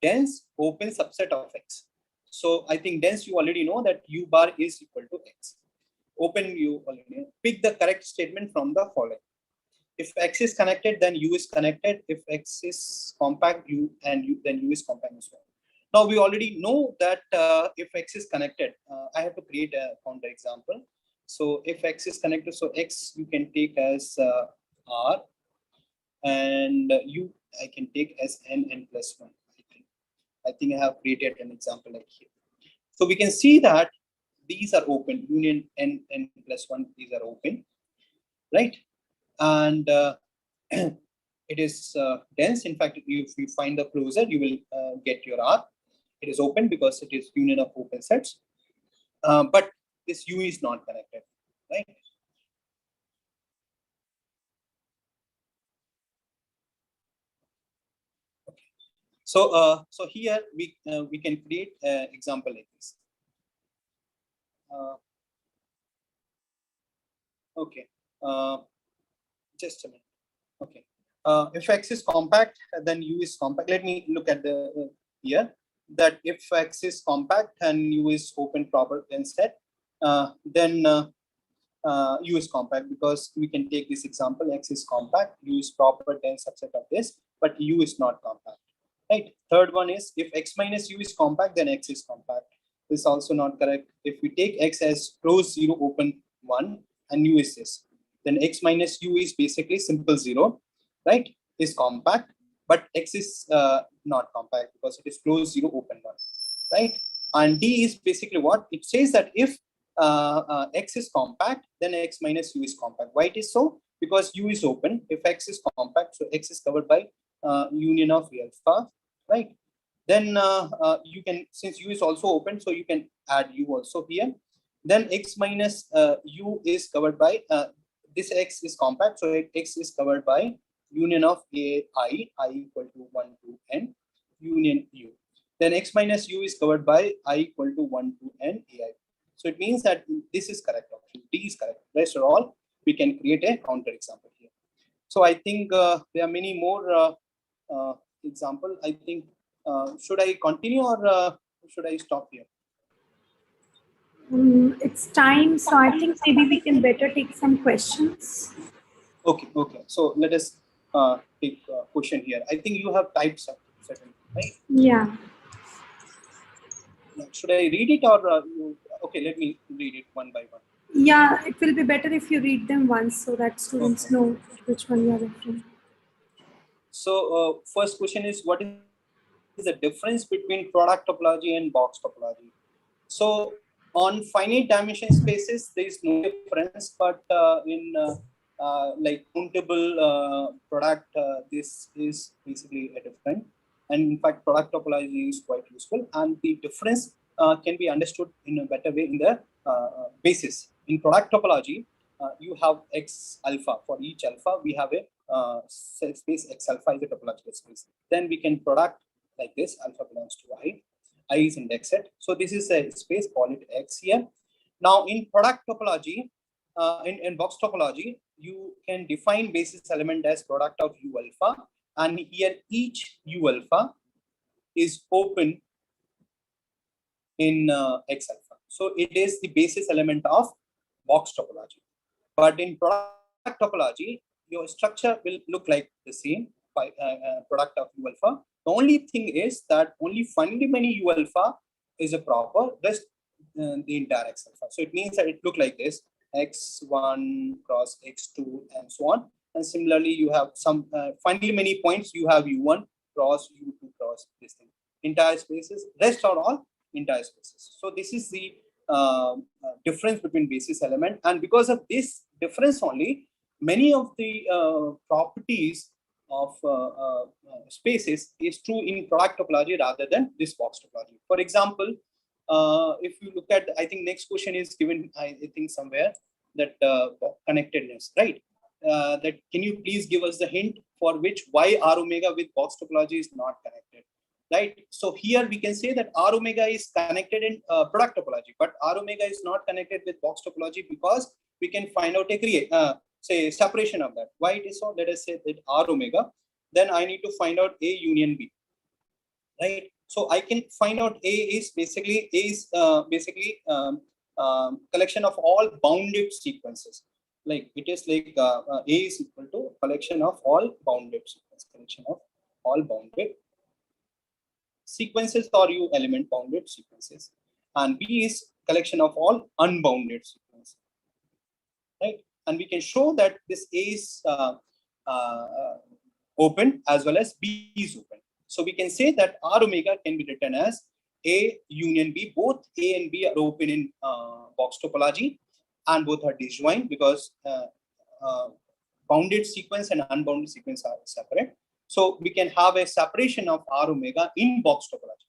dense open subset of X. So I think dense you already know that U bar is equal to X. Open you already know. Pick the correct statement from the following. If X is connected, then U is connected. If X is compact, then U is compact as well. Now we already know that if X is connected, I have to create a counter example. So if X is connected, so X you can take as R, and U I can take as n plus 1. I think I have created an example like here. So we can see that these are open, union n plus 1, these are open, right? And it is dense. In fact, if you find the closure, you will get your R. It is open because it is union of open sets, but this U is not connected, right? Okay. So so here we can create an example like this. Okay. Just a minute. Okay. If X is compact, then U is compact. Let me look at the here. That if X is compact and U is open proper dense set, then U is compact, because we can take this example: X is compact, U is proper tensor subset of this, but U is not compact. Right. Third one is, if X minus U is compact, then X is compact. This is also not correct. If we take X as close 0, open 1, and U is this, then X minus U is basically simple 0, right? Is compact, but X is not compact because it is close 0, open 1, right? And D is basically what? It says that if X is compact, then X minus U is compact. Why it is so? Because U is open. If X is compact, so X is covered by union of alpha, right? Then you can, since U is also open, so you can add U also here. Then X minus U is covered by, this X is compact, so X is covered by union of I equal to 1 to n, union U. Then X minus U is covered by I equal to 1 to n AI. So it means that this is correct option, D is correct. Rest are all, we can create a counter example here. So I think there are many more example. I think, should I continue or should I stop here? It's time, so I think maybe we can better take some questions. Okay, okay. So let us take a question here. I think you have typed something, right? Yeah. Should I read it or okay? Let me read it one by one. Yeah, it will be better if you read them once so that students know which one you are referring. So first question is, what is the difference between product topology and box topology? So on finite dimension spaces, there is no difference, but in like countable product, this is basically a different. And in fact, product topology is quite useful, and the difference can be understood in a better way in the basis. In product topology, you have X alpha. For each alpha, we have a space X alpha is a topological space. Then we can product like this: alpha belongs to I is indexed. So this is a space, call it X here. Now in product topology, in box topology, you can define basis element as product of U alpha, and here each U alpha is open in X alpha. So it is the basis element of box topology. But in product topology, your structure will look like the same by product of U alpha. The only thing is that only finally many U alpha is a proper, rest the entire X alpha. So it means that it look like this: X1 cross X2 and so on. And similarly, you have some finally many points, you have U1 cross U2 cross this thing. Entire spaces, rest are all entire spaces. So this is the difference between basis element, and because of this difference only, many of the properties of spaces is true in product topology rather than this box topology. For example, if you look at, I think next question is given, I think somewhere, that connectedness, right? That can you please give us the hint for which why R omega with box topology is not connected, right? So here we can say that R omega is connected in product topology, but R omega is not connected with box topology because we can find out a say separation of that. Why it is so? Let us say that R omega, then I need to find out A union B, right? So I can find out A is basically collection of all bounded sequences. Like it is like A is equal to collection of all bounded sequences, collection of all bounded sequences or U element bounded sequences, and B is collection of all unbounded sequences, right? And we can show that this A is open as well as B is open. So we can say that R omega can be written as A union B. Both A and B are open in box topology, and both are disjoint because bounded sequence and unbounded sequence are separate. So we can have a separation of R omega in box topology,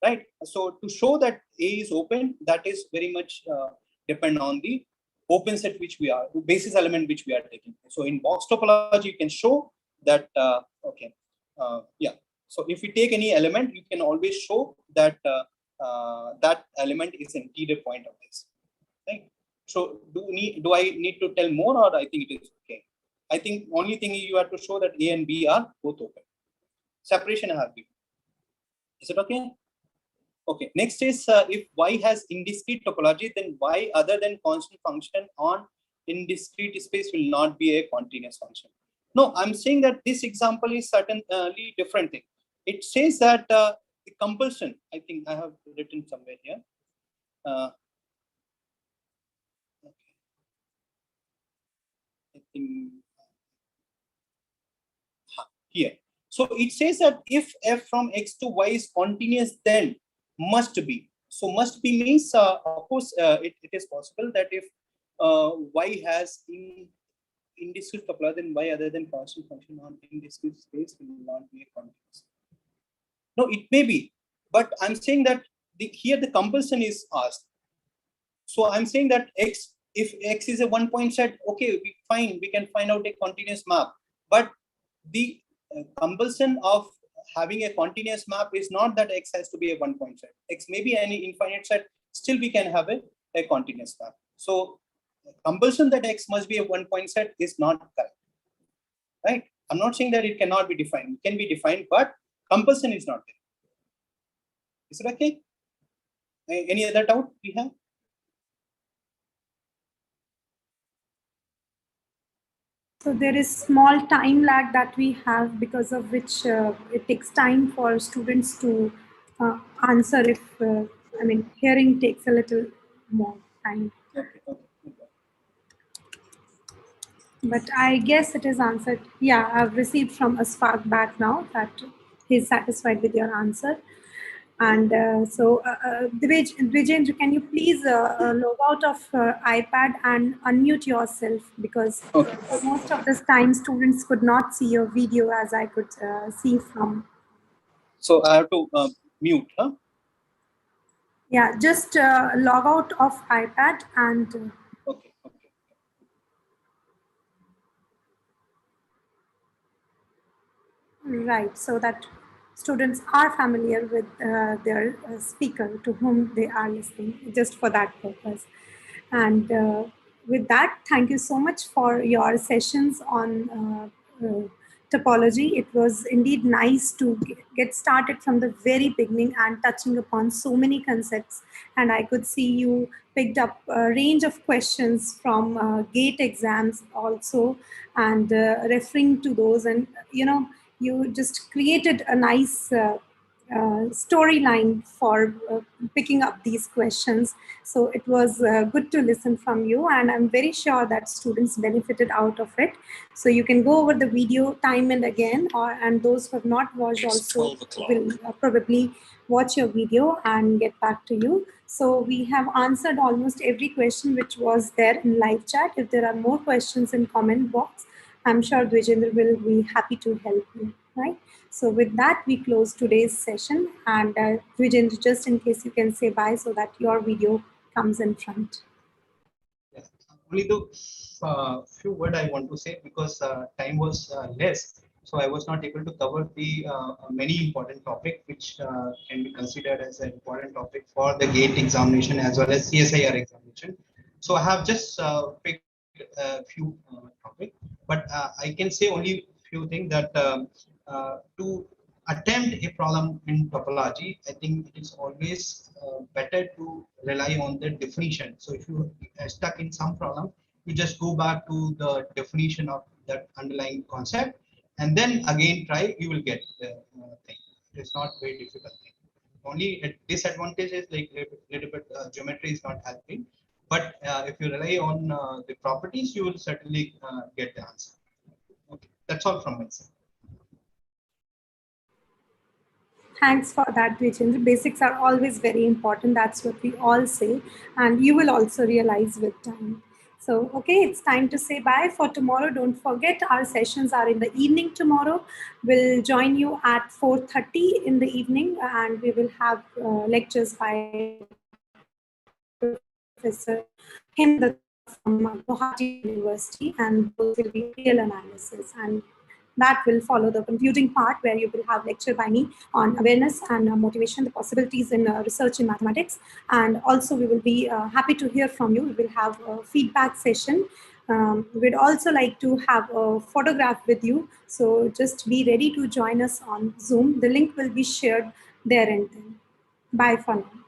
right? So to show that A is open, that is very much depend on the open set which we are, basis element which we are taking. So in box topology, you can show that, yeah. So if you take any element, you can always show that that element is an interior point of this, right? So do I need to tell more, or I think it is okay? I think only thing you have to show that A and B are both open. Separation I have given. Is it okay? Okay, next is if y has indiscrete topology, then y other than constant function on indiscrete space will not be a continuous function. No, I'm saying that this example is certainly different thing. It says that the compulsion, I think I have written somewhere here. Okay. I think here. So it says that if f from x to y is continuous, then must be. So must be means, of course, it is possible that if y has indiscrete topology, then y other than constant function on indiscrete space will not be a continuous. No, it may be, but I'm saying that here the compulsion is asked. So I'm saying that x, if x is a 1-point set, okay, we can find out a continuous map, but the compulsion of having a continuous map is not that x has to be a 1-point set. X may be any infinite set, still we can have a continuous map. So compulsion that x must be a 1-point set is not correct, right? I'm not saying that it cannot be defined. It can be defined, but compulsion is not there. Is it okay? Any other doubt we have? So there is small time lag that we have, because of which it takes time for students to answer. If I mean, hearing takes a little more time. Okay. But I guess it is answered. Yeah, I've received from a spark back now that he's satisfied with your answer. And Dvijendra, can you please log out of iPad and unmute yourself, because most of this time students could not see your video, as I could see from. So I have to mute, huh? Yeah, just log out of iPad and. Okay. Right, so that students are familiar with their speaker to whom they are listening, just for that purpose. And with that, thank you so much for your sessions on topology. It was indeed nice to get started from the very beginning and touching upon so many concepts. And I could see you picked up a range of questions from GATE exams also, and referring to those, and you just created a nice storyline for picking up these questions. So it was good to listen from you, and I'm very sure that students benefited out of it. So you can go over the video time and again, and those who have not watched also will probably watch your video and get back to you. So we have answered almost every question which was there in live chat. If there are more questions in comment box, I'm sure Dvijendra will be happy to help you, right? So with that, we close today's session. And Dvijendra, just in case you can say bye so that your video comes in front. Yeah. Only the few words I want to say, because time was less. So I was not able to cover the many important topic which can be considered as an important topic for the GATE examination as well as CSIR examination. So I have just picked a few topics, but I can say only few things that to attempt a problem in topology, I think it is always better to rely on the definition. So if you are stuck in some problem, you just go back to the definition of that underlying concept, and then again try, you will get the thing. It is not very difficult thing. Only a disadvantage is like little bit geometry is not helping, but if you rely on the properties, you will certainly get the answer. Okay, that's all from my side. Thanks for that, Dvijendra. Basics are always very important. That's what we all say. And you will also realize with time. So, okay, it's time to say bye for tomorrow. Don't forget, our sessions are in the evening tomorrow. We'll join you at 4:30 in the evening, and we will have lectures by Professor Hemdatta from Guwahati University, and those will be real analysis. And that will follow the concluding part, where you will have lecture by me on awareness and motivation, the possibilities in research in mathematics. And also we will be happy to hear from you. We will have a feedback session. We'd also like to have a photograph with you. So just be ready to join us on Zoom. The link will be shared there and then. Bye for now.